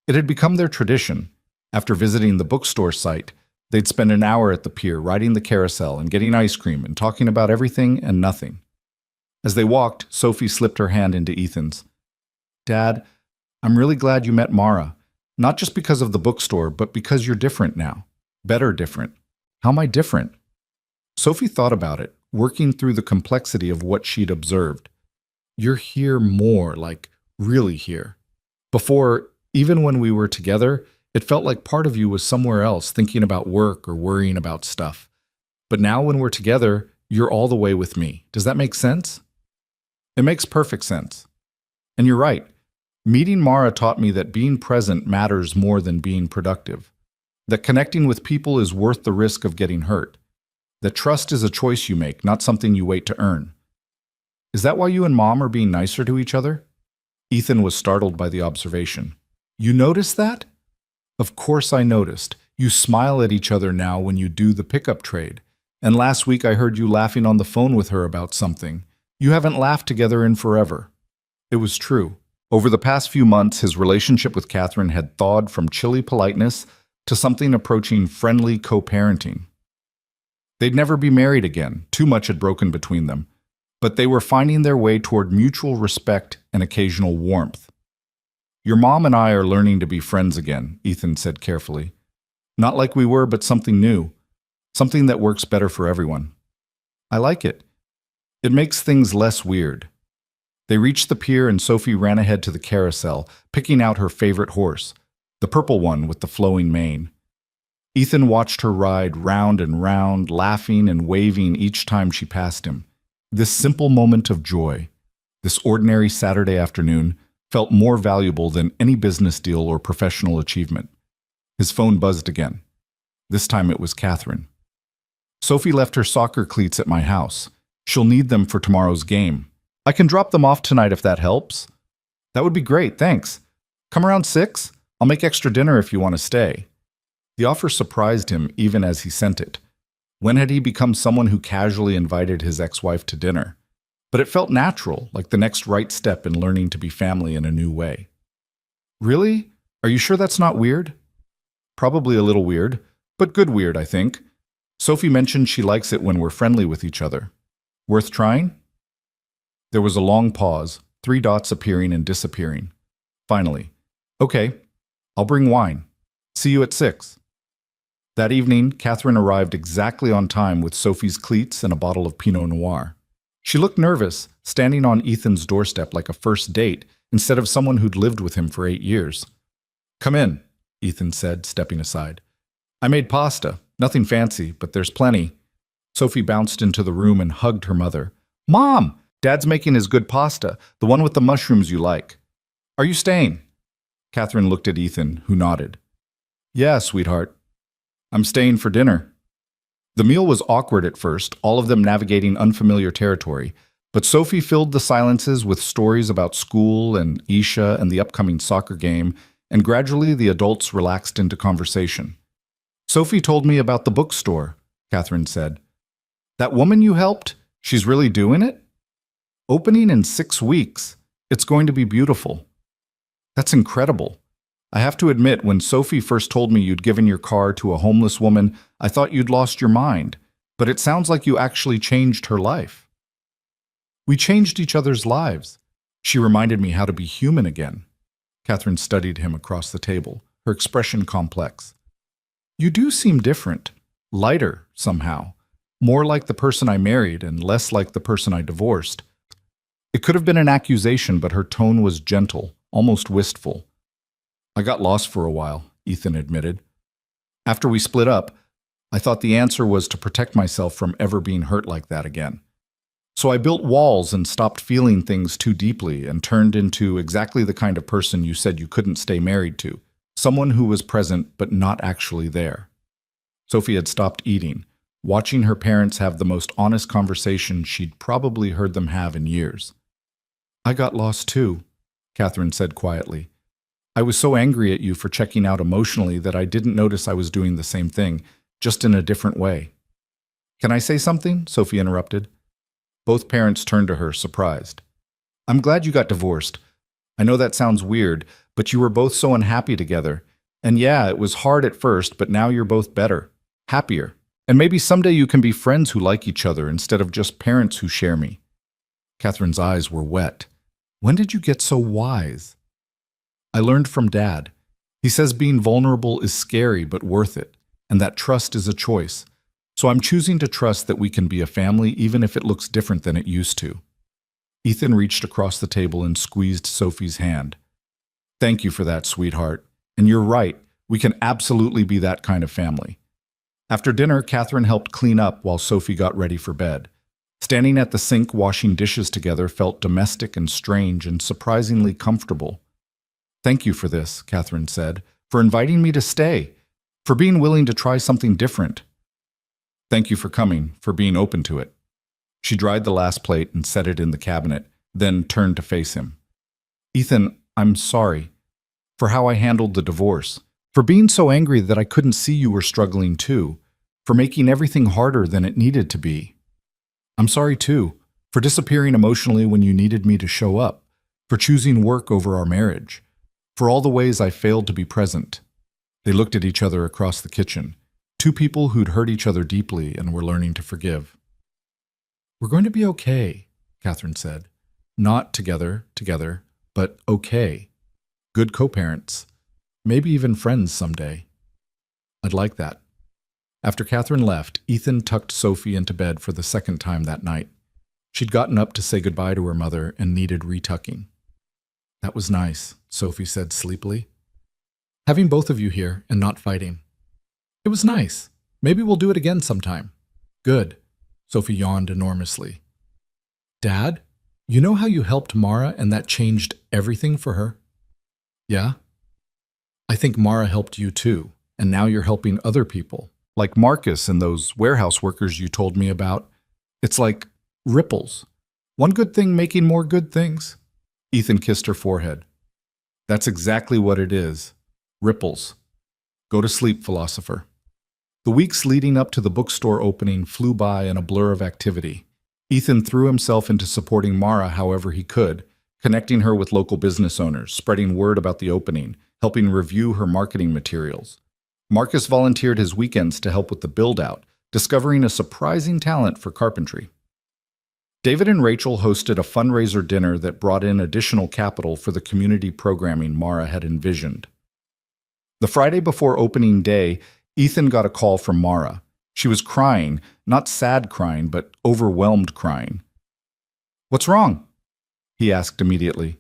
S1: It had become their tradition. After visiting the bookstore site, they'd spend an hour at the pier riding the carousel and getting ice cream and talking about everything and nothing. As they walked, Sophie slipped her hand into Ethan's. "Dad, I'm really glad you met Mara, not just because of the bookstore, but because you're different now. Better different." "How am I different?" Sophie thought about it, working through the complexity of what she'd observed. "You're here more, like really here. Before, even when we were together, it felt like part of you was somewhere else, thinking about work or worrying about stuff. But now when we're together, You're all the way with me. Does that make sense? It makes perfect sense. And you're right. Meeting Mara taught me that being present matters more than being productive. That connecting with people is worth the risk of getting hurt. That trust is a choice you make, not something you wait to earn. Is that why you and Mom are being nicer to each other? Ethan was startled by the observation. You noticed that? Of course I noticed. You smile at each other now when you do the pickup trade. And last week I heard you laughing on the phone with her about something. You haven't laughed together in forever. It was true. Over the past few months, his relationship with Catherine had thawed from chilly politeness to something approaching friendly co-parenting. They'd never be married again. Too much had broken between them. But they were finding their way toward mutual respect and occasional warmth. Your mom and I are learning to be friends again, Ethan said carefully. Not like we were, but something new. Something that works better for everyone. I like it. It makes things less weird. They reached the pier and Sophie ran ahead to the carousel, picking out her favorite horse, the purple one with the flowing mane. Ethan watched her ride round and round, laughing and waving each time she passed him. This simple moment of joy, this ordinary Saturday afternoon, felt more valuable than any business deal or professional achievement. His phone buzzed again. This time it was Catherine. Sophie left her soccer cleats at my house. She'll need them for tomorrow's game. I can drop them off tonight if that helps. That would be great, thanks. Come around 6? I'll make extra dinner if you want to stay. The offer surprised him even as he sent it. When had he become someone who casually invited his ex-wife to dinner? But it felt natural, like the next right step in learning to be family in a new way. Really? Are you sure that's not weird? Probably a little weird, but good weird, I think. Sophie mentioned she likes it when we're friendly with each other. Worth trying? There was a long pause, 3 dots appearing and disappearing. Finally, okay, I'll bring wine. See you at 6. That evening, Catherine arrived exactly on time with Sophie's cleats and a bottle of Pinot Noir. She looked nervous, standing on Ethan's doorstep like a first date instead of someone who'd lived with him for 8 years. Come in, Ethan said, stepping aside. I made pasta. Nothing fancy, but there's plenty. Sophie bounced into the room and hugged her mother. Mom! Dad's making his good pasta, the one with the mushrooms you like. Are you staying? Catherine looked at Ethan, who nodded. Yeah, sweetheart. I'm staying for dinner. The meal was awkward at first, all of them navigating unfamiliar territory, but Sophie filled the silences with stories about school and Isha and the upcoming soccer game, and gradually the adults relaxed into conversation. Sophie told me about the bookstore, Catherine said. That woman you helped, she's really doing it? Opening in 6 weeks. It's going to be beautiful. That's incredible. I have to admit, when Sophie first told me you'd given your car to a homeless woman, I thought you'd lost your mind, but it sounds like you actually changed her life. We changed each other's lives. She reminded me how to be human again. Catherine studied him across the table, her expression complex. You do seem different, lighter somehow, more like the person I married and less like the person I divorced. It could have been an accusation, but her tone was gentle, almost wistful. I got lost for a while, Ethan admitted. After we split up, I thought the answer was to protect myself from ever being hurt like that again. So I built walls and stopped feeling things too deeply and turned into exactly the kind of person you said you couldn't stay married to, someone who was present but not actually there. Sophie had stopped eating, watching her parents have the most honest conversation she'd probably heard them have in years. I got lost too, Catherine said quietly. I was so angry at you for checking out emotionally that I didn't notice I was doing the same thing, just in a different way. Can I say something? Sophie interrupted. Both parents turned to her, surprised. I'm glad you got divorced. I know that sounds weird, but you were both so unhappy together. And yeah, it was hard at first, but now you're both better, happier. And maybe someday you can be friends who like each other instead of just parents who share me. Catherine's eyes were wet. When did you get so wise? I learned from Dad. He says being vulnerable is scary but worth it, and that trust is a choice. So I'm choosing to trust that we can be a family even if it looks different than it used to. Ethan reached across the table and squeezed Sophie's hand. Thank you for that, sweetheart. And you're right, we can absolutely be that kind of family. After dinner, Catherine helped clean up while Sophie got ready for bed. Standing at the sink washing dishes together felt domestic and strange and surprisingly comfortable. "Thank you for this," Catherine said, "for inviting me to stay, for being willing to try something different. Thank you for coming, for being open to it." She dried the last plate and set it in the cabinet, then turned to face him. "Ethan, I'm sorry for how I handled the divorce, for being so angry that I couldn't see you were struggling too, for making everything harder than it needed to be. I'm sorry too, for disappearing emotionally when you needed me to show up, for choosing work over our marriage, for all the ways I failed to be present." They looked at each other across the kitchen, two people who'd hurt each other deeply and were learning to forgive. "We're going to be okay," Catherine said. "Not together, but okay. Good co-parents. Maybe even friends someday." "I'd like that." After Catherine left, Ethan tucked Sophie into bed for the second time that night. She'd gotten up to say goodbye to her mother and needed retucking. "That was nice," Sophie said sleepily. "Having both of you here and not fighting. It was nice. Maybe we'll do it again sometime." "Good." Sophie yawned enormously. "Dad, you know how you helped Mara and that changed everything for her?" "Yeah." "I think Mara helped you too, and now you're helping other people, like Marcus and those warehouse workers you told me about. It's like ripples. One good thing making more good things." Ethan kissed her forehead. "That's exactly what it is. Ripples. Go to sleep, philosopher." The weeks leading up to the bookstore opening flew by in a blur of activity. Ethan threw himself into supporting Mara however he could, connecting her with local business owners, spreading word about the opening, helping review her marketing materials. Marcus volunteered his weekends to help with the build-out, discovering a surprising talent for carpentry. David and Rachel hosted a fundraiser dinner that brought in additional capital for the community programming Mara had envisioned. The Friday before opening day, Ethan got a call from Mara. She was crying, not sad crying, but overwhelmed crying. "What's wrong?" he asked immediately.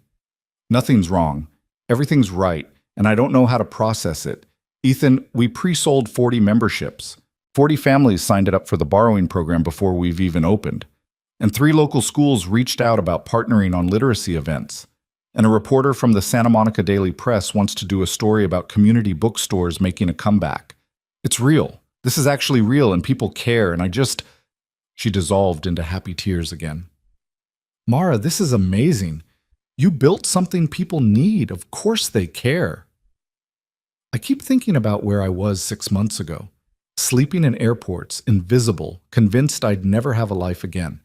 S1: "Nothing's wrong. Everything's right, and I don't know how to process it. Ethan, we pre-sold 40 memberships. 40 families signed up for the borrowing program before we've even opened. And 3 local schools reached out about partnering on literacy events. And a reporter from the Santa Monica Daily Press wants to do a story about community bookstores making a comeback. It's real. This is actually real, and people care, and She dissolved into happy tears again. "Mara, this is amazing. You built something people need. Of course they care." "I keep thinking about where I was 6 months ago, sleeping in airports, invisible, convinced I'd never have a life again.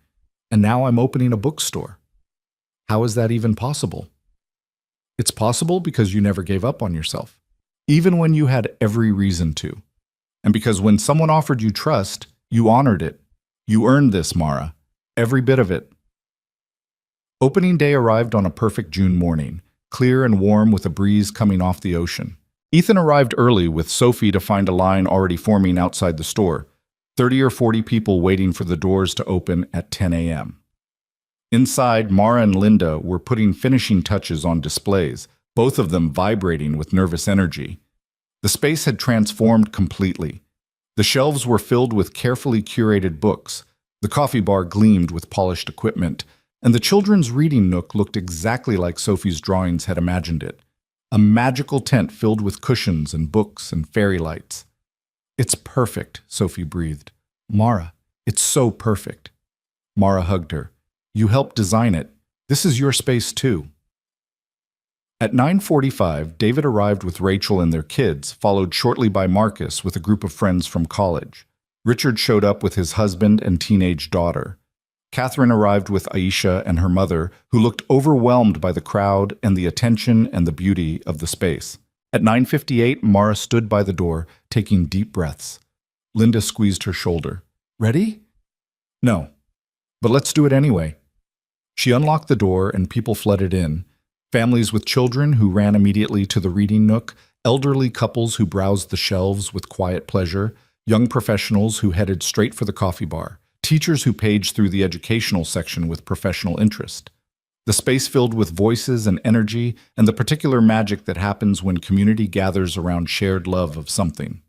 S1: And now I'm opening a bookstore. How is that even possible?" "It's possible because you never gave up on yourself, even when you had every reason to. And because when someone offered you trust, you honored it. You earned this, Mara. Every bit of it." Opening day arrived on a perfect June morning, clear and warm with a breeze coming off the ocean. Ethan arrived early with Sophie to find a line already forming outside the store, 30 or 40 people waiting for the doors to open at 10 a.m. Inside, Mara and Linda were putting finishing touches on displays, both of them vibrating with nervous energy. The space had transformed completely. The shelves were filled with carefully curated books, the coffee bar gleamed with polished equipment, and the children's reading nook looked exactly like Sophie's drawings had imagined it. A magical tent filled with cushions and books and fairy lights. "It's perfect," Sophie breathed. "Mara, it's so perfect." Mara hugged her. "You helped design it. This is your space too." At 9:45, David arrived with Rachel and their kids, followed shortly by Marcus with a group of friends from college. Richard showed up with his husband and teenage daughter. Catherine arrived with Aisha and her mother, who looked overwhelmed by the crowd and the attention and the beauty of the space. At 9:58, Mara stood by the door, taking deep breaths. Linda squeezed her shoulder. "Ready?" "No, but let's do it anyway." She unlocked the door and people flooded in. Families with children who ran immediately to the reading nook, elderly couples who browsed the shelves with quiet pleasure, young professionals who headed straight for the coffee bar, teachers who paged through the educational section with professional interest. The space filled with voices and energy and the particular magic that happens when community gathers around shared love of something.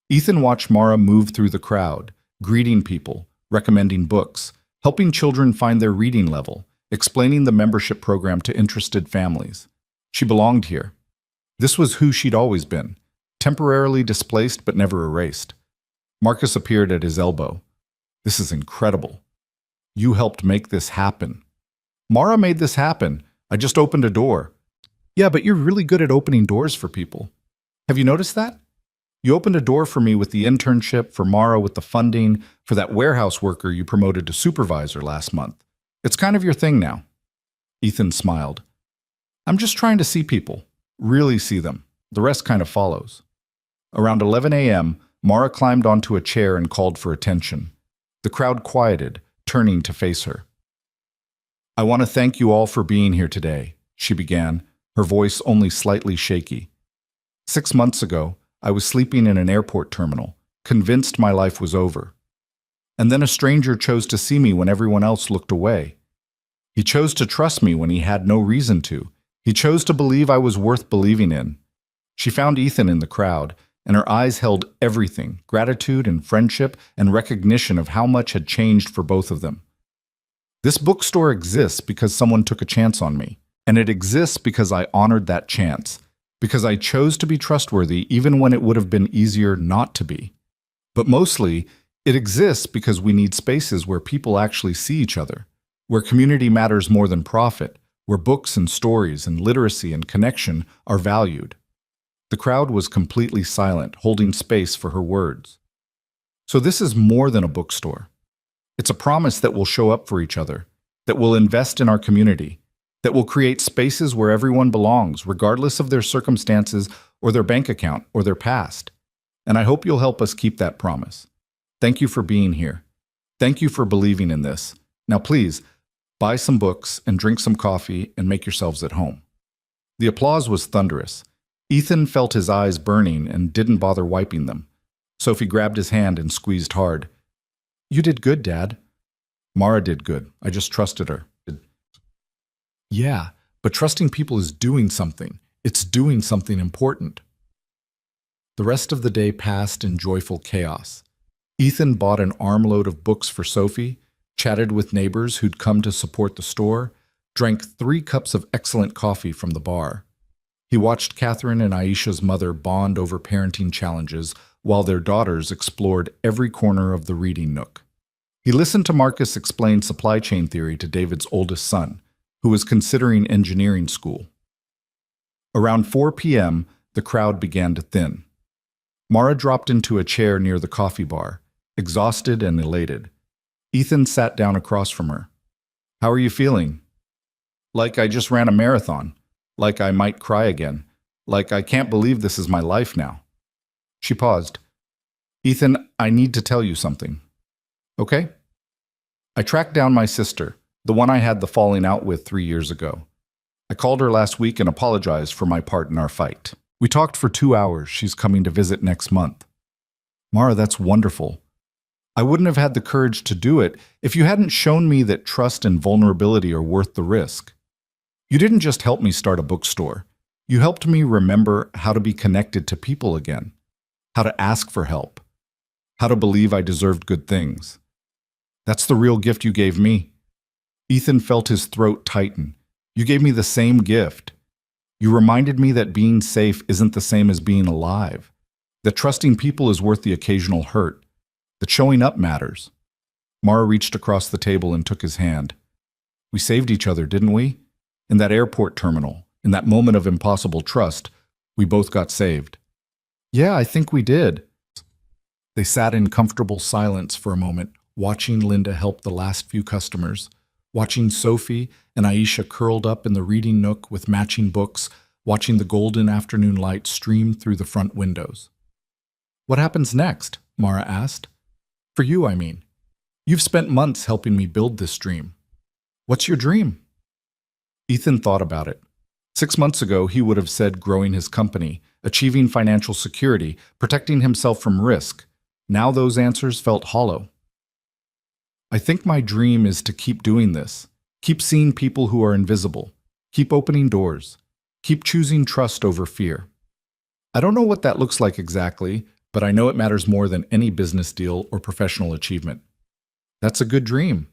S1: Ethan watched Mara move through the crowd, greeting people, recommending books, helping children find their reading level, explaining the membership program to interested families. She belonged here. This was who she'd always been, temporarily displaced but never erased. Marcus appeared at his elbow. This is incredible. You helped make this happen. Mara made this happen. I just opened a door. Yeah, but you're really good at opening doors for people. Have you noticed that? You opened a door for me with the internship, for Mara with the funding, for that warehouse worker you promoted to supervisor last month. It's kind of your thing now. Ethan smiled. I'm just trying to see people, really see them. The rest kind of follows. Around 11 a.m., Mara climbed onto a chair and called for attention. The crowd quieted, turning to face her. I want to thank you all for being here today, she began, her voice only slightly shaky. 6 months ago, I was sleeping in an airport terminal, convinced my life was over. And then a stranger chose to see me when everyone else looked away. He chose to trust me when he had no reason to. He chose to believe I was worth believing in. She found Ethan in the crowd, and her eyes held everything, gratitude and friendship and recognition of how much had changed for both of them. This bookstore exists because someone took a chance on me, and it exists because I honored that chance, because I chose to be trustworthy even when it would have been easier not to be. But mostly, it exists because we need spaces where people actually see each other, where community matters more than profit, where books and stories and literacy and connection are valued. The crowd was completely silent, holding space for her words. So this is more than a bookstore. It's a promise that we'll show up for each other, that we'll invest in our community, that will create spaces where everyone belongs, regardless of their circumstances or their bank account or their past. And I hope you'll help us keep that promise. Thank you for being here. Thank you for believing in this. Now please, buy some books and drink some coffee and make yourselves at home. The applause was thunderous. Ethan felt his eyes burning and didn't bother wiping them. Sophie grabbed his hand and squeezed hard. You did good, Dad. Mara did good. I just trusted her. Yeah, but trusting people is doing something. It's doing something important. The rest of the day passed in joyful chaos. Ethan bought an armload of books for Sophie, chatted with neighbors who'd come to support the store, drank 3 cups of excellent coffee from the bar. He watched Catherine and Aisha's mother bond over parenting challenges while their daughters explored every corner of the reading nook. He listened to Marcus explain supply chain theory to David's oldest son, who was considering engineering school. Around 4 p.m., the crowd began to thin. Mara dropped into a chair near the coffee bar, exhausted and elated. Ethan sat down across from her. How are you feeling? Like I just ran a marathon. Like I might cry again. Like I can't believe this is my life now. She paused. Ethan, I need to tell you something. Okay? I tracked down my sister, the one I had the falling out with 3 years ago. I called her last week and apologized for my part in our fight. We talked for 2 hours. She's coming to visit next month. Mara, that's wonderful. I wouldn't have had the courage to do it if you hadn't shown me that trust and vulnerability are worth the risk. You didn't just help me start a bookstore. You helped me remember how to be connected to people again, how to ask for help, how to believe I deserved good things. That's the real gift you gave me. Ethan felt his throat tighten. You gave me the same gift. You reminded me that being safe isn't the same as being alive, that trusting people is worth the occasional hurt, that showing up matters. Mara reached across the table and took his hand. We saved each other, didn't we? In that airport terminal, in that moment of impossible trust, we both got saved. Yeah, I think we did. They sat in comfortable silence for a moment, watching Linda help the last few customers, watching Sophie and Aisha curled up in the reading nook with matching books, watching the golden afternoon light stream through the front windows. What happens next? Mara asked. For you, I mean. You've spent months helping me build this dream. What's your dream? Ethan thought about it. 6 months ago, he would have said growing his company, achieving financial security, protecting himself from risk. Now those answers felt hollow. I think my dream is to keep doing this, keep seeing people who are invisible, keep opening doors, keep choosing trust over fear. I don't know what that looks like exactly, but I know it matters more than any business deal or professional achievement. That's a good dream.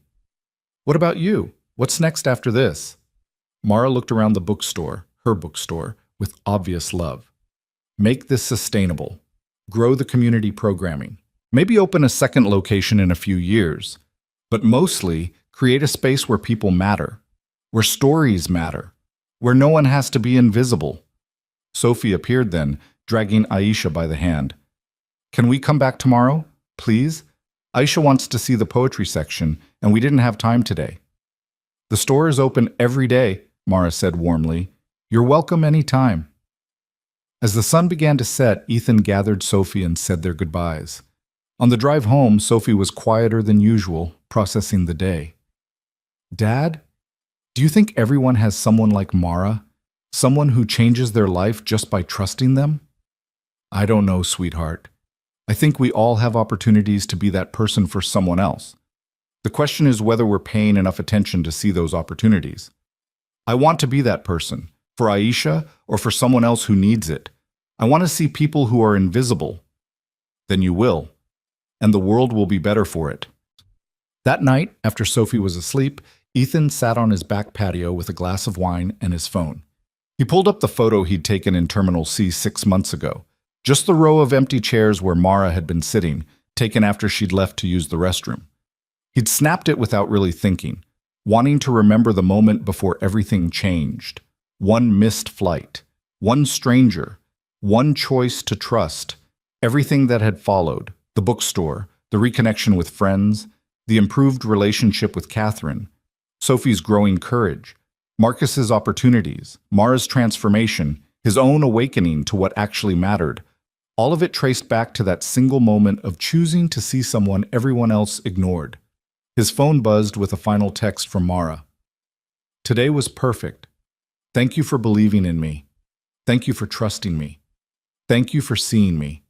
S1: What about you? What's next after this? Mara looked around the bookstore, her bookstore, with obvious love. Make this sustainable. Grow the community programming. Maybe open a second location in a few years. But mostly, create a space where people matter, where stories matter, where no one has to be invisible. Sophie appeared then, dragging Aisha by the hand. Can we come back tomorrow, please? Aisha wants to see the poetry section, and we didn't have time today. The store is open every day, Mara said warmly. You're welcome any time. As the sun began to set, Ethan gathered Sophie and said their goodbyes. On the drive home, Sophie was quieter than usual, processing the day. Dad, do you think everyone has someone like Mara? Someone who changes their life just by trusting them? I don't know, sweetheart. I think we all have opportunities to be that person for someone else. The question is whether we're paying enough attention to see those opportunities. I want to be that person, for Aisha or for someone else who needs it. I want to see people who are invisible. Then you will, and the world will be better for it. That night, after Sophie was asleep, Ethan sat on his back patio with a glass of wine and his phone. He pulled up the photo he'd taken in Terminal C 6 months ago. Just the row of empty chairs where Mara had been sitting, taken after she'd left to use the restroom. He'd snapped it without really thinking, wanting to remember the moment before everything changed. One missed flight, one stranger, one choice to trust, everything that had followed, the bookstore, the reconnection with friends, the improved relationship with Catherine, Sophie's growing courage, Marcus's opportunities, Mara's transformation, his own awakening to what actually mattered. All of it traced back to that single moment of choosing to see someone everyone else ignored. His phone buzzed with a final text from Mara. Today was perfect. Thank you for believing in me. Thank you for trusting me. Thank you for seeing me.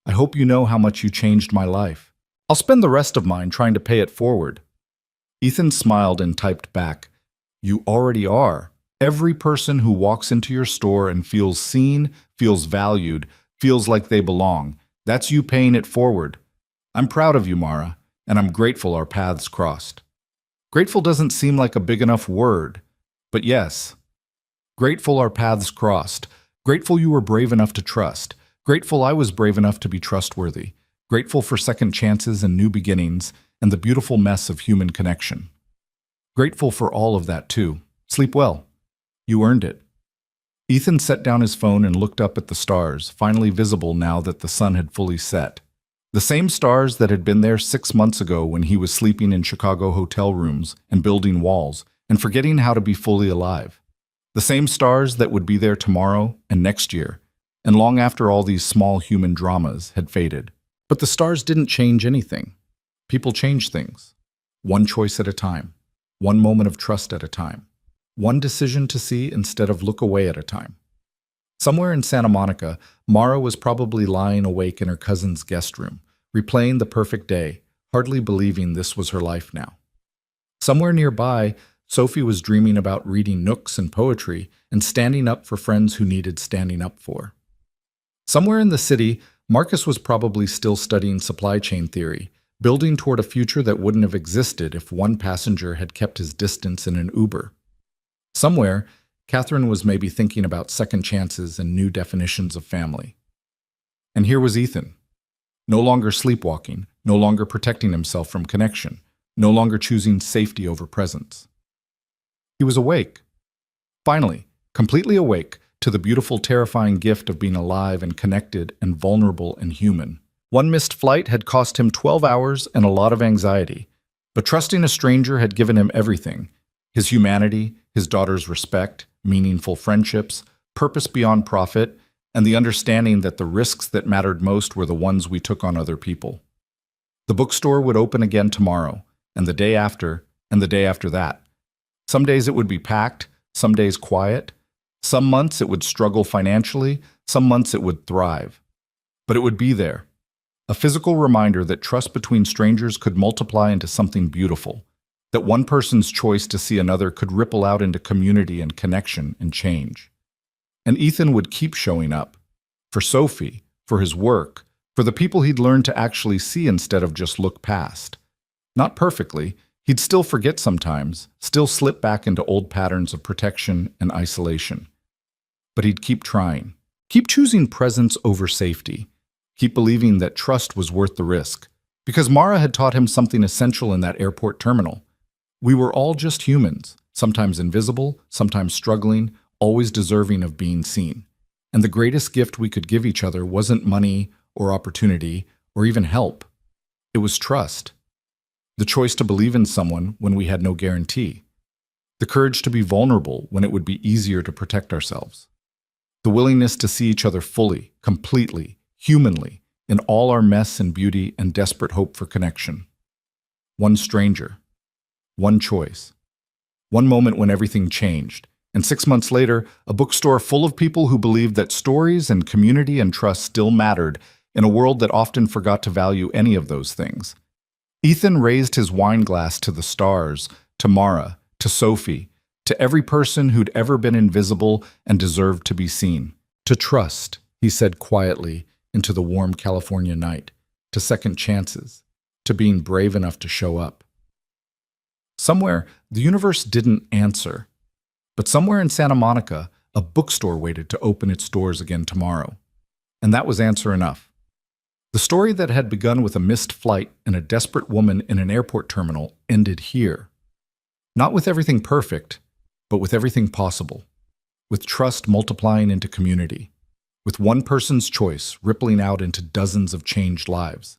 S1: I hope you know how much you changed my life. I'll spend the rest of mine trying to pay it forward. Ethan smiled and typed back, You already are. Every person who walks into your store and feels seen, feels valued, feels like they belong. That's you paying it forward. I'm proud of you, Mara, and I'm grateful our paths crossed. Grateful doesn't seem like a big enough word, but yes. Grateful our paths crossed. Grateful you were brave enough to trust. Grateful I was brave enough to be trustworthy. Grateful for second chances and new beginnings and the beautiful mess of human connection. Grateful for all of that, too. Sleep well. You earned it. Ethan set down his phone and looked up at the stars, finally visible now that the sun had fully set. The same stars that had been there 6 months ago when he was sleeping in Chicago hotel rooms and building walls and forgetting how to be fully alive. The same stars that would be there tomorrow and next year, and long after all these small human dramas had faded. But the stars didn't change anything. People change things. One choice at a time. One moment of trust at a time. One decision to see instead of look away at a time. Somewhere in Santa Monica, Mara was probably lying awake in her cousin's guest room, replaying the perfect day, hardly believing this was her life now. Somewhere nearby, Sophie was dreaming about reading nooks and poetry and standing up for friends who needed standing up for. Somewhere in the city, Marcus was probably still studying supply chain theory, building toward a future that wouldn't have existed if one passenger had kept his distance in an Uber. Somewhere, Catherine was maybe thinking about second chances and new definitions of family. And here was Ethan, no longer sleepwalking, no longer protecting himself from connection, no longer choosing safety over presence. He was awake. Finally, completely awake to the beautiful, terrifying gift of being alive and connected and vulnerable and human. One missed flight had cost him 12 hours and a lot of anxiety, but trusting a stranger had given him everything: his humanity, his daughter's respect, meaningful friendships, purpose beyond profit, and the understanding that the risks that mattered most were the ones we took on other people. The bookstore would open again tomorrow, and the day after, and the day after that. Some days it would be packed, some days quiet. Some months it would struggle financially, some months it would thrive. But it would be there. A physical reminder that trust between strangers could multiply into something beautiful, that one person's choice to see another could ripple out into community and connection and change. And Ethan would keep showing up, for Sophie, for his work, for the people he'd learned to actually see instead of just look past. Not perfectly, He'd still forget sometimes, still slip back into old patterns of protection and isolation. But he'd keep trying, keep choosing presence over safety, keep believing that trust was worth the risk. Because Mara had taught him something essential in that airport terminal. We were all just humans, sometimes invisible, sometimes struggling, always deserving of being seen. And the greatest gift we could give each other wasn't money or opportunity or even help. It was trust. The choice to believe in someone when we had no guarantee. The courage to be vulnerable when it would be easier to protect ourselves. The willingness to see each other fully, completely, humanly, in all our mess and beauty and desperate hope for connection. One stranger. One choice. One moment when everything changed. And 6 months later, a bookstore full of people who believed that stories and community and trust still mattered in a world that often forgot to value any of those things. Ethan raised his wine glass to the stars, to Mara, to Sophie, to every person who'd ever been invisible and deserved to be seen. To trust, he said quietly into the warm California night, to second chances, to being brave enough to show up. Somewhere, the universe didn't answer. But somewhere in Santa Monica, a bookstore waited to open its doors again tomorrow. And that was answer enough. The story that had begun with a missed flight and a desperate woman in an airport terminal ended here. Not with everything perfect, but with everything possible. With trust multiplying into community. With one person's choice rippling out into dozens of changed lives.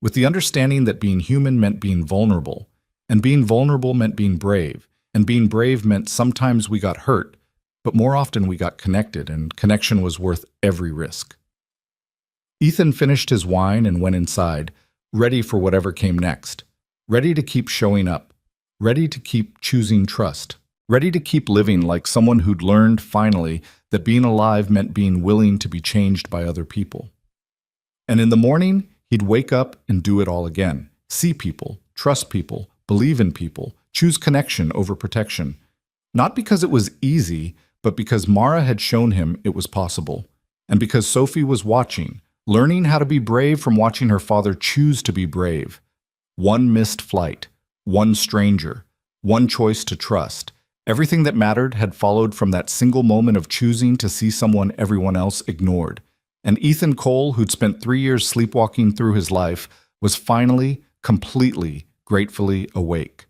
S1: With the understanding that being human meant being vulnerable, and being vulnerable meant being brave, and being brave meant sometimes we got hurt, but more often we got connected, and connection was worth every risk. Ethan finished his wine and went inside, ready for whatever came next, ready to keep showing up, ready to keep choosing trust, ready to keep living like someone who'd learned, finally, that being alive meant being willing to be changed by other people. And in the morning, he'd wake up and do it all again, see people, trust people, believe in people, choose connection over protection. Not because it was easy, but because Mara had shown him it was possible, and because Sophie was watching, learning how to be brave from watching her father choose to be brave. One missed flight, one stranger, one choice to trust. Everything that mattered had followed from that single moment of choosing to see someone everyone else ignored. And Ethan Cole, who'd spent 3 years sleepwalking through his life, was finally, completely, gratefully awake.